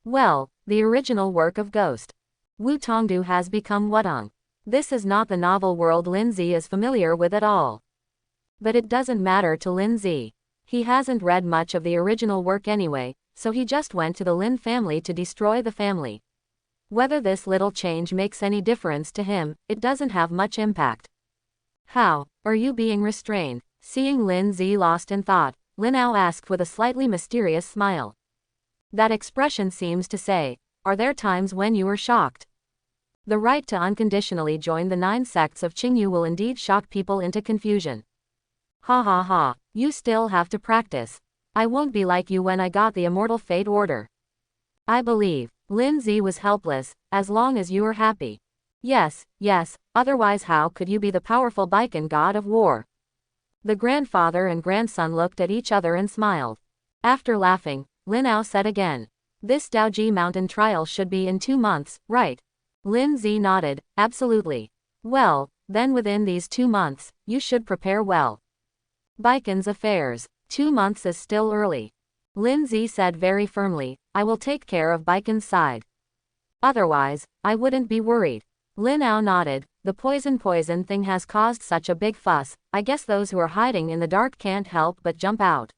Well, the original work of Ghost Wu Tongdu has become Wudong. This is not the novel world Lin Zi is familiar with at all. But it doesn't matter to Lin Zi. He hasn't read much of the original work anyway, so he just went to the Lin family to destroy the family. Whether this little change makes any difference to him, it doesn't have much impact. How are you being restrained? Seeing Lin Zi lost in thought, Lin Ao asked with a slightly mysterious smile. That expression seems to say, are there times when you are shocked? The right to unconditionally join the 9 sects of Qingyu will indeed shock people into confusion. Ha ha ha, you still have to practice. I won't be like you when I got the Immortal Fate Order. I believe. Lin Zi was helpless, as long as you are happy. Yes, otherwise how could you be the powerful Baiken god of war? The grandfather and grandson looked at each other and smiled. After laughing, Lin Ao said again. This Daoji Mountain trial should be in 2 months, right? Lin Zi nodded, absolutely. Well, then within these 2 months, you should prepare well. Baiken's affairs. 2 months is still early. Lin Zi said very firmly, I will take care of Baiken's side. Otherwise, I wouldn't be worried. Lin Ao nodded, the poison thing has caused such a big fuss, I guess those who are hiding in the dark can't help but jump out.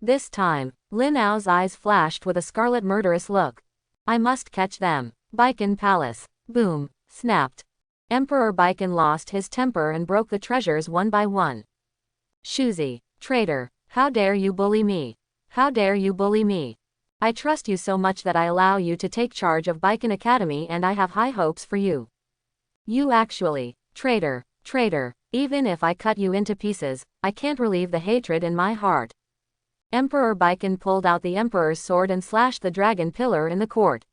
This time, Lin Ao's eyes flashed with a scarlet murderous look. I must catch them. Baiken Palace. Boom. Snapped. Emperor Baiken lost his temper and broke the treasures one by one. Shuzi. Traitor. How dare you bully me? How dare you bully me? I trust you so much that I allow you to take charge of Baiken Academy and I have high hopes for you. You actually. Traitor. Even if I cut you into pieces, I can't relieve the hatred in my heart. Emperor Baiken pulled out the emperor's sword and slashed the dragon pillar in the court.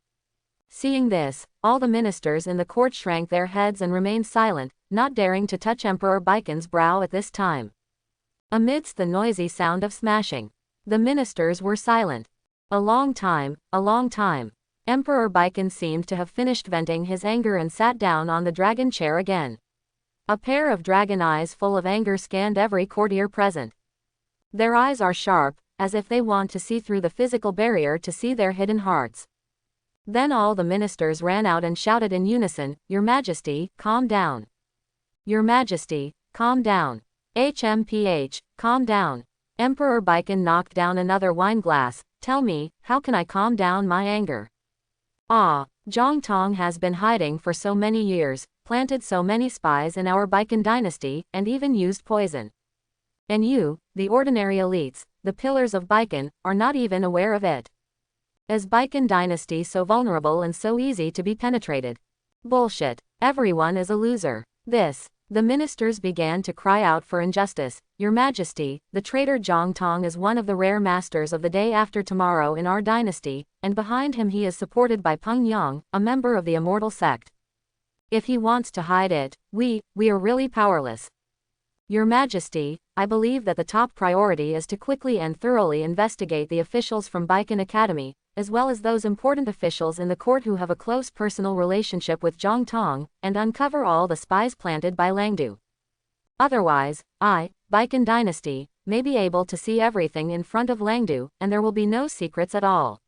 Seeing this, all the ministers in the court shrank their heads and remained silent, not daring to touch Emperor Baiken's brow at this time. Amidst the noisy sound of smashing, the ministers were silent. A long time. Emperor Baiken seemed to have finished venting his anger and sat down on the dragon chair again. A pair of dragon eyes full of anger scanned every courtier present. Their eyes are sharp, as if they want to see through the physical barrier to see their hidden hearts. Then all the ministers ran out and shouted in unison, Your Majesty, calm down. Your Majesty, calm down. HMPH, calm down. Emperor Baiken knocked down another wine glass. Tell me, how can I calm down my anger? Zhang Tong has been hiding for so many years, planted so many spies in our Baiken dynasty, and even used poison. And you, the ordinary elites, the pillars of Baiken, are not even aware of it. Is Baiken dynasty so vulnerable and so easy to be penetrated? Bullshit. Everyone is a loser. The ministers began to cry out for injustice. Your Majesty, the traitor Zhang Tong is one of the rare masters of the day after tomorrow in our dynasty, and behind him he is supported by Peng Yang, a member of the Immortal Sect. If he wants to hide it, we are really powerless. Your Majesty, I believe that the top priority is to quickly and thoroughly investigate the officials from Baiken Academy, as well as those important officials in the court who have a close personal relationship with Zhang Tong, and uncover all the spies planted by Langdu. Otherwise, Baiken dynasty, may be able to see everything in front of Langdu, and there will be no secrets at all.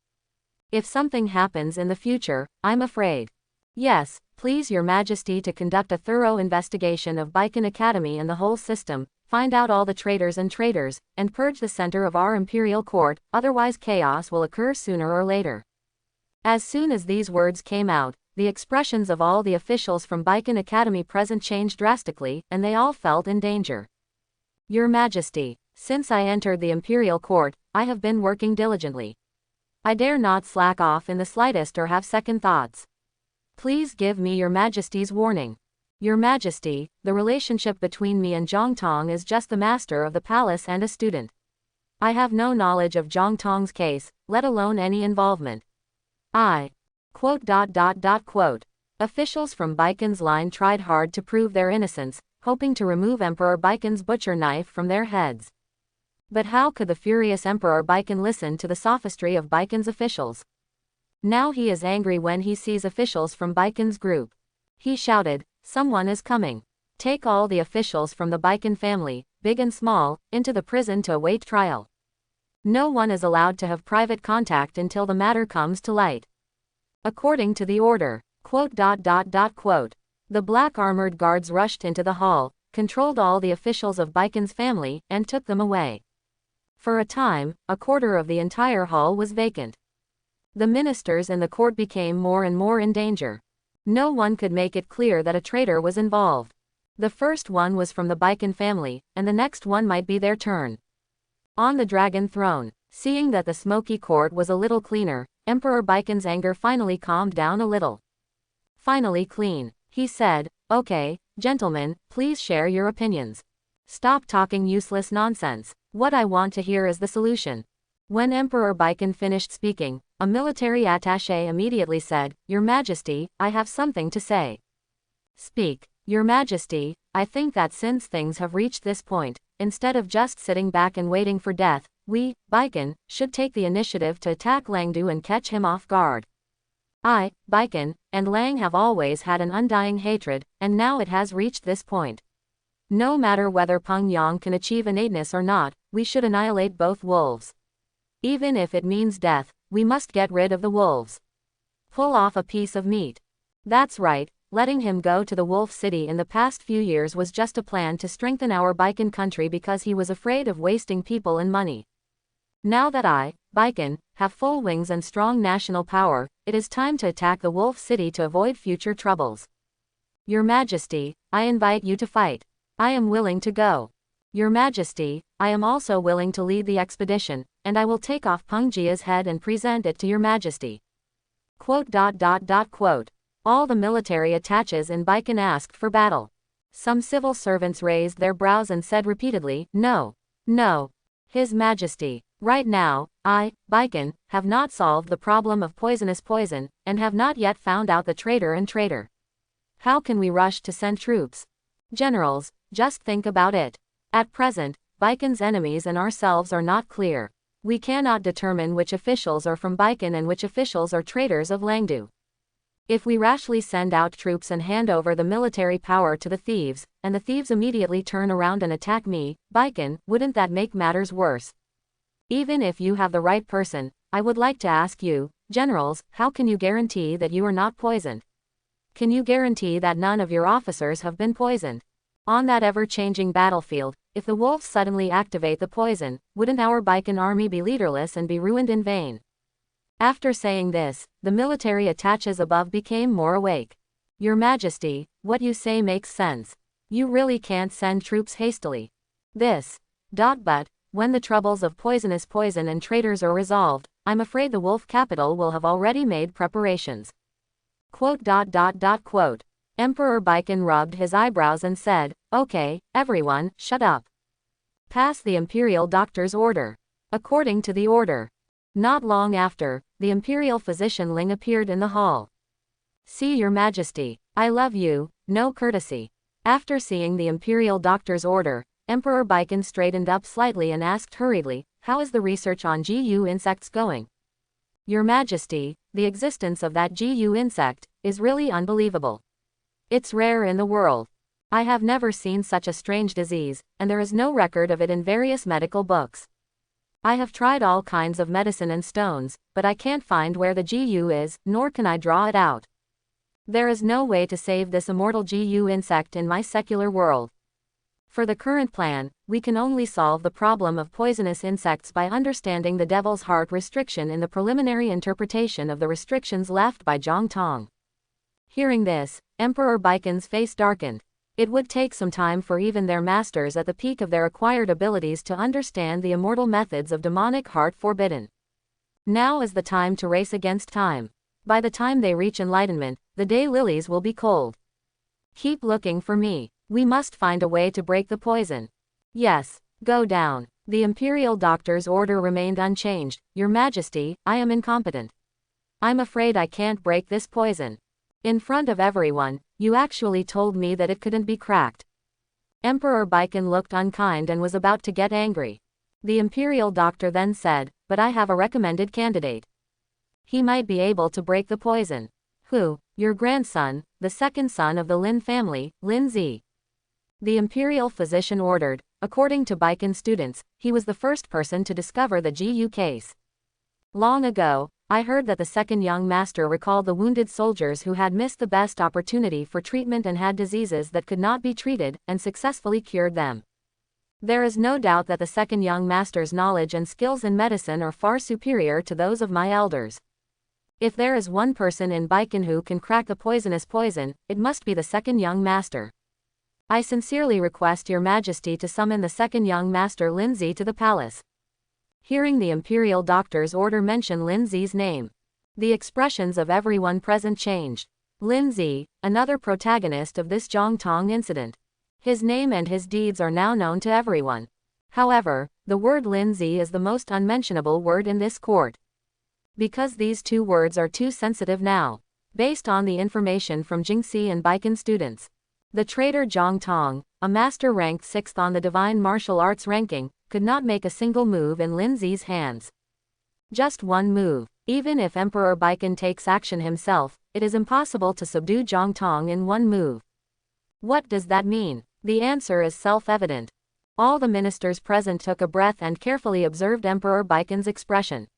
If something happens in the future, I'm afraid. Yes, please Your Majesty to conduct a thorough investigation of Baiken Academy and the whole system, find out all the traitors, and purge the center of our imperial court, otherwise chaos will occur sooner or later. As soon as these words came out, the expressions of all the officials from Baiken Academy present changed drastically, and they all felt in danger. Your Majesty, Since I entered the imperial court, I have been working diligently. I dare not slack off in the slightest or have second thoughts. Please give me your Majesty's warning. Your Majesty, the relationship between me and Zhang Tong is just the master of the palace and a student. I have no knowledge of Zhang Tong's case, let alone any involvement. Quote. Officials from Baikon's line tried hard to prove their innocence, hoping to remove Emperor Baikon's butcher knife from their heads. But how could the furious Emperor Baikon listen to the sophistry of Baikon's officials? Now he is angry when he sees officials from Baikon's group. He shouted, "Someone is coming. Take all the officials from the Baikon family, big and small, into the prison to await trial. No one is allowed to have private contact until the matter comes to light." According to the order. Quote. The black armored guards rushed into the hall, controlled all the officials of Baikon's family, and took them away. For a time, a quarter of the entire hall was vacant. The ministers in the court became more and more in danger. No one could make it clear that a traitor was involved. The first one was from the Baikon family, and the next one might be their turn. On the dragon throne, seeing that the smoky court was a little cleaner, Emperor Baikon's anger finally calmed down a little. Finally clean, he said, "Okay, gentlemen, please share your opinions. Stop talking useless nonsense. What I want to hear is the solution." When Emperor Baikon finished speaking, a military attaché immediately said, "Your Majesty, I have something to say." "Speak." "Your Majesty, I think that since things have reached this point, instead of just sitting back and waiting for death, we, Baikon, should take the initiative to attack Langdu and catch him off guard. I, Baikon, and Lang have always had an undying hatred, and now it has reached this point. No matter whether Peng Yang can achieve innateness or not, we should annihilate both wolves. Even if it means death, we must get rid of the wolves. Pull off a piece of meat." That's right, letting him go to the Wolf City in the past few years was just a plan to strengthen our Baikon country because he was afraid of wasting people and money. Now that I, Baikon, have full wings and strong national power, it is time to attack the Wolf City to avoid future troubles. Your Majesty, I invite you to fight. I am willing to go. Your Majesty, I am also willing to lead the expedition, and I will take off Peng Jia's head and present it to your Majesty. Quote. All the military attaches in Baikon asked for battle. Some civil servants raised their brows and said repeatedly, "No. No. His Majesty. Right now, I, Baikon, have not solved the problem of poisonous poison, and have not yet found out the traitor and traitor. How can we rush to send troops? Generals, just think about it. At present, Baikon's enemies and ourselves are not clear. We cannot determine which officials are from Baikon and which officials are traitors of Langdu. If we rashly send out troops and hand over the military power to the thieves, and the thieves immediately turn around and attack me, Baikon, wouldn't that make matters worse? Even if you have the right person, I would like to ask you, generals, how can you guarantee that you are not poisoned? Can you guarantee that none of your officers have been poisoned? On that ever-changing battlefield, if the wolves suddenly activate the poison, wouldn't our Baikon army be leaderless and be ruined in vain?" After saying this, the military attaches above became more awake. "Your Majesty, what you say makes sense. You really can't send troops hastily. But, when the troubles of poisonous poison and traitors are resolved, I'm afraid the wolf capital will have already made preparations." Quote. Emperor Baikon rubbed his eyebrows and said, "Okay, everyone, shut up. Pass the imperial doctor's order." According to the order. Not long after, the imperial physician Ling appeared in the hall. "See your Majesty, I love you, no courtesy." After seeing the imperial doctor's order, Emperor Baikon straightened up slightly and asked hurriedly, "How is the research on GU insects going?" "Your Majesty, the existence of that GU insect is really unbelievable. It's rare in the world. I have never seen such a strange disease, and there is no record of it in various medical books. I have tried all kinds of medicine and stones, but I can't find where the GU is, nor can I draw it out. There is no way to save this immortal GU insect in my secular world. For the current plan, we can only solve the problem of poisonous insects by understanding the Devil's Heart restriction in the preliminary interpretation of the restrictions left by Zhang Tong." Hearing this, Emperor Baikon's face darkened. It would take some time for even their masters at the peak of their acquired abilities to understand the immortal methods of demonic heart forbidden. Now is the time to race against time. By the time they reach enlightenment, the daylilies will be cold. Keep looking for me. We must find a way to break the poison. Yes, go down. The Imperial Doctor's order remained unchanged. Your Majesty, I am incompetent. I'm afraid I can't break this poison. In front of everyone, you actually told me that it couldn't be cracked. Emperor Baiken looked unkind and was about to get angry. The Imperial Doctor then said, but I have a recommended candidate. He might be able to break the poison. Who? Your grandson, the second son of the Lin family, Lin Zi. The Imperial Physician ordered. According to Baiken students, he was the first person to discover the GU case. Long ago, I heard that the second young master recalled the wounded soldiers who had missed the best opportunity for treatment and had diseases that could not be treated, and successfully cured them. There is no doubt that the second young master's knowledge and skills in medicine are far superior to those of my elders. If there is one person in Baiken who can crack the poisonous poison, it must be the second young master. I sincerely request your Majesty to summon the second young master Lin Zi to the palace. Hearing the Imperial Doctor's order mention Lin Zi's name, the expressions of everyone present changed. Lin Zi, another protagonist of this Zhongtong incident. His name and his deeds are now known to everyone. However, the word Lin Zi is the most unmentionable word in this court. Because these two words are too sensitive now. Based on the information from Jingxi and Baiken students, the traitor Zhang Tong, a master ranked 6th on the divine martial arts ranking, could not make a single move in Lin Zi's hands. Just one move. Even if Emperor Baiken takes action himself, it is impossible to subdue Zhang Tong in one move. What does that mean? The answer is self-evident. All the ministers present took a breath and carefully observed Emperor Baiken's expression.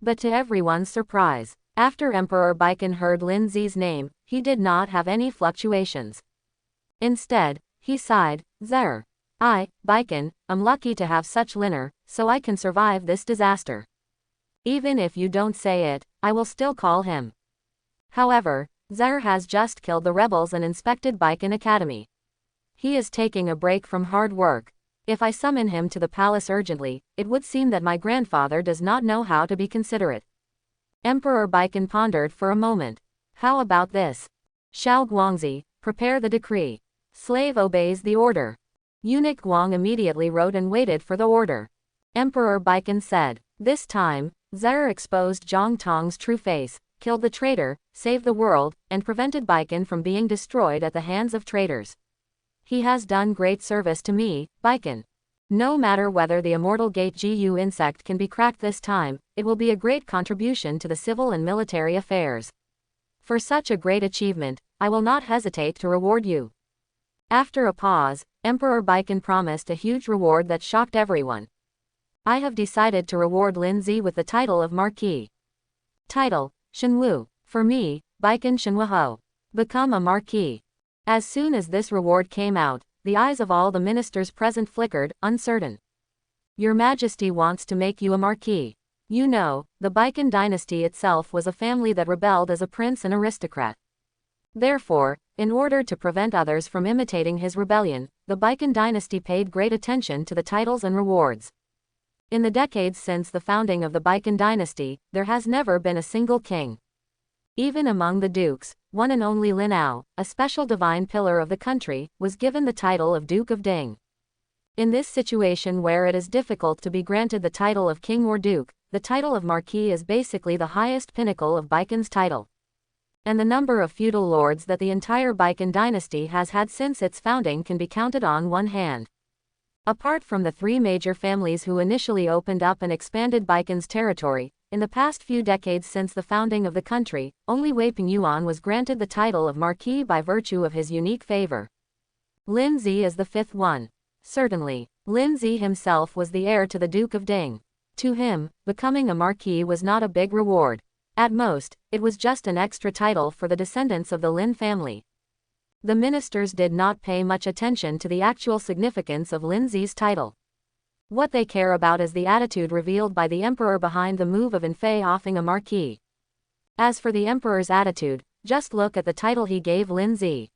But to everyone's surprise, after Emperor Baiken heard Lin Zi's name, he did not have any fluctuations. Instead, he sighed, "Zer. I, Baiken, am lucky to have such Liner, so I can survive this disaster. Even if you don't say it, I will still call him." However, Zer has just killed the rebels and inspected Baiken Academy. He is taking a break from hard work. If I summon him to the palace urgently, it would seem that my grandfather does not know how to be considerate. Emperor Baiken pondered for a moment. How about this? Shao Guangzi, prepare the decree. Slave obeys the order. Eunuch Guang immediately wrote and waited for the order. Emperor Baiken said. This time, Zer exposed Zhang Tong's true face, killed the traitor, saved the world, and prevented Baiken from being destroyed at the hands of traitors. He has done great service to me, Baiken. No matter whether the immortal gate GU insect can be cracked this time, it will be a great contribution to the civil and military affairs. For such a great achievement, I will not hesitate to reward you. After a pause, Emperor Baiken promised a huge reward that shocked everyone. I have decided to reward Lin Zi with the title of Marquis. Title, Shenwu. For me, Baiken Shenwu. Become a Marquis. As soon as this reward came out, the eyes of all the ministers present flickered, uncertain. Your Majesty wants to make you a Marquis. You know, the Baiken dynasty itself was a family that rebelled as a prince and aristocrat. Therefore, in order to prevent others from imitating his rebellion, the Baiken dynasty paid great attention to the titles and rewards. In the decades since the founding of the Baiken dynasty, there has never been a single king. Even among the dukes, one and only Lin Ao, a special divine pillar of the country, was given the title of Duke of Ding. In this situation where it is difficult to be granted the title of king or duke, the title of Marquis is basically the highest pinnacle of Baiken's title. And the number of feudal lords that the entire Baiken dynasty has had since its founding can be counted on one hand. Apart from the three major families who initially opened up and expanded Baiken's territory, in the past few decades since the founding of the country, only Wei Pingyuan was granted the title of Marquis by virtue of his unique favor. Lin Zi is the fifth one. Certainly, Lin Zi himself was the heir to the Duke of Ding. To him, becoming a Marquis was not a big reward. At most, it was just an extra title for the descendants of the Lin family. The ministers did not pay much attention to the actual significance of Lin Zi's title. What they care about is the attitude revealed by the emperor behind the move of Infei offing a Marquis. As for the emperor's attitude, just look at the title he gave Lin Zi.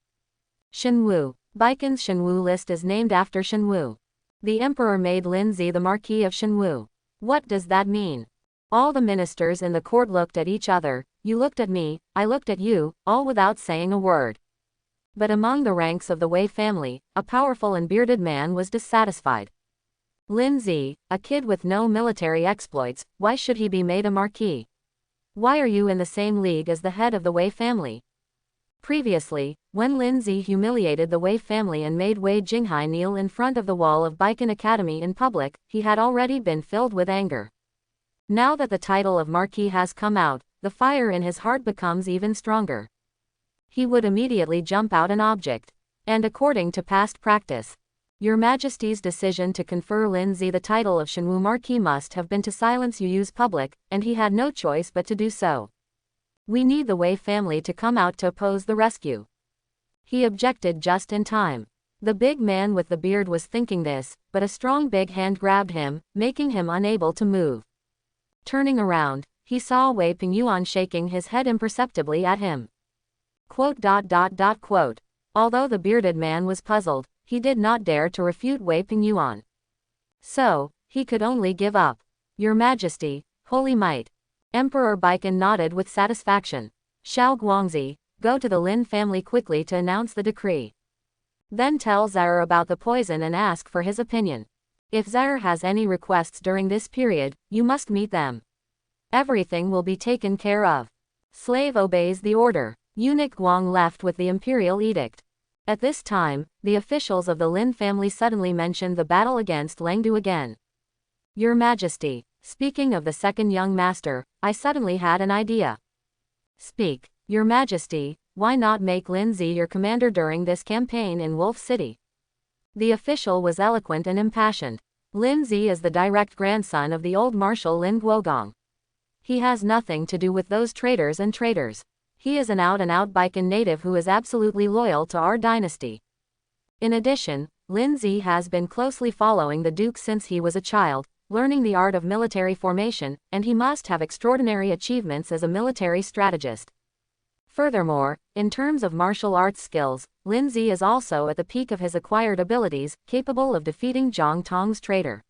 Shenwu. Baikon's Shenwu list is named after Shenwu. The emperor made Linzi the Marquis of Shenwu. What does that mean? All the ministers in the court looked at each other, you looked at me, I looked at you, all without saying a word. But among the ranks of the Wei family, a powerful and bearded man was dissatisfied. Linzi, a kid with no military exploits, why should he be made a marquis? Why are you in the same league as the head of the Wei family? Previously, when Linzi humiliated the Wei family and made Wei Jinghai kneel in front of the wall of Baikon Academy in public, he had already been filled with anger. Now that the title of marquis has come out, the fire in his heart becomes even stronger. He would immediately jump out an object. And according to past practice, Your Majesty's decision to confer Linzi the title of Shenwu Marquis must have been to silence Yu's public, and he had no choice but to do so. We need the Wei family to come out to oppose the rescue. He objected just in time. The big man with the beard was thinking this, but a strong big hand grabbed him, making him unable to move. Turning around, he saw Wei Pingyuan shaking his head imperceptibly at him. Although the bearded man was puzzled, he did not dare to refute Wei Pingyuan. So, he could only give up. Your Majesty, Holy Might. Emperor Baikon nodded with satisfaction. Xiao Guangzi, go to the Lin family quickly to announce the decree. Then tell Zaire about the poison and ask for his opinion. If Zaire has any requests during this period, you must meet them. Everything will be taken care of. Slave obeys the order. Eunuch Guang left with the imperial edict. At this time, the officials of the Lin family suddenly mentioned the battle against Langdu again. Your Majesty, speaking of the second young master, I suddenly had an idea. Speak, Your Majesty, why not make Linzi your commander during this campaign in Wolf City? The official was eloquent and impassioned. Linzi is the direct grandson of the old Marshal Lin Guogong. He has nothing to do with those traitors and traitors. He is an out-and-out Baikon native who is absolutely loyal to our dynasty. In addition, Linzi has been closely following the Duke since he was a child, learning the art of military formation, and he must have extraordinary achievements as a military strategist. Furthermore, in terms of martial arts skills, Linzi is also at the peak of his acquired abilities, capable of defeating Zhang Tong's traitor.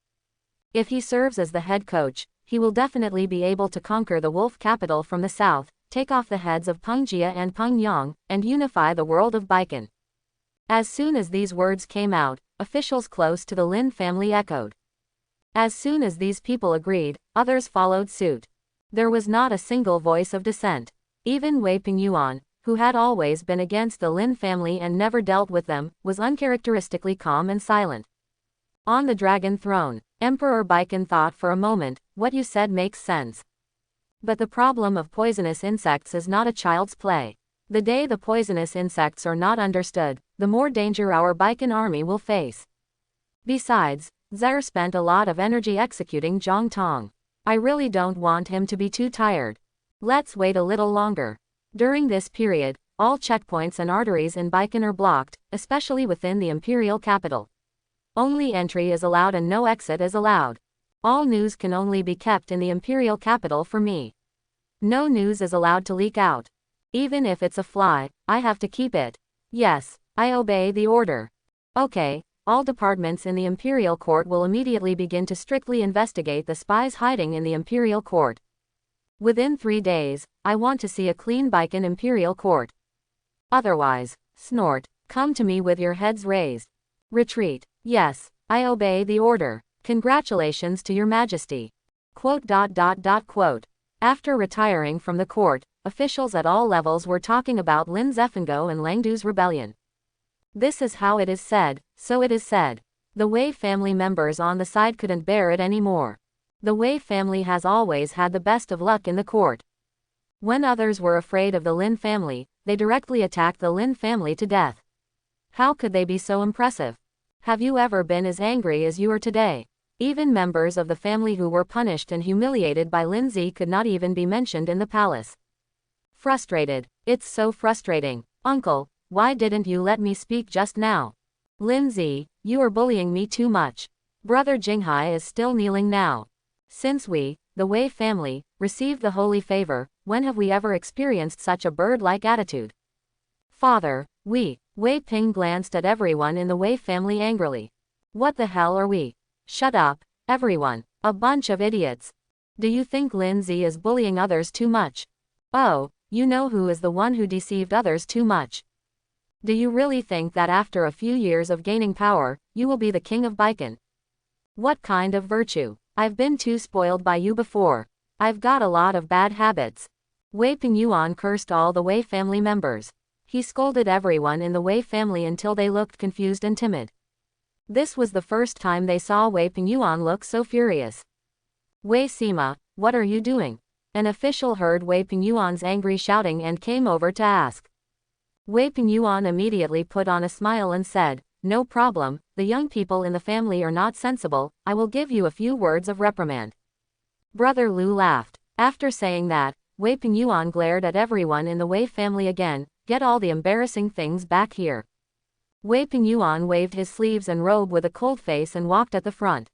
If he serves as the head coach, he will definitely be able to conquer the wolf capital from the south, take off the heads of Peng Jia and Peng Yang, and unify the world of Baikon. As soon as these words came out, officials close to the Lin family echoed. As soon as these people agreed, others followed suit. There was not a single voice of dissent. Even Wei Pingyuan, who had always been against the Lin family and never dealt with them, was uncharacteristically calm and silent. On the dragon throne, Emperor Baikon thought for a moment, what you said makes sense. But the problem of poisonous insects is not a child's play. The day the poisonous insects are not understood, the more danger our Baikon army will face. Besides, Zaire spent a lot of energy executing Zhang Tong. I really don't want him to be too tired. Let's wait a little longer. During this period, all checkpoints and arteries in Baikon are blocked, especially within the imperial capital. Only entry is allowed and no exit is allowed. All news can only be kept in the imperial capital for me. No news is allowed to leak out. Even if it's a fly, I have to keep it. Yes, I obey the order. Okay, all departments in the imperial court will immediately begin to strictly investigate the spies hiding in the imperial court. Within 3 days, I want to see a clean Baikon imperial court. Otherwise, snort, come to me with your heads raised. Retreat. Yes, I obey the order. Congratulations to Your Majesty. After retiring from the court, officials at all levels were talking about Lin Zefengo and Langdu's rebellion. This is how it is said, so it is said. The Wei family members on the side couldn't bear it anymore. The Wei family has always had the best of luck in the court. When others were afraid of the Lin family, they directly attacked the Lin family to death. How could they be so impressive? Have you ever been as angry as you are today? Even members of the family who were punished and humiliated by Linzi could not even be mentioned in the palace. Frustrated. It's so frustrating. Uncle, why didn't you let me speak just now? Linzi, you are bullying me too much. Brother Jinghai is still kneeling now. Since we, the Wei family, received the holy favor, when have we ever experienced such a bird-like attitude? Father, we. Wei Ping glanced at everyone in the Wei family angrily. What the hell are we? Shut up, everyone. A bunch of idiots. Do you think Lin Zi is bullying others too much? Oh, you know who is the one who deceived others too much. Do you really think that after a few years of gaining power, you will be the king of Baikan? What kind of virtue? I've been too spoiled by you before. I've got a lot of bad habits. Wei Pingyuan cursed all the Wei family members. He scolded everyone in the Wei family until they looked confused and timid. This was the first time they saw Wei Pingyuan look so furious. Wei Sima, what are you doing? An official heard Wei Pingyuan's angry shouting and came over to ask. Wei Pingyuan immediately put on a smile and said, no problem, the young people in the family are not sensible, I will give you a few words of reprimand. Brother Lu laughed. After saying that, Wei Pingyuan glared at everyone in the Wei family again, get all the embarrassing things back here. Wei Pingyuan waved his sleeves and robe with a cold face and walked at the front.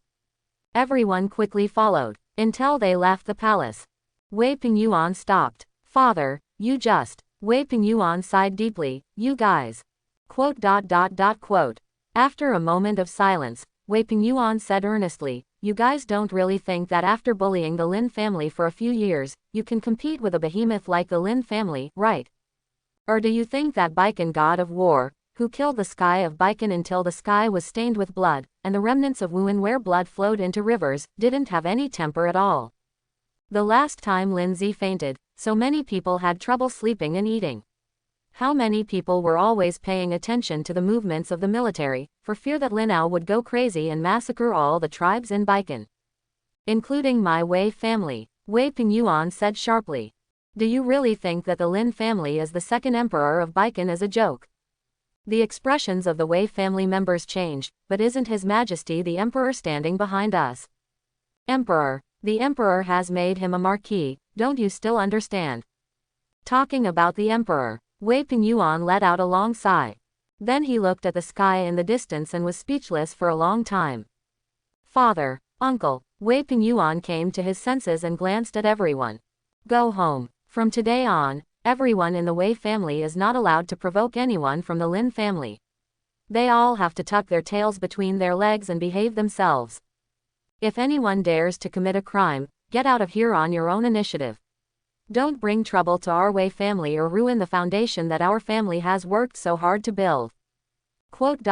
Everyone quickly followed, until they left the palace. Wei Pingyuan stopped. Father, you just. Wei Pingyuan sighed deeply, you guys. Quote. After a moment of silence, Wei Pingyuan said earnestly, you guys don't really think that after bullying the Lin family for a few years, you can compete with a behemoth like the Lin family, right? Or do you think that Baikan god of war, who killed the sky of Baikan until the sky was stained with blood, and the remnants of Wuan where blood flowed into rivers, didn't have any temper at all? The last time Lin Zi fainted, so many people had trouble sleeping and eating. How many people were always paying attention to the movements of the military, for fear that Linao would go crazy and massacre all the tribes in Baikan? Including my Wei family, Wei Pingyuan said sharply. Do you really think that the Lin family is the second emperor of Baikan as a joke? The expressions of the Wei family members changed, but isn't His Majesty the Emperor standing behind us? Emperor. The Emperor has made him a marquis, don't you still understand? Talking about the Emperor, Wei Pingyuan let out a long sigh. Then he looked at the sky in the distance and was speechless for a long time. Father, uncle, Wei Pingyuan came to his senses and glanced at everyone. Go home. From today on, everyone in the Wei family is not allowed to provoke anyone from the Lin family. They all have to tuck their tails between their legs and behave themselves. If anyone dares to commit a crime, get out of here on your own initiative. Don't bring trouble to our Wei family or ruin the foundation that our family has worked so hard to build. Quote.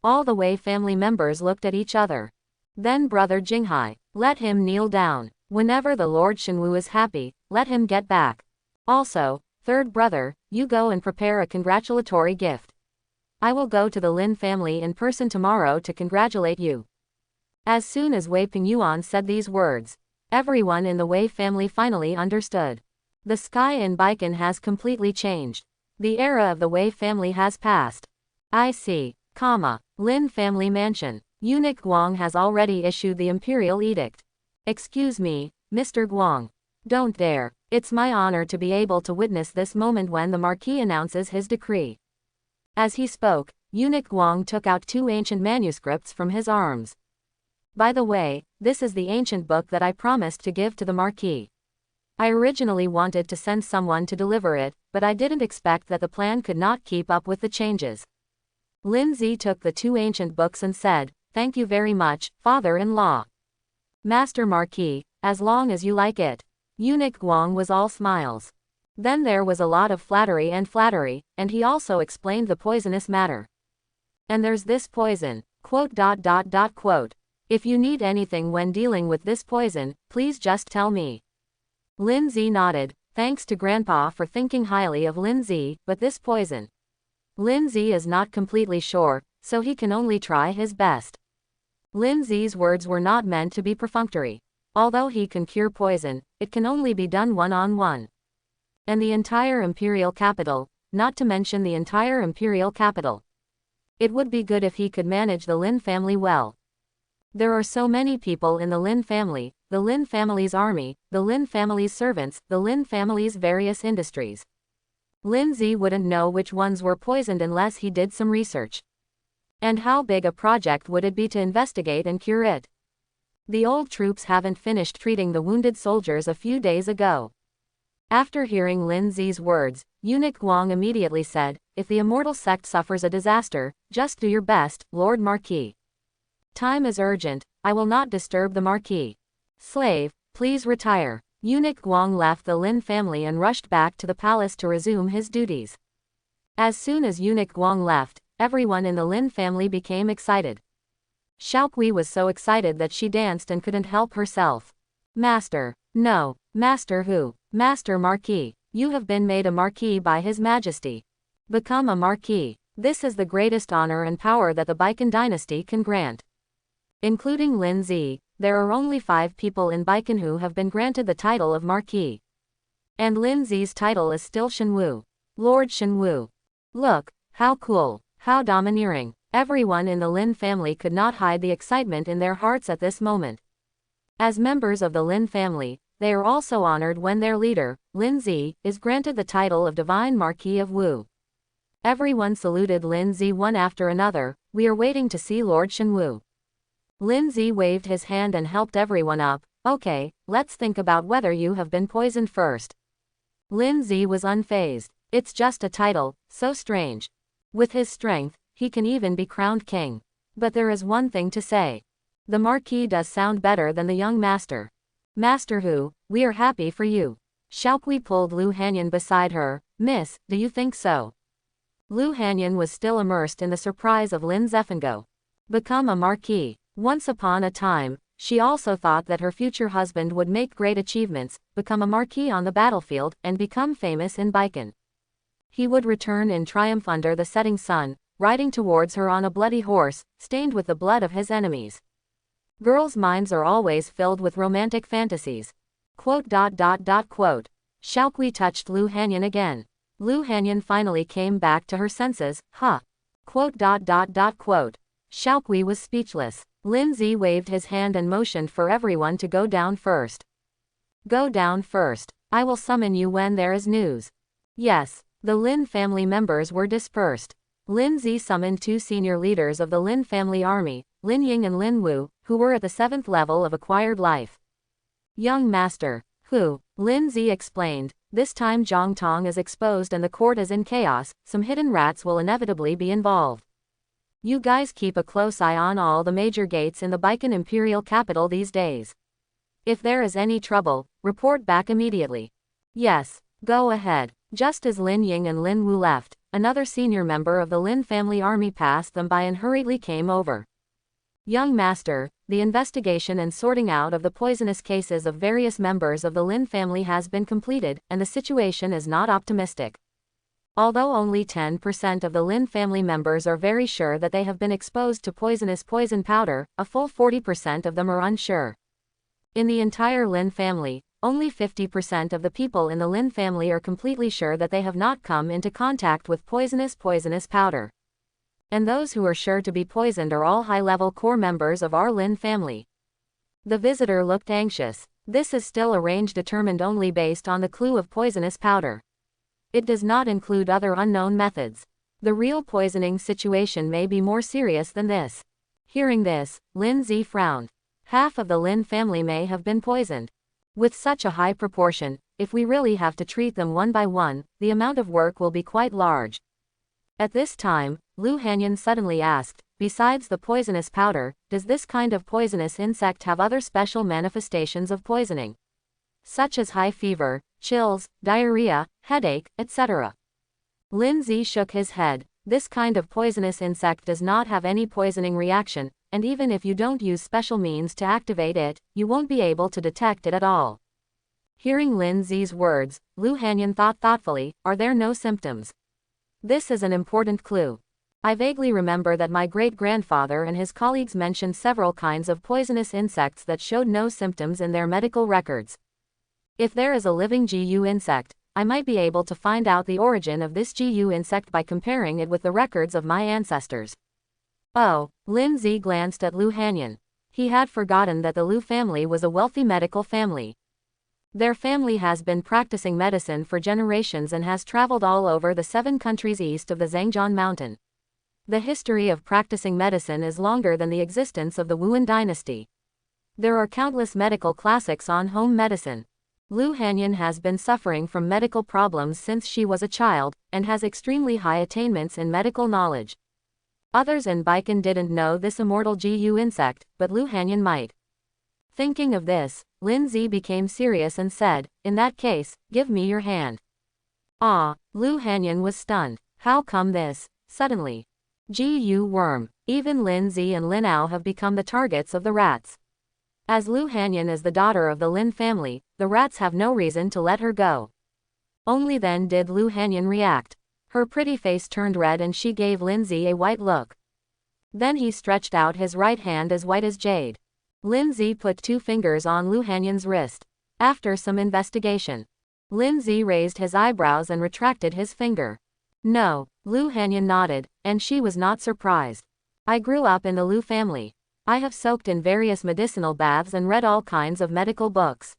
All the Wei family members looked at each other. Then Brother Jinghai, let him kneel down. Whenever the Lord Shenwu is happy, let him get back. Also, third brother, you go and prepare a congratulatory gift. I will go to the Lin family in person tomorrow to congratulate you. As soon as Wei Pingyuan said these words, everyone in the Wei family finally understood. The sky in Baikan has completely changed. The era of the Wei family has passed. I see, Lin family mansion. Eunuch Guang has already issued the imperial edict. Excuse me, Mr. Guang. Don't dare. It's my honor to be able to witness this moment when the Marquis announces his decree. As he spoke, Eunuch Guang took out 2 ancient manuscripts from his arms. By the way, this is the ancient book that I promised to give to the Marquis. I originally wanted to send someone to deliver it, but I didn't expect that the plan could not keep up with the changes. Lin Zi took the 2 ancient books and said, thank you very much, father-in-law. Master Marquis, as long as you like it. Eunuch Guang was all smiles. Then there was a lot of flattery, and he also explained the poisonous matter. And there's this poison, quote. If you need anything when dealing with this poison, please just tell me. Lin Zi nodded, thanks to Grandpa for thinking highly of Lin Zi, but this poison. Lin Zi is not completely sure, so he can only try his best. Lin Zi's words were not meant to be perfunctory. Although he can cure poison, it can only be done one-on-one. And the entire imperial capital, not to mention the entire imperial capital. It would be good if he could manage the Lin family well. There are so many people in the Lin family, the Lin family's army, the Lin family's servants, the Lin family's various industries. Lin Zi wouldn't know which ones were poisoned unless he did some research. And how big a project would it be to investigate and cure it? The old troops haven't finished treating the wounded soldiers a few days ago. After hearing Lin Zi's words, Eunuch Guang immediately said, "If the immortal sect suffers a disaster, just do your best, Lord Marquis. Time is urgent, I will not disturb the Marquis. Slave, please retire." Eunuch Guang left the Lin family and rushed back to the palace to resume his duties. As soon as Eunuch Guang left, everyone in the Lin family became excited. Xiaoqui was so excited that she danced and couldn't help herself. "Master." "No, Master who?" "Master Marquis. You have been made a Marquis by His Majesty. Become a Marquis. This is the greatest honor and power that the Baikan dynasty can grant." Including Lin Zi, there are only 5 people in Baikan who have been granted the title of Marquis. And Lin Zi's title is still Shenwu. Lord Shenwu. Look, how cool, how domineering. Everyone in the Lin family could not hide the excitement in their hearts at this moment. As members of the Lin family, they are also honored when their leader, Lin Zi, is granted the title of Divine Marquis of Wu. Everyone saluted Lin Zi one after another. "We are waiting to see Lord Shenwu." Lin Zi waved his hand and helped everyone up. "Okay, let's think about whether you have been poisoned first." Lin Zi was unfazed. It's just a title, so strange. With his strength, he can even be crowned king. But there is one thing to say. The Marquis does sound better than the young master. "Master Hu, we are happy for you." Xiaoqui pulled Lu Hanyan beside her. "Miss, do you think so?" Lu Hanyan was still immersed in the surprise of Lin Zefengo. Become a Marquis. Once upon a time, she also thought that her future husband would make great achievements, become a Marquis on the battlefield, and become famous in Baikan. He would return in triumph under the setting sun, riding towards her on a bloody horse, stained with the blood of his enemies. Girls' minds are always filled with romantic fantasies. Xiaoqui touched Lu Hanyan again. Lu Hanyan finally came back to her senses. Xiaoqui was speechless. Lin Zi waved his hand and motioned for everyone to go down first. "Go down first. I will summon you when there is news." Yes, the Lin family members were dispersed. Lin Zi summoned 2 senior leaders of the Lin family army, Lin Ying and Lin Wu, who were at the 7th level of acquired life. "Young master, who?" Lin Zi explained. "This time Zhang Tong is exposed and the court is in chaos, some hidden rats will inevitably be involved. You guys keep a close eye on all the major gates in the Baikan imperial capital these days. If there is any trouble, report back immediately." "Yes, go ahead." Just as Lin Ying and Lin Wu left, another senior member of the Lin family army passed them by and hurriedly came over. "Young master, the investigation and sorting out of the poisonous cases of various members of the Lin family has been completed, and the situation is not optimistic. Although only 10% of the Lin family members are very sure that they have been exposed to poisonous poison powder, a full 40% of them are unsure. In the entire Lin family, only 50% of the people in the Lin family are completely sure that they have not come into contact with poisonous powder. And those who are sure to be poisoned are all high-level core members of our Lin family." The visitor looked anxious. This is still a range determined only based on the clue of poisonous powder. It does not include other unknown methods. The real poisoning situation may be more serious than this. Hearing this, Lin Zi frowned. Half of the Lin family may have been poisoned. With such a high proportion, if we really have to treat them one by one, the amount of work will be quite large. At this time, Lu Hanyan suddenly asked, "Besides the poisonous powder, does this kind of poisonous insect have other special manifestations of poisoning? Such as high fever, chills, diarrhea, headache, etc." Lin Zi shook his head. This kind of poisonous insect does not have any poisoning reaction, and even if you don't use special means to activate it, you won't be able to detect it at all. Hearing Lin Zi's words, Lu Hanyan thought thoughtfully, "Are there no symptoms? This is an important clue. I vaguely remember that my great-grandfather and his colleagues mentioned several kinds of poisonous insects that showed no symptoms in their medical records. If there is a living GU insect, I might be able to find out the origin of this GU insect by comparing it with the records of my ancestors." Oh, Lin Zi glanced at Lu Hanyan. He had forgotten that the Lu family was a wealthy medical family. Their family has been practicing medicine for generations and has traveled all over the 7 countries east of the Zhangjian mountain. The history of practicing medicine is longer than the existence of the Wuan dynasty. There are countless medical classics on home medicine. Lu Hanyan has been suffering from medical problems since she was a child, and has extremely high attainments in medical knowledge. Others in Baikan didn't know this immortal Gu insect, but Lu Hanyan might. Thinking of this, Lin Zi became serious and said, "In that case, give me your hand." Ah, Lu Hanyan was stunned. How come this? Suddenly. Gu worm. Even Lin Zi and Lin Ao have become the targets of the rats. As Lu Hanyan is the daughter of the Lin family, the rats have no reason to let her go. Only then did Lu Hanyan react. Her pretty face turned red and she gave Lin Zi a white look. Then he stretched out his right hand as white as jade. Lin Zi put 2 fingers on Lu Hanyan's wrist. After some investigation, Lin Zi raised his eyebrows and retracted his finger. No, Lu Hanyan nodded, and she was not surprised. I grew up in the Lu family. I have soaked in various medicinal baths and read all kinds of medical books.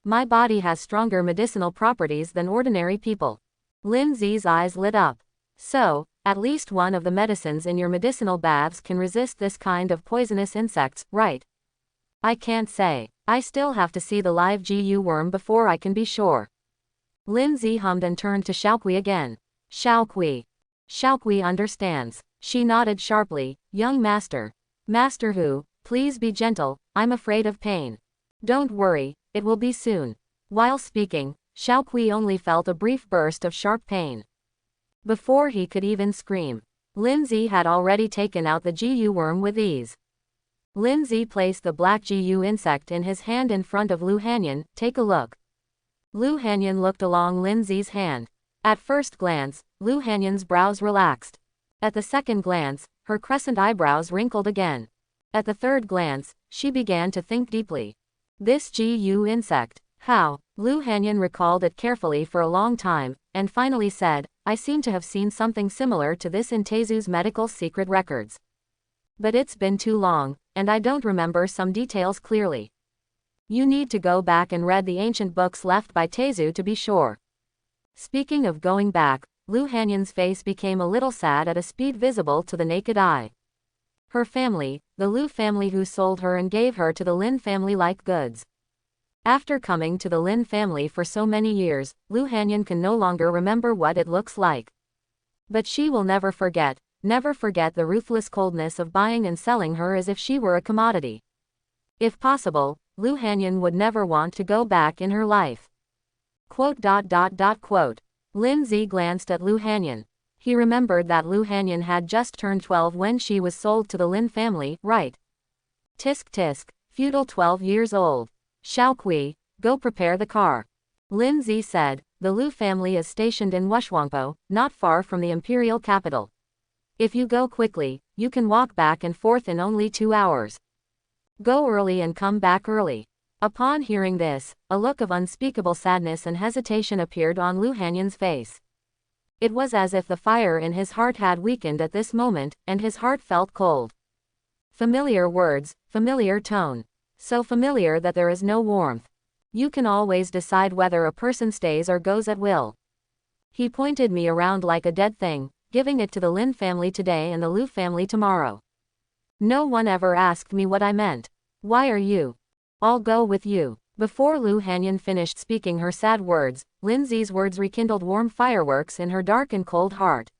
My body has stronger medicinal properties than ordinary people. Lin Zi's eyes lit up. So, at least one of the medicines in your medicinal baths can resist this kind of poisonous insects, right? I can't say. I still have to see the live Gu worm before I can be sure. Lin Zi hummed and turned to Xiaoqui again. Xiaoqui. Xiaoqui understands. She nodded sharply. Young master. Master Hu, please be gentle, I'm afraid of pain. Don't worry, it will be soon. While speaking, Xiaoqui only felt a brief burst of sharp pain. Before he could even scream, Lin Zi had already taken out the Gu worm with ease. Lin Zi placed the black Gu insect in his hand in front of Lu Hanyan. Take a look. Lu Hanyan looked along Lin Zi's hand. At first glance, Lu Hanyan's brows relaxed. At the second glance, her crescent eyebrows wrinkled again. At the third glance, she began to think deeply. This Gu insect, how? Lu Hanyan recalled it carefully for a long time, and finally said, I seem to have seen something similar to this in Tezu's medical secret records. But it's been too long, and I don't remember some details clearly. You need to go back and read the ancient books left by Tezu to be sure. Speaking of going back, Lu Hanyan's face became a little sad at a speed visible to the naked eye. Her family, the Lu family who sold her and gave her to the Lin family like goods. After coming to the Lin family for so many years, Lu Hanyan can no longer remember what it looks like. But she will never forget the ruthless coldness of buying and selling her as if she were a commodity. If possible, Lu Hanyan would never want to go back in her life. Quote. Lin Zi glanced at Lu Hanyan. He remembered that Lu Hanyan had just turned 12 when she was sold to the Lin family, right? Tisk tisk, feudal 12 years old. Xiaoqui, go prepare the car. Lin Zi said, the Lu family is stationed in Wushuangpo, not far from the imperial capital. If you go quickly, you can walk back and forth in only 2 hours. Go early and come back early. Upon hearing this, a look of unspeakable sadness and hesitation appeared on Lu Hanyan's face. It was as if the fire in his heart had weakened at this moment, and his heart felt cold. Familiar words, familiar tone. So familiar that there is no warmth. You can always decide whether a person stays or goes at will. He pointed me around like a dead thing, giving it to the Lin family today and the Lu family tomorrow. No one ever asked me what I meant. Why are you? I'll go with you. Before Lu Hanyan finished speaking her sad words, Lin Zi's words rekindled warm fireworks in her dark and cold heart.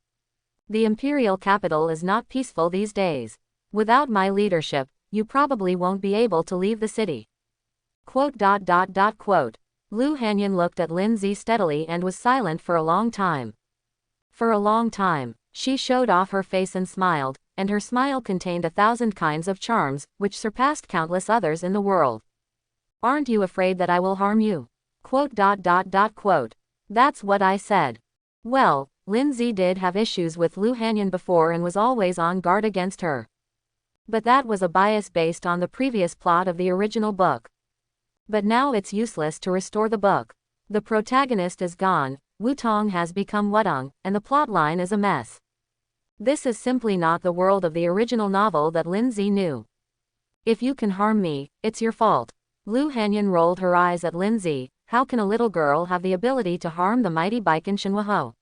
The imperial capital is not peaceful these days. Without my leadership, you probably won't be able to leave the city. Quote. Lu Hanyan looked at Lin Zi steadily and was silent for a long time. For a long time, she showed off her face and smiled, and her smile contained 1,000 kinds of charms, which surpassed countless others in the world. Aren't you afraid that I will harm you? Quote. That's what I said. Well, Lin Zi did have issues with Lu Hanyan before and was always on guard against her. But that was a bias based on the previous plot of the original book. But now it's useless to restore the book. The protagonist is gone, Wutong has become Wutong, and the plotline is a mess. This is simply not the world of the original novel that Lin Zi knew. If you can harm me, it's your fault. Lu Hanyan rolled her eyes at Lin Zi. How can a little girl have the ability to harm the mighty Baikan Shenhuo?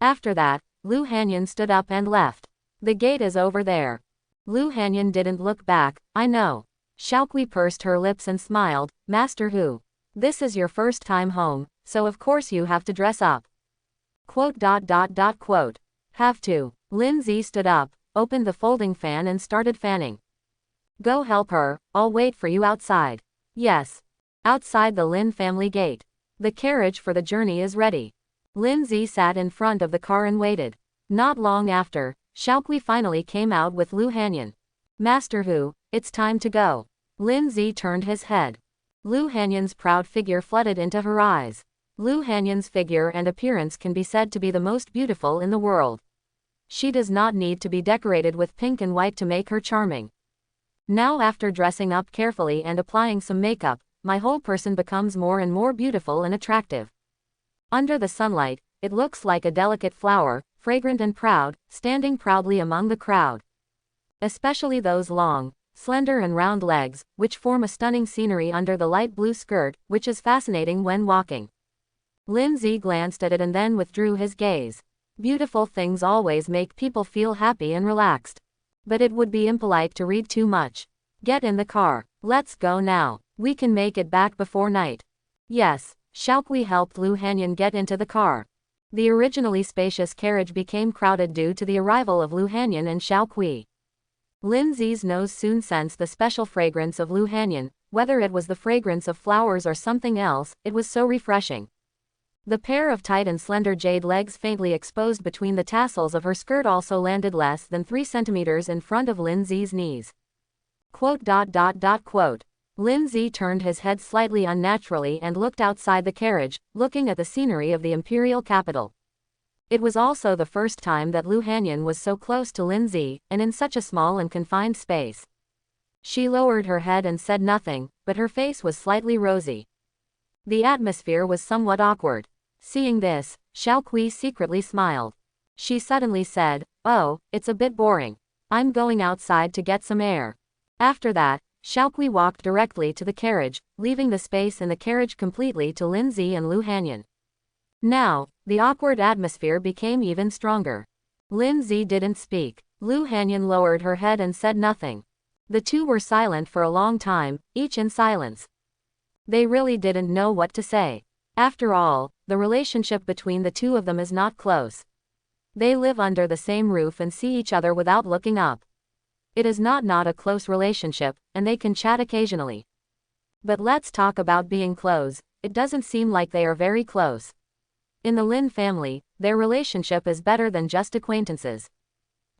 After that, Lu Hanyan stood up and left. The gate is over there. Lu Hanyan didn't look back. I know. Xiaoqui pursed her lips and smiled. Master Hu. This is your first time home, so of course you have to dress up. Quote. Have to. Lindsay stood up, opened the folding fan and started fanning. Go help her, I'll wait for you outside. Yes. Outside the Lin family gate. The carriage for the journey is ready. Lindsay sat in front of the car and waited. Not long after, Xiaoqui finally came out with Lu Hanyan. Master Hu, it's time to go. Lindsay turned his head. Lu Hanyan's proud figure flooded into her eyes. Lu Hanyan's figure and appearance can be said to be the most beautiful in the world. She does not need to be decorated with pink and white to make her charming. Now after dressing up carefully and applying some makeup, my whole person becomes more and more beautiful and attractive. Under the sunlight, it looks like a delicate flower, fragrant and proud, standing proudly among the crowd. Especially those long, slender and round legs, which form a stunning scenery under the light blue skirt, which is fascinating when walking. Lindsay glanced at it and then withdrew his gaze. Beautiful things always make people feel happy and relaxed. But it would be impolite to read too much. Get in the car. Let's go now. We can make it back before night. Yes. Xiaoqui helped Lu Hanyan get into the car. The originally spacious carriage became crowded due to the arrival of Lu Hanyan and Xiaoqui. Lindsay's nose soon sensed the special fragrance of Lu Hanyan, whether it was the fragrance of flowers or something else, it was so refreshing. The pair of tight and slender jade legs faintly exposed between the tassels of her skirt also landed less than 3 centimeters in front of Lindsay's knees. Quote. Lindsay turned his head slightly unnaturally and looked outside the carriage, looking at the scenery of the imperial capital. It was also the first time that Lu Hanyan was so close to Lindsay, and in such a small and confined space. She lowered her head and said nothing, but her face was slightly rosy. The atmosphere was somewhat awkward. Seeing this, Xiaoqui secretly smiled. She suddenly said, "Oh, it's a bit boring. I'm going outside to get some air." After that, Xiaoqui walked directly to the carriage, leaving the space in the carriage completely to Lindsay and Lu Hanyan. Now, the awkward atmosphere became even stronger. Lindsay didn't speak. Lu Hanyan lowered her head and said nothing. The two were silent for a long time, each in silence. They really didn't know what to say. After all, the relationship between the two of them is not close. They live under the same roof and see each other without looking up. It is not a close relationship, and they can chat occasionally. But let's talk about being close. It doesn't seem like they are very close. In the Lin family, their relationship is better than just acquaintances.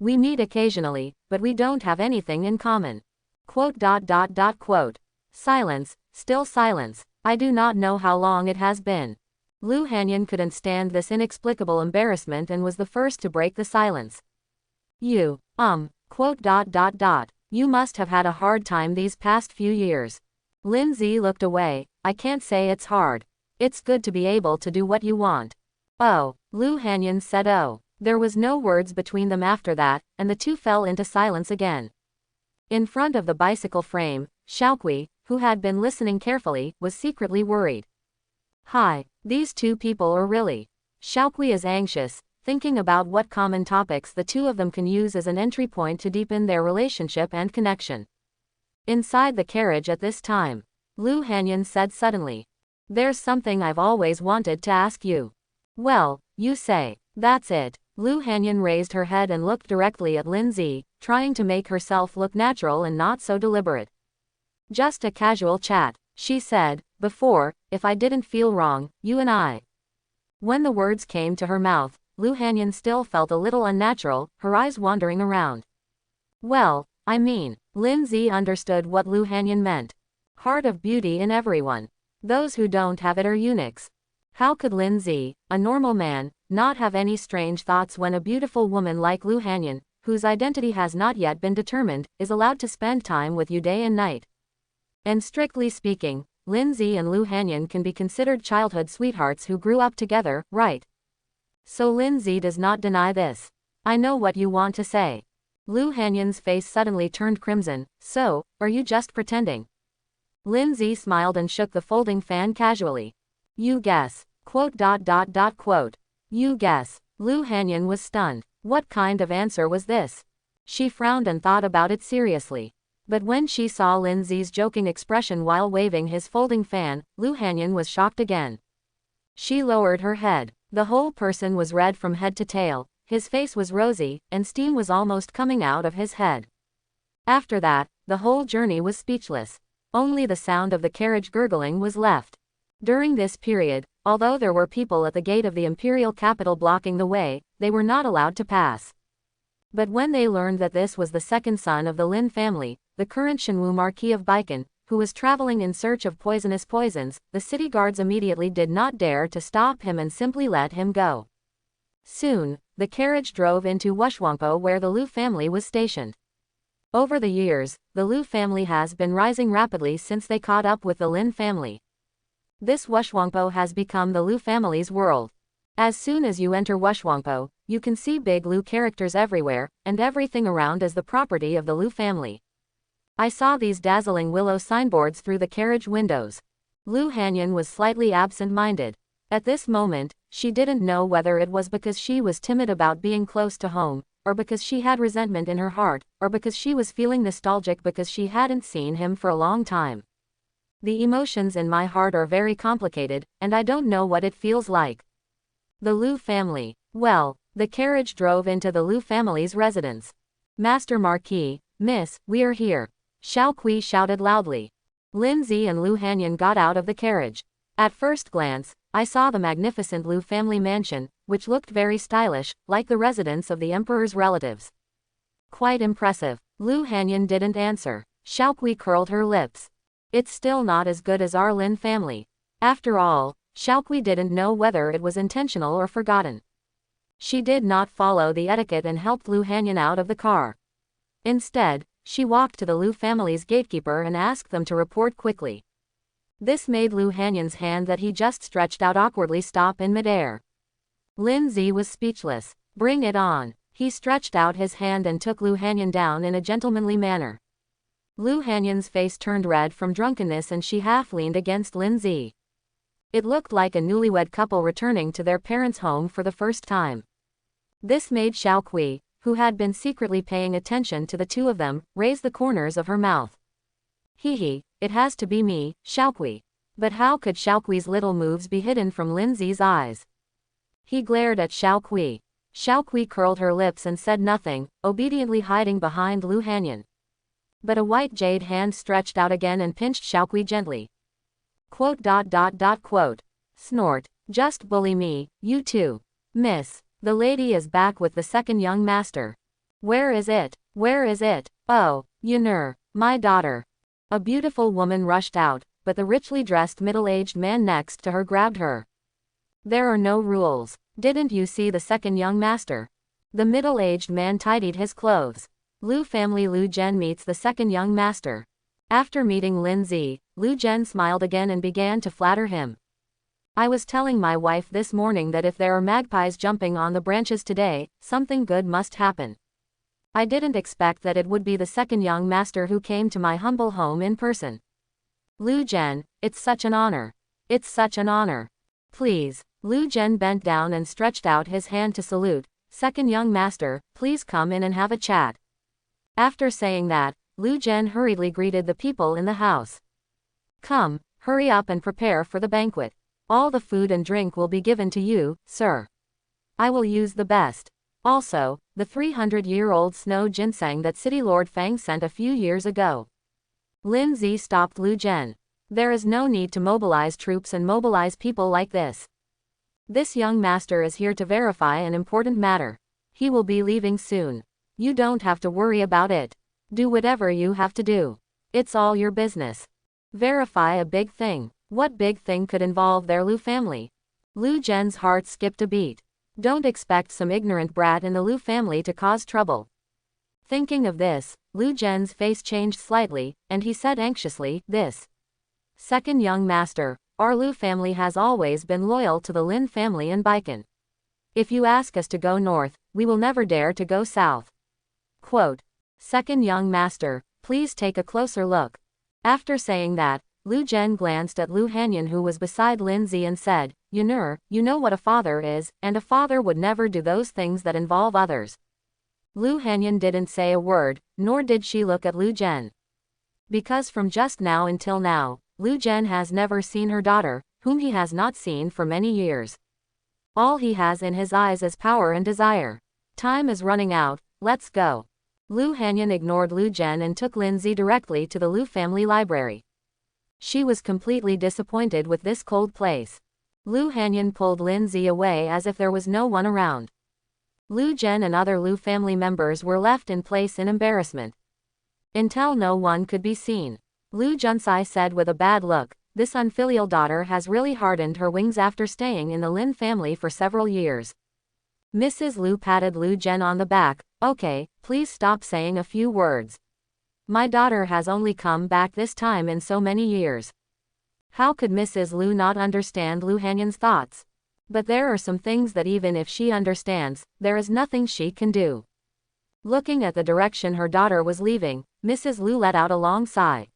We meet occasionally, but we don't have anything in common. Quote. Silence, still silence. I do not know how long it has been. Lu Hanyan couldn't stand this inexplicable embarrassment and was the first to break the silence. Quote. You must have had a hard time these past few years. Lindsay looked away. I can't say it's hard. It's good to be able to do what you want. Oh, Lu Hanyan said oh. There was no words between them after that, and the two fell into silence again. In front of the bicycle frame, Xiaoqui, who had been listening carefully, was secretly worried. Hi, these two people are really. Xiaoqui is anxious, thinking about what common topics the two of them can use as an entry point to deepen their relationship and connection. Inside the carriage at this time, Lu Hanyan said suddenly, "There's something I've always wanted to ask you." Well, you say. That's it. Lu Hanyan raised her head and looked directly at Lindsay, trying to make herself look natural and not so deliberate. Just a casual chat, she said, before, if I didn't feel wrong, you and I. When the words came to her mouth, Lu Hanyan still felt a little unnatural, her eyes wandering around. Well, I mean, Lindsay understood what Lu Hanyan meant. Heart of beauty in everyone. Those who don't have it are eunuchs. How could Lindsay, a normal man, not have any strange thoughts when a beautiful woman like Lu Hanyan, whose identity has not yet been determined, is allowed to spend time with you day and night? And strictly speaking, Lindsay and Lu Hanyan can be considered childhood sweethearts who grew up together, right? So Lindsay does not deny this. I know what you want to say. Lu Hanyan's face suddenly turned crimson. So, are you just pretending? Lindsay smiled and shook the folding fan casually. You guess. Quote. You guess. Lu Hanyan was stunned. What kind of answer was this? She frowned and thought about it seriously. But when she saw Lin Zi's joking expression while waving his folding fan, Lu Hanyan was shocked again. She lowered her head. The whole person was red from head to tail, his face was rosy, and steam was almost coming out of his head. After that, the whole journey was speechless. Only the sound of the carriage gurgling was left. During this period, although there were people at the gate of the imperial capital blocking the way, they were not allowed to pass. But when they learned that this was the second son of the Lin family, the current Shenwu Marquis of Baikan, who was traveling in search of poisonous poisons, the city guards immediately did not dare to stop him and simply let him go. Soon, the carriage drove into Wushwangpo where the Lu family was stationed. Over the years, the Lu family has been rising rapidly since they caught up with the Lin family. This Wushwangpo has become the Lu family's world. As soon as you enter Wushwangpo, you can see big Lu characters everywhere, and everything around is the property of the Lu family. I saw these dazzling willow signboards through the carriage windows. Lu Hanyan was slightly absent-minded. At this moment, she didn't know whether it was because she was timid about being close to home, or because she had resentment in her heart, or because she was feeling nostalgic because she hadn't seen him for a long time. The emotions in my heart are very complicated, and I don't know what it feels like. The Lu family. Well, the carriage drove into the Lu family's residence. Master Marquis, Miss, we are here. Xiao Kui shouted loudly. Lin Zi and Lu Hanyan got out of the carriage. At first glance, I saw the magnificent Lu family mansion, which looked very stylish, like the residence of the emperor's relatives. Quite impressive. Lu Hanyan didn't answer. Xiao Kui curled her lips. It's still not as good as our Lin family. After all, Xiao Kui didn't know whether it was intentional or forgotten. She did not follow the etiquette and helped Lu Hanyan out of the car. Instead, she walked to the Lu family's gatekeeper and asked them to report quickly. This made Lu Hanyan's hand that he just stretched out awkwardly stop in midair. Lin Zi was speechless. Bring it on. He stretched out his hand and took Lu Hanyan down in a gentlemanly manner. Lu Hanyan's face turned red from drunkenness and she half leaned against Lin Zi. It looked like a newlywed couple returning to their parents' home for the first time. This made Xiao Kui, who had been secretly paying attention to the two of them, raise the corners of her mouth. Hee, it has to be me, Xiao Kui. But how could Xiao Kui's little moves be hidden from Lin Zi's eyes? He glared at Xiao Kui. Xiao Kui curled her lips and said nothing, obediently hiding behind Lu Hanyan. But a white jade hand stretched out again and pinched Xiao Kui gently. Quote. Snort. Just bully me, you too. Miss. The lady is back with the second young master. Where is it? Where is it? Oh, Yunur, my daughter. A beautiful woman rushed out, but the richly dressed middle-aged man next to her grabbed her. There are no rules. Didn't you see the second young master? The middle-aged man tidied his clothes. Lu family Lu Zhen meets the second young master. After meeting Lin Zi, Lu Zhen smiled again and began to flatter him. I was telling my wife this morning that if there are magpies jumping on the branches today, something good must happen. I didn't expect that it would be the second young master who came to my humble home in person. Lu Zhen, it's such an honor. It's such an honor. Please. Lu Zhen bent down and stretched out his hand to salute. Second young master, please come in and have a chat. After saying that, Lu Zhen hurriedly greeted the people in the house. Come, hurry up and prepare for the banquet. All the food and drink will be given to you, sir. I will use the best. Also, the 300-year-old snow ginseng that City Lord Fang sent a few years ago. Lin Zi stopped Lu Zhen. There is no need to mobilize troops and mobilize people like this. This young master is here to verify an important matter. He will be leaving soon. You don't have to worry about it. Do whatever you have to do. It's all your business. Verify a big thing. What big thing could involve their Lu family? Lu Zhen's heart skipped a beat. Don't expect some ignorant brat in the Lu family to cause trouble. Thinking of this, Lu Zhen's face changed slightly, and he said anxiously, this. Second young master, our Lu family has always been loyal to the Lin family in Baikan. If you ask us to go north, we will never dare to go south. Quote. Second young master, please take a closer look. After saying that, Lu Zhen glanced at Lu Hanyan who was beside Lin Zi and said, Yunur, you know what a father is, and a father would never do those things that involve others. Lu Hanyan didn't say a word, nor did she look at Lu Zhen. Because from just now until now, Lu Zhen has never seen her daughter, whom he has not seen for many years. All he has in his eyes is power and desire. Time is running out, let's go. Lu Hanyan ignored Lu Zhen and took Lindsay directly to the Lu family library. She was completely disappointed with this cold place. Lu Hanyan pulled Lindsay away as if there was no one around. Lu Zhen and other Lu family members were left in place in embarrassment. Until no one could be seen. Lu Junsai said with a bad look, "This unfilial daughter has really hardened her wings after staying in the Lin family for several years." Mrs. Lu patted Lu Zhen on the back. "Okay, please stop saying a few words. My daughter has only come back this time in so many years." How could Mrs. Lu not understand Lu Hanyan's thoughts? But there are some things that even if she understands, there is nothing she can do. Looking at the direction her daughter was leaving, Mrs. Lu let out a long sigh.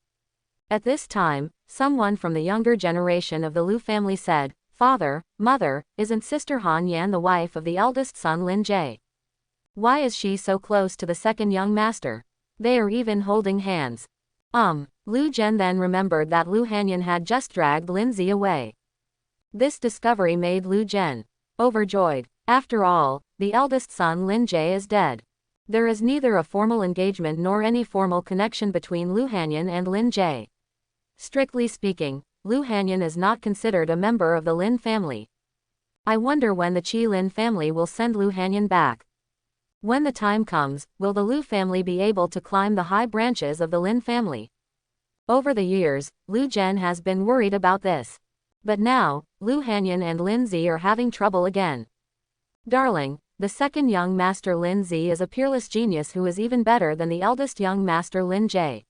At this time, someone from the younger generation of the Lu family said, "Father, Mother, isn't Sister Han Yan the wife of the eldest son Lin Jie? Why is she so close to the second young master? They are even holding hands." Lu Zhen then remembered that Lu Hanyan had just dragged Lindsay away. This discovery made Lu Zhen overjoyed. After all, the eldest son Lin Jie is dead. There is neither a formal engagement nor any formal connection between Lu Hanyan and Lin Jie. Strictly speaking, Lu Hanyan is not considered a member of the Lin family. I wonder when the Qi Lin family will send Lu Hanyan back. When the time comes, will the Lu family be able to climb the high branches of the Lin family? Over the years, Lu Zhen has been worried about this. But now, Lu Hanyan and Lindsay are having trouble again. Darling, the second young master Lindsay is a peerless genius who is even better than the eldest young master Lin Jie.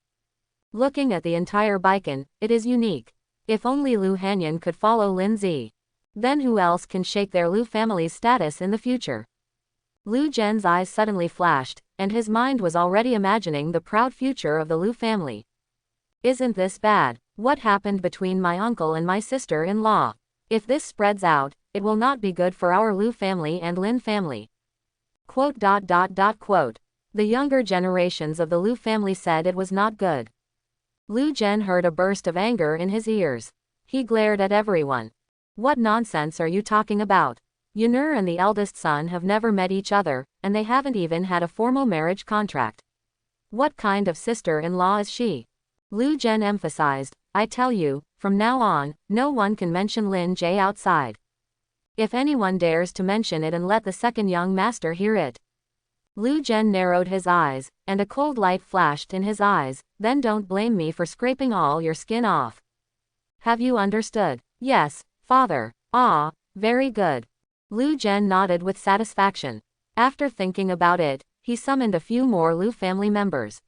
Looking at the entire Baikan, it is unique. If only Lu Hanyan could follow Lindsay. Then who else can shake their Lu family's status in the future? Lu Zhen's eyes suddenly flashed, and his mind was already imagining the proud future of the Lu family. Isn't this bad? What happened between my uncle and my sister-in-law? If this spreads out, it will not be good for our Lu family and Lin family. Quote. The younger generations of the Lu family said it was not good. Lu Zhen heard a burst of anger in his ears. He glared at everyone. What nonsense are you talking about? Yun'er and the eldest son have never met each other, and they haven't even had a formal marriage contract. What kind of sister-in-law is she? Lu Zhen emphasized, I tell you, from now on, no one can mention Lin Jie outside. If anyone dares to mention it and let the second young master hear it. Lu Zhen narrowed his eyes, and a cold light flashed in his eyes. Then don't blame me for scraping all your skin off. Have you understood? Yes, father. Ah, very good. Lu Zhen nodded with satisfaction. After thinking about it, he summoned a few more Lu family members.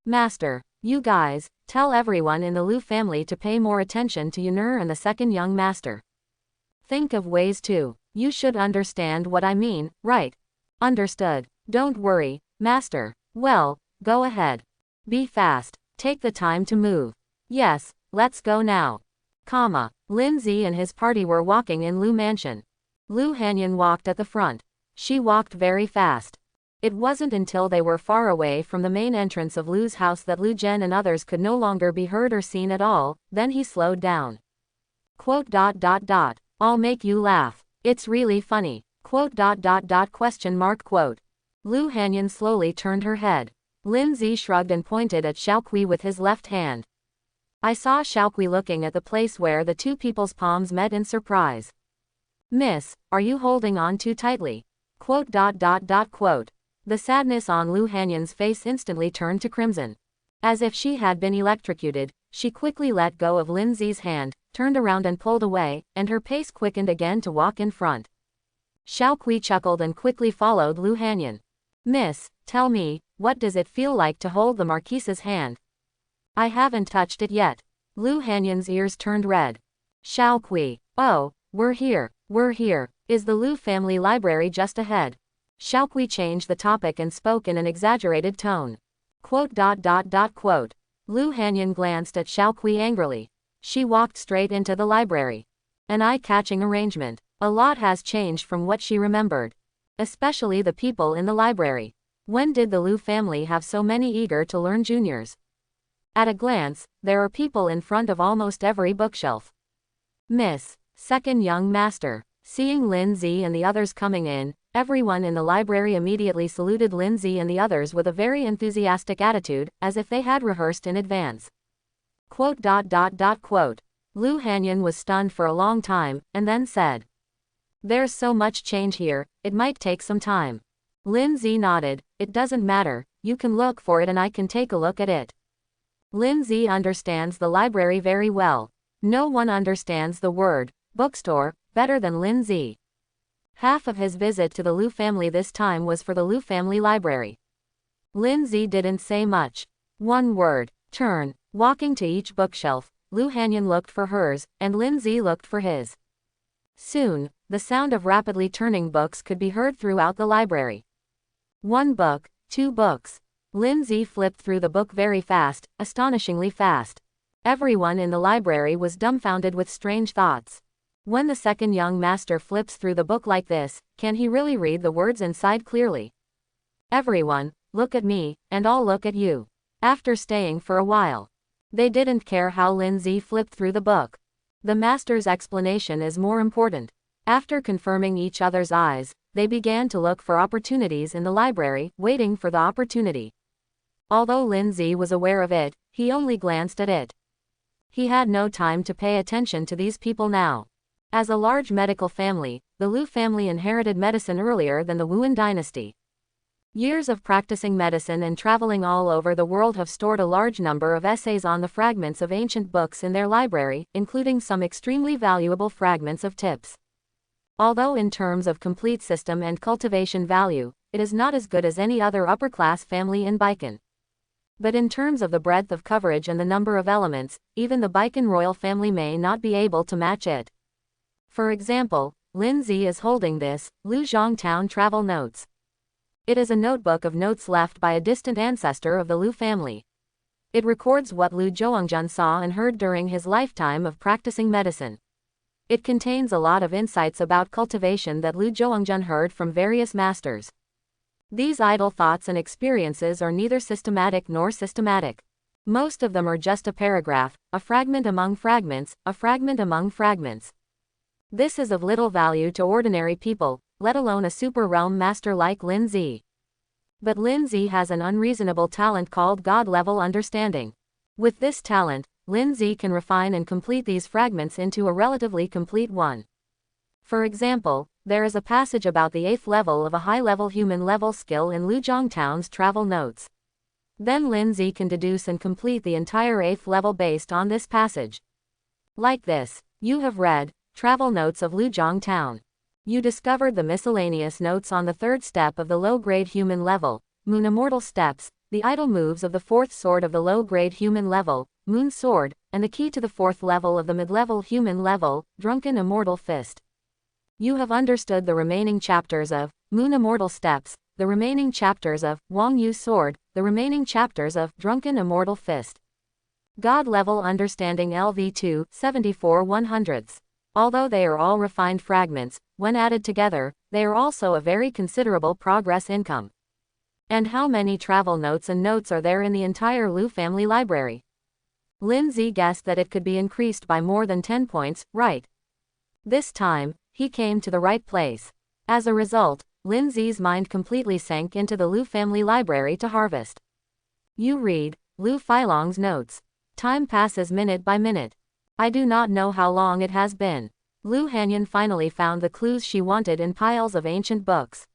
Master, you guys, tell everyone in the Lu family to pay more attention to Yun'er and the second young master. Think of ways too. You should understand what I mean, right? Understood. Don't worry, master. Well, go ahead. Be fast. Take the time to move. Yes, let's go now. Lindsay and his party were walking in Lu Mansion. Lu Hanyan walked at the front. She walked very fast. It wasn't until they were far away from the main entrance of Lu's house that Lu Zhen and others could no longer be heard or seen at all. Then he slowed down. Quote. I'll make you laugh. It's really funny. Quote. Quote. Lu Hanyan slowly turned her head. Lindsay shrugged and pointed at Xiaokui with his left hand. I saw Xiaokui looking at the place where the two people's palms met in surprise. Miss, are you holding on too tightly? Quote. The sadness on Lu Hanyan's face instantly turned to crimson. As if she had been electrocuted, she quickly let go of Lindsay's hand, turned around and pulled away, and her pace quickened again to walk in front. Xiaokui chuckled and quickly followed Lu Hanyan. Miss, tell me, what does it feel like to hold the Marquise's hand? I haven't touched it yet. Lu Hanyan's ears turned red. Xiaokui, oh, we're here. Is the Lu family library just ahead? Xiaokui changed the topic and spoke in an exaggerated tone. Quote. Lu Hanyan glanced at Xiaokui angrily. She walked straight into the library. An eye-catching arrangement. A lot has changed from what she remembered. Especially the people in the library. When did the Lu family have so many eager to learn juniors? At a glance, there are people in front of almost every bookshelf. Miss. Second young master. Seeing Lindsay and the others coming in, everyone in the library immediately saluted Lindsay and the others with a very enthusiastic attitude, as if they had rehearsed in advance. Quote. Lu Hanyan was stunned for a long time, and then said, "There's so much change here, it might take some time." Lindsay nodded. "It doesn't matter, you can look for it and I can take a look at it." Lindsay understands the library very well. No one understands the word bookstore better than Lindsay. Half of his visit to the Lu family this time was for the Lu family library. Lindsay didn't say much. One word, turn. Walking to each bookshelf, Lu Hanyan looked for hers, and Lindsay looked for his. Soon, the sound of rapidly turning books could be heard throughout the library. One book, two books. Lindsay flipped through the book very fast, astonishingly fast. Everyone in the library was dumbfounded with strange thoughts. When the second young master flips through the book like this, can he really read the words inside clearly? Everyone, look at me, and I'll look at you. After staying for a while, they didn't care how Lindsay flipped through the book. The master's explanation is more important. After confirming each other's eyes, they began to look for opportunities in the library, waiting for the opportunity. Although Lindsay was aware of it, he only glanced at it. He had no time to pay attention to these people now. As a large medical family, the Lu family inherited medicine earlier than the Wuan dynasty. Years of practicing medicine and traveling all over the world have stored a large number of essays on the fragments of ancient books in their library, including some extremely valuable fragments of tips. Although in terms of complete system and cultivation value, it is not as good as any other upper-class family in Baikan. But in terms of the breadth of coverage and the number of elements, even the Baikan royal family may not be able to match it. For example, Lindsay is holding this, Lu Zhongtown Travel Notes. It is a notebook of notes left by a distant ancestor of the Lu family. It records what Lu Zhongjun saw and heard during his lifetime of practicing medicine. It contains a lot of insights about cultivation that Lu Zhongjun heard from various masters. These idle thoughts and experiences are neither systematic nor systematic. Most of them are just a paragraph, a fragment among fragments, a fragment among fragments. This is of little value to ordinary people, let alone a super realm master like Lindsay. But Lindsay has an unreasonable talent called God-level understanding. With this talent, Lindsay can refine and complete these fragments into a relatively complete one. For example, there is a passage about the 8th level of a high-level human-level skill in Lu Zhongtown's travel notes. Then Lindsay can deduce and complete the entire 8th level based on this passage. Like this, you have read Travel Notes of Lu Zhongtown. You discovered the miscellaneous notes on the 3rd step of the low-grade human level, Moon Immortal Steps, the idle moves of the 4th sword of the low-grade human level, Moon Sword, and the key to the 4th level of the mid-level human level, Drunken Immortal Fist. You have understood the remaining chapters of Moon Immortal Steps, the remaining chapters of Wang Yu Sword, the remaining chapters of Drunken Immortal Fist. God-level understanding LV2, 74 100ths. Although they are all refined fragments, when added together, they are also a very considerable progress income. And how many travel notes and notes are there in the entire Lu family library? Lindsay guessed that it could be increased by more than 10 points, right? This time, he came to the right place. As a result, Lindsay's mind completely sank into the Lu family library to harvest. You read Lu Filong's notes. Time passes minute by minute. I do not know how long it has been. Lu Hanyan finally found the clues she wanted in piles of ancient books.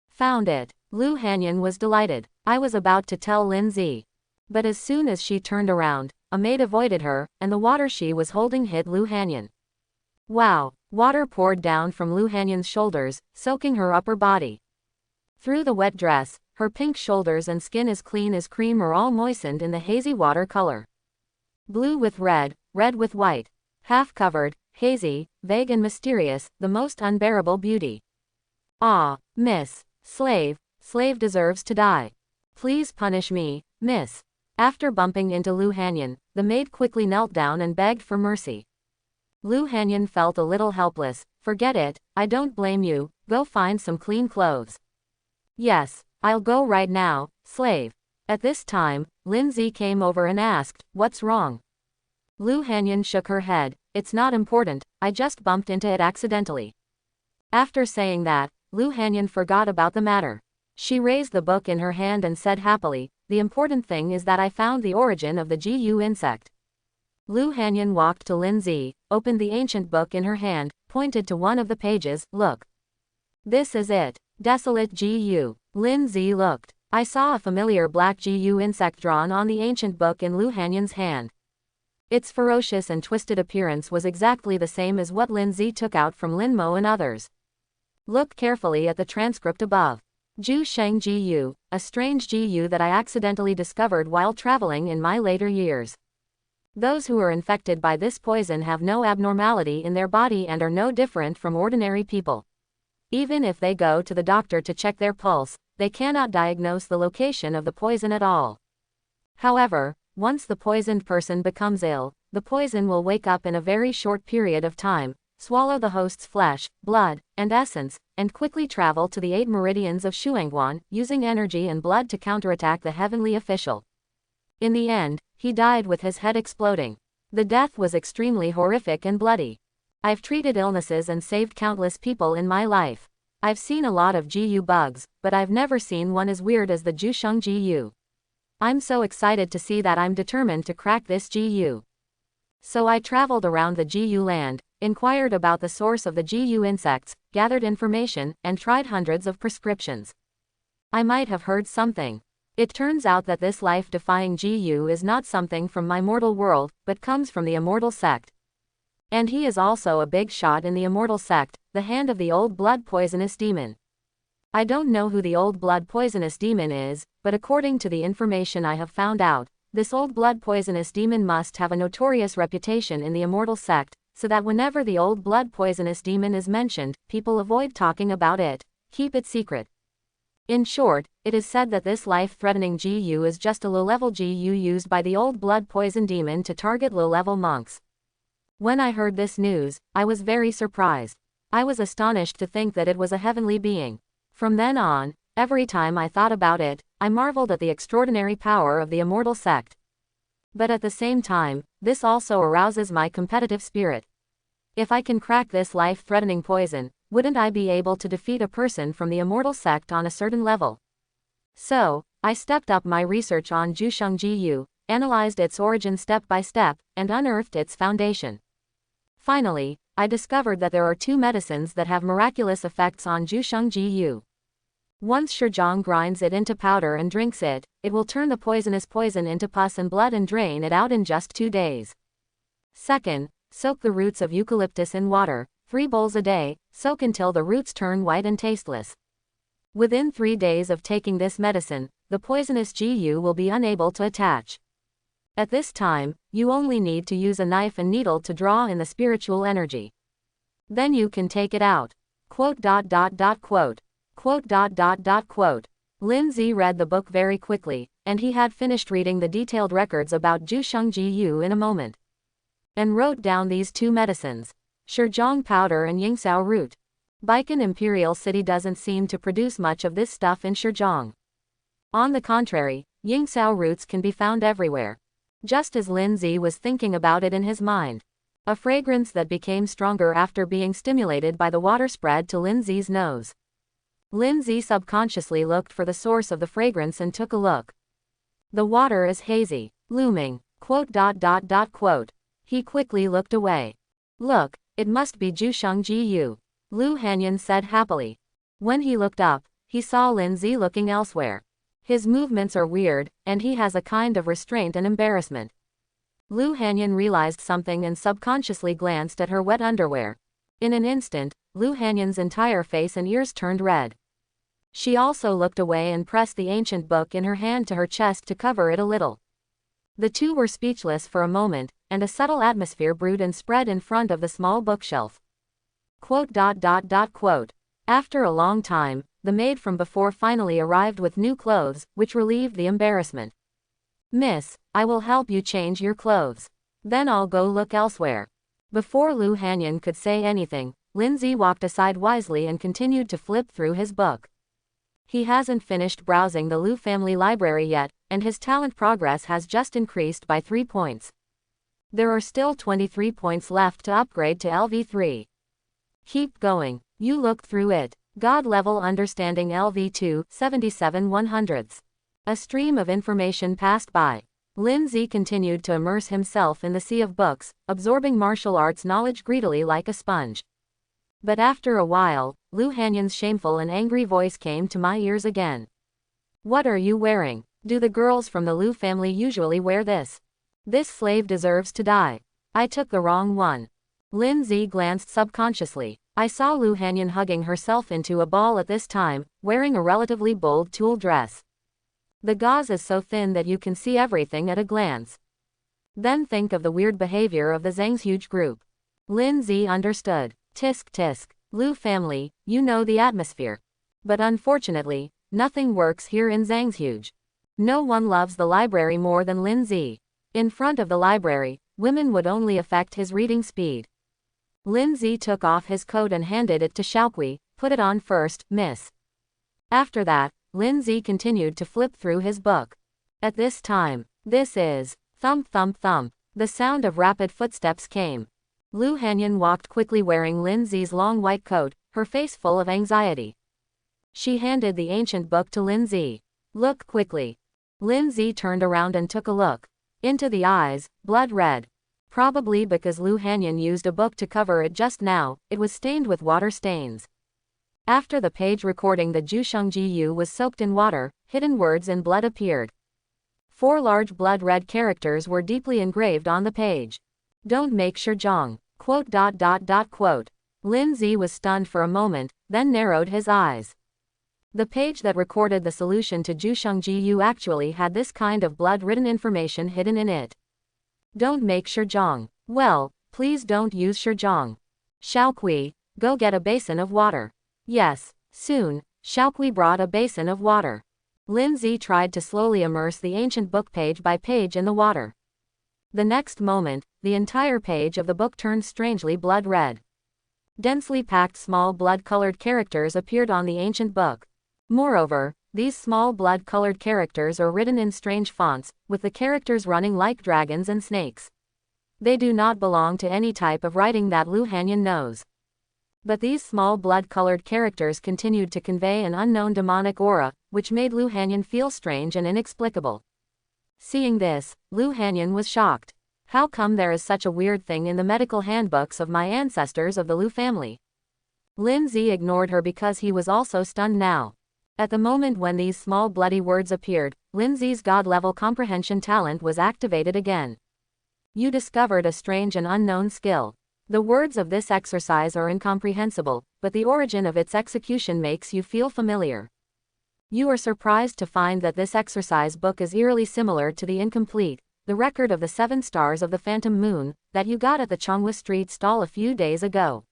Found it. Lu Hanyan was delighted. I was about to tell Lindsay. But as soon as she turned around, a maid avoided her, and the water she was holding hit Lu Hanyan. Wow! Water poured down from Lu Hanyan's shoulders, soaking her upper body. Through the wet dress, her pink shoulders and skin as clean as cream are all moistened in the hazy water color. Blue with red, red with white. Half-covered, hazy, vague and mysterious, the most unbearable beauty. Ah, miss. Slave deserves to die. Please punish me, miss. After bumping into Lu Hanyan, the maid quickly knelt down and begged for mercy. Lu Hanyan felt a little helpless. Forget it, I don't blame you, go find some clean clothes. Yes, I'll go right now, slave. At this time, Lindsay came over and asked, "What's wrong?" Lu Hanyan shook her head. "It's not important, I just bumped into it accidentally." After saying that, Lu Hanyan forgot about the matter. She raised the book in her hand and said happily, "The important thing is that I found the origin of the Gu insect." Lu Hanyan walked to Lindsay, opened the ancient book in her hand, pointed to one of the pages. "Look. This is it. Desolate Gu." Lindsay looked. "I saw a familiar black Gu insect drawn on the ancient book in Lu Hanyan's hand. Its ferocious and twisted appearance was exactly the same as what Lindsay took out from Lin Mo and others. Look carefully at the transcript above. Ju Sheng Gu, a strange Gu that I accidentally discovered while traveling in my later years. Those who are infected by this poison have no abnormality in their body and are no different from ordinary people. Even if they go to the doctor to check their pulse, they cannot diagnose the location of the poison at all. However, once the poisoned person becomes ill, the poison will wake up in a very short period of time, swallow the host's flesh, blood, and essence, and quickly travel to the 8 meridians of Shuangguan, using energy and blood to counterattack the heavenly official. In the end, he died with his head exploding. The death was extremely horrific and bloody. I've treated illnesses and saved countless people in my life. I've seen a lot of Gu bugs, but I've never seen one as weird as the Jusheng Gu. I'm so excited to see that I'm determined to crack this Gu. So I traveled around the Gu land, inquired about the source of the Gu insects, gathered information, and tried hundreds of prescriptions. I might have heard something. It turns out that this life-defying Gu is not something from my mortal world, but comes from the immortal sect. And he is also a big shot in the immortal sect, the hand of the old blood poisonous demon. I don't know who the old blood poisonous demon is, but according to the information I have found out, this old blood poisonous demon must have a notorious reputation in the immortal sect, so that whenever the old blood poisonous demon is mentioned, people avoid talking about it, keep it secret. In short, it is said that this life-threatening Gu is just a low-level Gu used by the old blood poison demon to target low-level monks. When I heard this news, I was very surprised. I was astonished to think that it was a heavenly being. From then on, every time I thought about it, I marveled at the extraordinary power of the immortal sect. But at the same time, this also arouses my competitive spirit. If I can crack this life-threatening poison, wouldn't I be able to defeat a person from the immortal sect on a certain level? So, I stepped up my research on Jusheng Gu, analyzed its origin step by step, and unearthed its foundation. Finally, I discovered that there are 2 medicines that have miraculous effects on Jusheng Gu. Once Shizhong grinds it into powder and drinks it, it will turn the poisonous poison into pus and blood and drain it out in just 2 days. Second, soak the roots of eucalyptus in water, 3 bowls a day, soak until the roots turn white and tasteless. Within 3 days of taking this medicine, the poisonous Gu will be unable to attach. At this time, you only need to use a knife and needle to draw in the spiritual energy. Then you can take it out. Quote. Lindsay read the book very quickly, and he had finished reading the detailed records about Jusheng Gu in a moment. And wrote down these 2 medicines. Shizhong powder and Yingxiao root. Baikan Imperial City doesn't seem to produce much of this stuff in Shizhong. On the contrary, Yingxiao roots can be found everywhere. Just as Lindsay was thinking about it in his mind. A fragrance that became stronger after being stimulated by the water spread to Lindsay's nose. Lindsay subconsciously looked for the source of the fragrance and took a look. The water is hazy, looming. Quote. He quickly looked away. Look, it must be Jusheng Gu. Lu Hanyan said happily. When he looked up, he saw Lindsay looking elsewhere. His movements are weird, and he has a kind of restraint and embarrassment. Lu Hanyan realized something and subconsciously glanced at her wet underwear. In an instant, Lu Hanyan's entire face and ears turned red. She also looked away and pressed the ancient book in her hand to her chest to cover it a little. The 2 were speechless for a moment, and a subtle atmosphere brewed and spread in front of the small bookshelf. Quote. After a long time, the maid from before finally arrived with new clothes, which relieved the embarrassment. Miss, I will help you change your clothes. Then I'll go look elsewhere. Before Lu Hanyan could say anything, Lindsay walked aside wisely and continued to flip through his book. He hasn't finished browsing the Lu family library yet, and his talent progress has just increased by 3 points. There are still 23 points left to upgrade to LV3. Keep going. You look through it. God level understanding LV2, 77 100ths. A stream of information passed by. Lindsay continued to immerse himself in the sea of books, absorbing martial arts knowledge greedily like a sponge. But after a while, Lu Hanyan's shameful and angry voice came to my ears again. What are you wearing? Do the girls from the Lu family usually wear this? This slave deserves to die. I took the wrong one. Lindsay glanced subconsciously. I saw Lu Hanyan hugging herself into a ball at this time, wearing a relatively bold tulle dress. The gauze is so thin that you can see everything at a glance. Then think of the weird behavior of the Zhang's huge group. Lindsay understood. Tisk tisk. Lu family, you know the atmosphere. But unfortunately, nothing works here in Zhang's. No one loves the library more than Lindsay. In front of the library, women would only affect his reading speed. Lindsay took off his coat and handed it to Xiaoqui. Put it on first, miss. After that, Lindsay continued to flip through his book. At this time, this is, thump thump thump, the sound of rapid footsteps came. Lu Hanyan walked quickly wearing Lindsay's long white coat, her face full of anxiety. She handed the ancient book to Lindsay. Look quickly. Lindsay turned around and took a look. Into the eyes, blood red. Probably because Lu Hanyan used a book to cover it just now, it was stained with water stains. After the page recording the Jushengji Yu was soaked in water, hidden words in blood appeared. 4 large blood-red characters were deeply engraved on the page. Don't make Shizhong. Quote. Lindsay was stunned for a moment, then narrowed his eyes. The page that recorded the solution to Jushengji Yu actually had this kind of blood-ridden information hidden in it. Don't make Shizhong. Well, please don't use Shizhong. Xiaoqui, go get a basin of water. Yes, soon. Xiaoqui brought a basin of water. Lindsay tried to slowly immerse the ancient book page by page in the water. The next moment, the entire page of the book turned strangely blood red. Densely packed small blood-colored characters appeared on the ancient book. Moreover, these small blood-colored characters are written in strange fonts, with the characters running like dragons and snakes. They do not belong to any type of writing that Lu Hanyan knows. But these small blood-colored characters continued to convey an unknown demonic aura, which made Lu Hanyan feel strange and inexplicable. Seeing this, Lu Hanyan was shocked. How come there is such a weird thing in the medical handbooks of my ancestors of the Lu family? Lindsay ignored her because he was also stunned now. At the moment when these small bloody words appeared, Lindsay's god-level comprehension talent was activated again. You discovered a strange and unknown skill. The words of this exercise are incomprehensible, but the origin of its execution makes you feel familiar. You are surprised to find that this exercise book is eerily similar to the incomplete, the record of the 7 stars of the Phantom Moon, that you got at the Chonghua Street stall a few days ago.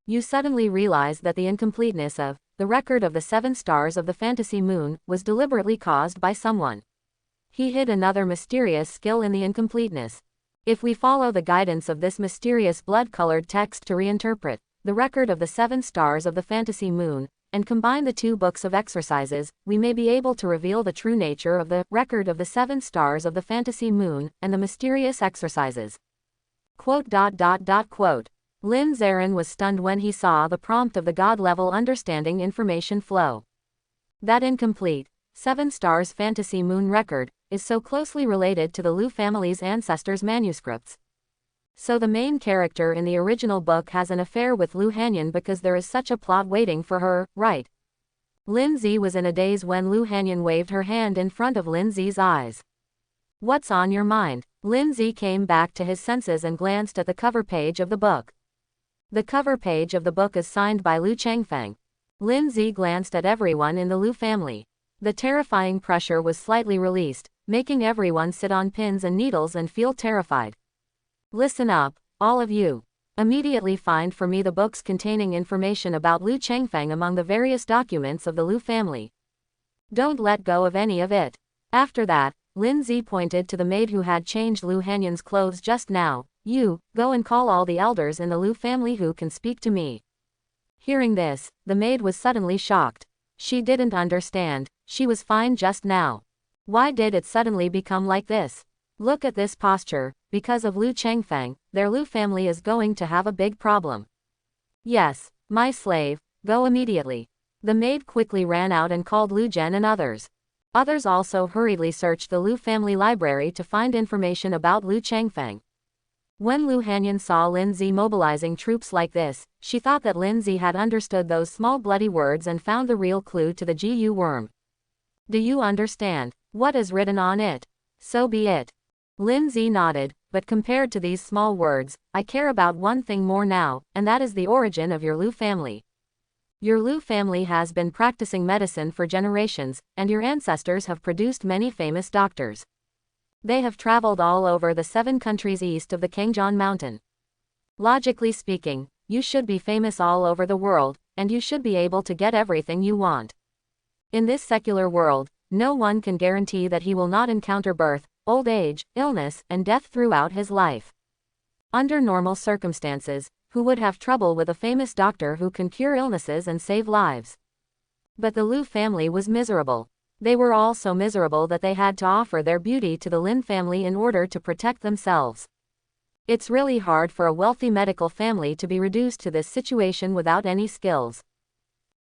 You suddenly realize that the incompleteness of the record of the 7 stars of the Fantasy Moon was deliberately caused by someone. He hid another mysterious skill in the incompleteness. If we follow the guidance of this mysterious blood-colored text to reinterpret the record of the 7 stars of the Fantasy Moon, and combine the 2 books of exercises, we may be able to reveal the true nature of the record of the 7 stars of the Fantasy Moon and the mysterious exercises. Quote. Lin Zarin was stunned when he saw the prompt of the god-level understanding information flow. That incomplete, 7 stars Fantasy Moon record is so closely related to the Lu family's ancestors' manuscripts. So the main character in the original book has an affair with Lu Hanyan because there is such a plot waiting for her, right? Lindsay was in a daze when Lu Hanyan waved her hand in front of Lindsay's eyes. What's on your mind? Lindsay came back to his senses and glanced at the cover page of the book. The cover page of the book is signed by Lu Changfeng. Lindsay glanced at everyone in the Lu family. The terrifying pressure was slightly released, making everyone sit on pins and needles and feel terrified. Listen up, all of you. Immediately find for me the books containing information about Lu Changfeng among the various documents of the Lu family. Don't let go of any of it. After that, Lindsay pointed to the maid who had changed Lu Hanyan's clothes just now. You, go and call all the elders in the Lu family who can speak to me. Hearing this, the maid was suddenly shocked. She didn't understand, she was fine just now. Why did it suddenly become like this? Look at this posture, because of Lu Changfeng, their Lu family is going to have a big problem. Yes, my slave, go immediately. The maid quickly ran out and called Lu Zhen and others. Others also hurriedly searched the Lu family library to find information about Lu Changfeng. When Lu Hanyan saw Lin Zi mobilizing troops like this, she thought that Lin Zi had understood those small bloody words and found the real clue to the GU worm. Do you understand what is written on it? So be it. Lin Zi nodded, but compared to these small words, I care about one thing more now, and that is the origin of your Lu family. Your Lu family has been practicing medicine for generations, and your ancestors have produced many famous doctors. They have traveled all over the 7 countries east of the Kangjian mountain. Logically speaking, you should be famous all over the world, and you should be able to get everything you want. In this secular world, no one can guarantee that he will not encounter birth, old age, illness, and death throughout his life. Under normal circumstances, who would have trouble with a famous doctor who can cure illnesses and save lives? But the Lu family was miserable. They were all so miserable that they had to offer their beauty to the Lin family in order to protect themselves. It's really hard for a wealthy medical family to be reduced to this situation without any skills.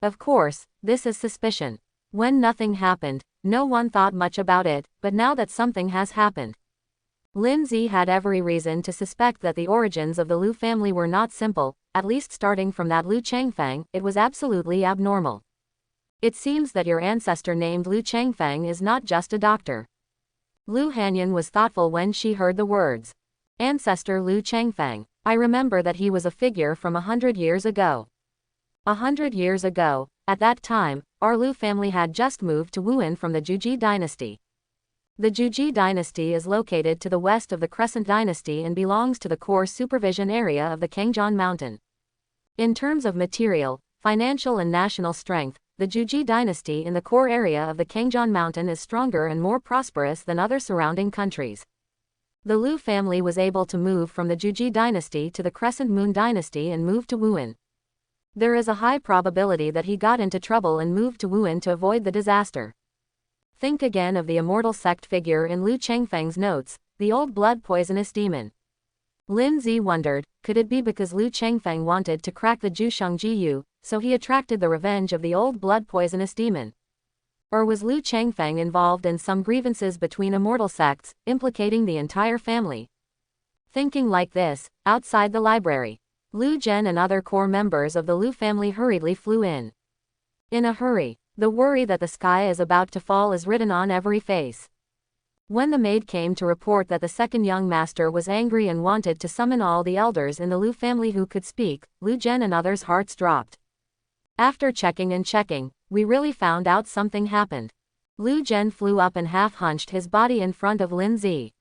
Of course, this is suspicion. When nothing happened, no one thought much about it, but now that something has happened, Lin Zi had every reason to suspect that the origins of the Lu family were not simple, at least starting from that Lu Changfeng, it was absolutely abnormal. It seems that your ancestor named Lu Changfeng is not just a doctor. Lu Hanyan was thoughtful when she heard the words. Ancestor Lu Changfeng. I remember that he was a figure from 100 years ago. 100 years ago, at that time, our Lu family had just moved to Wuhan from the Juji dynasty. The Juji dynasty is located to the west of the Crescent dynasty and belongs to the core supervision area of the Kangjian mountain. In terms of material, financial and national strength, the Juji dynasty in the core area of the Kangjian mountain is stronger and more prosperous than other surrounding countries. The Lu family was able to move from the Juji dynasty to the Crescent Moon dynasty and move to Wuhan. There is a high probability that he got into trouble and moved to Wuhan to avoid the disaster. Think again of the immortal sect figure in Lu Changfeng's notes, the old blood poisonous demon. Lin Zi wondered, could it be because Lu Changfeng wanted to crack the Jusheng Jiyu, so he attracted the revenge of the old blood poisonous demon? Or was Lu Changfeng involved in some grievances between immortal sects, implicating the entire family? Thinking like this, outside the library, Lu Zhen and other core members of the Lu family hurriedly flew in. In a hurry, the worry that the sky is about to fall is written on every face. When the maid came to report that the second young master was angry and wanted to summon all the elders in the Lu family who could speak, Lu Zhen and others' hearts dropped. After checking and checking, we really found out something happened. Lu Zhen flew up and half-hunched his body in front of Lin Zi.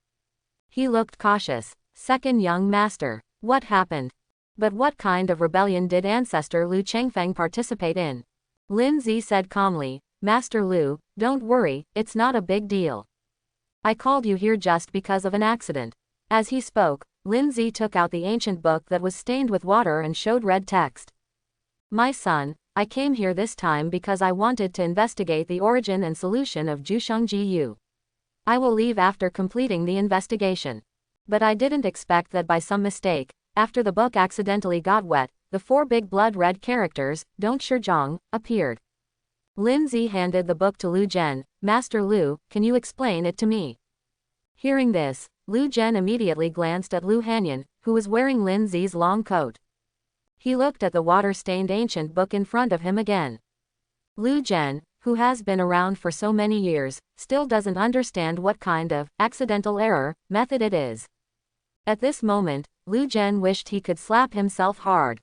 He looked cautious. Second young master. What happened? But what kind of rebellion did ancestor Lu Changfeng participate in? Lin Zi said calmly, Master Lu, don't worry, it's not a big deal. I called you here just because of an accident. As he spoke, Lin Zi took out the ancient book that was stained with water and showed red text. My son, I came here this time because I wanted to investigate the origin and solution of Jusheng Jiyu. I will leave after completing the investigation. But I didn't expect that by some mistake, after the book accidentally got wet, the 4 big blood-red characters, Don't Shizhong, appeared. Lin Zi handed the book to Lu Zhen. Master Lu, can you explain it to me? Hearing this, Lu Zhen immediately glanced at Lu Hanyan, who was wearing Lin Zi's long coat. He looked at the water-stained ancient book in front of him again. Lu Zhen, who has been around for so many years, still doesn't understand what kind of accidental error method it is. At this moment, Lu Zhen wished he could slap himself hard.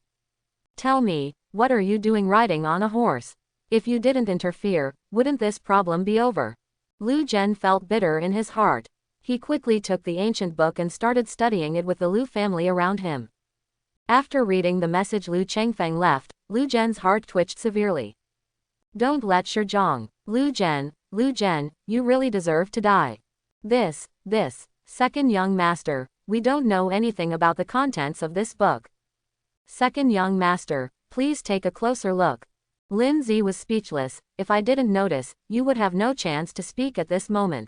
Tell me, what are you doing riding on a horse? If you didn't interfere, wouldn't this problem be over? Lu Zhen felt bitter in his heart. He quickly took the ancient book and started studying it with the Lu family around him. After reading the message Lu Changfeng left, Lu Zhen's heart twitched severely. Don't let Shizhong. Lu Zhen, you really deserve to die. This, second young master, we don't know anything about the contents of this book. Second young master, please take a closer look. Lindsay was speechless. If I didn't notice, you would have no chance to speak at this moment.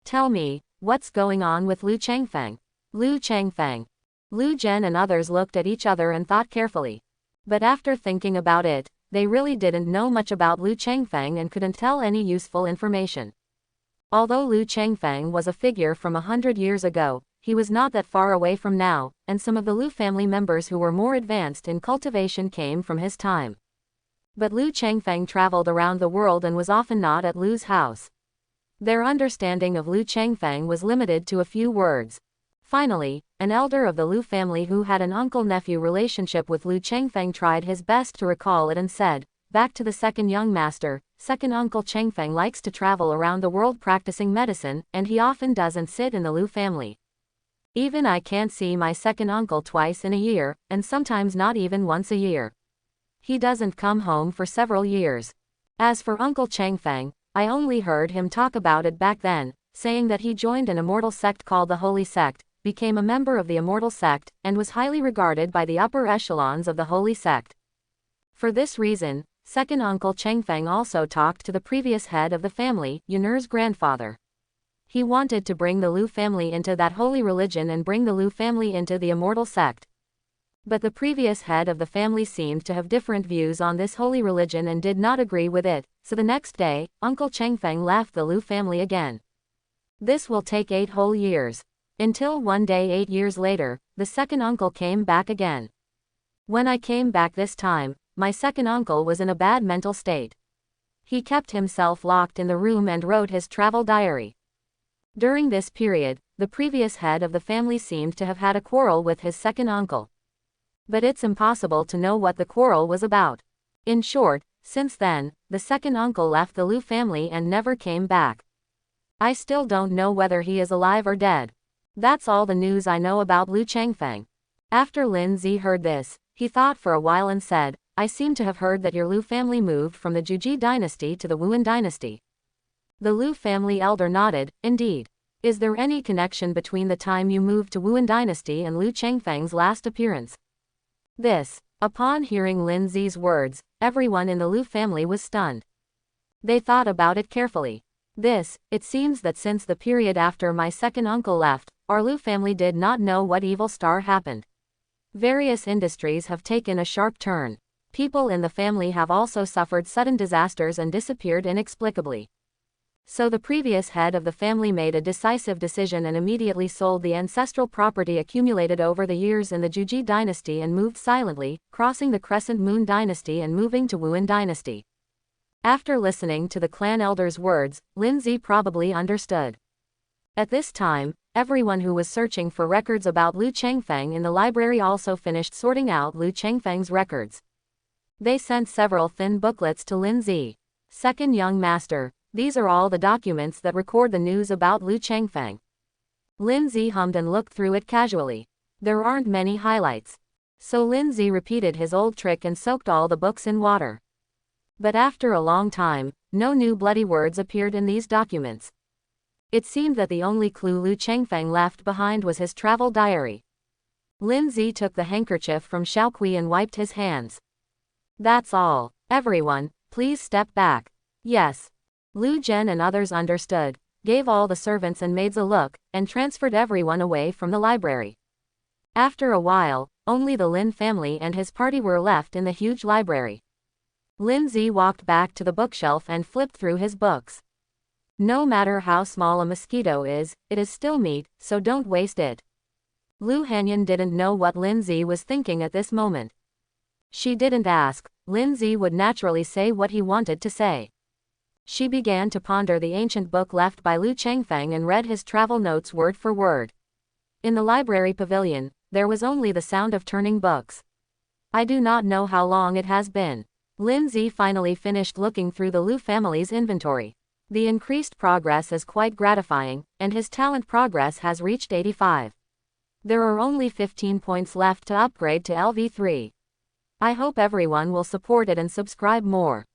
Tell me, what's going on with Lu Changfeng? Lu Changfeng. Lu Zhen and others looked at each other and thought carefully. But after thinking about it, they really didn't know much about Lu Changfeng and couldn't tell any useful information. Although Lu Changfeng was a figure from 100 years ago, he was not that far away from now, and some of the Lu family members who were more advanced in cultivation came from his time. But Lu Changfeng traveled around the world and was often not at Lu's house. Their understanding of Lu Changfeng was limited to a few words. Finally, an elder of the Lu family who had an uncle-nephew relationship with Lu Changfeng tried his best to recall it and said, "Back to the second young master, second uncle Changfeng likes to travel around the world practicing medicine, and he often doesn't sit in the Lu family. Even I can't see my second uncle twice in a year, and sometimes not even once a year. He doesn't come home for several years. As for Uncle Changfeng, I only heard him talk about it back then, saying that he joined an immortal sect called the Holy Sect, became a member of the immortal sect, and was highly regarded by the upper echelons of the Holy Sect. For this reason, second uncle Changfeng also talked to the previous head of the family, Yun'er's grandfather. He wanted to bring the Lu family into that holy religion and bring the Lu family into the immortal sect. But the previous head of the family seemed to have different views on this holy religion and did not agree with it, so the next day, Uncle Changfeng left the Lu family again. This will take 8 whole years. Until one day 8 years later, the second uncle came back again. When I came back this time, my second uncle was in a bad mental state. He kept himself locked in the room and wrote his travel diary. During this period, the previous head of the family seemed to have had a quarrel with his second uncle. But it's impossible to know what the quarrel was about. In short, since then, the second uncle left the Lu family and never came back. I still don't know whether he is alive or dead. That's all the news I know about Lu Changfeng. After Lin Zi heard this, he thought for a while and said, I seem to have heard that your Lu family moved from the Juji dynasty to the Wuan dynasty. The Lu family elder nodded, indeed. Is there any connection between the time you moved to Wuan dynasty and Lu Changfeng's last appearance? Upon hearing Lin Zi's words, everyone in the Lu family was stunned. They thought about it carefully. It seems that since the period after my second uncle left, our Lu family did not know what evil star happened. Various industries have taken a sharp turn. People in the family have also suffered sudden disasters and disappeared inexplicably. So the previous head of the family made a decisive decision and immediately sold the ancestral property accumulated over the years in the Juji dynasty and moved silently, crossing the Crescent Moon dynasty and moving to Wuan dynasty. After listening to the clan elder's words, Lin Zi probably understood. At this time, everyone who was searching for records about Lu Changfeng in the library also finished sorting out Lu Changfeng's records. They sent several thin booklets to Lin Zi. Second young master, these are all the documents that record the news about Lu Changfeng. Lin Zi hummed and looked through it casually. There aren't many highlights. So Lin Zi repeated his old trick and soaked all the books in water. But after a long time, no new bloody words appeared in these documents. It seemed that the only clue Lu Changfeng left behind was his travel diary. Lin Zi took the handkerchief from Xiaoqui and wiped his hands. That's all. Everyone, please step back. Yes. Lu Zhen and others understood, gave all the servants and maids a look, and transferred everyone away from the library. After a while, only the Lin family and his party were left in the huge library. Lin Zi walked back to the bookshelf and flipped through his books. No matter how small a mosquito is, it is still meat, so don't waste it. Lu Hanyan didn't know what Lin Zi was thinking at this moment. She didn't ask. Lin Zi would naturally say what he wanted to say. She began to ponder the ancient book left by Lu Changfeng and read his travel notes word for word. In the library pavilion, there was only the sound of turning books. I do not know how long it has been. Lin Zi finally finished looking through the Lu family's inventory. The increased progress is quite gratifying, and his talent progress has reached 85. There are only 15 points left to upgrade to LV3. I hope everyone will support it and subscribe more.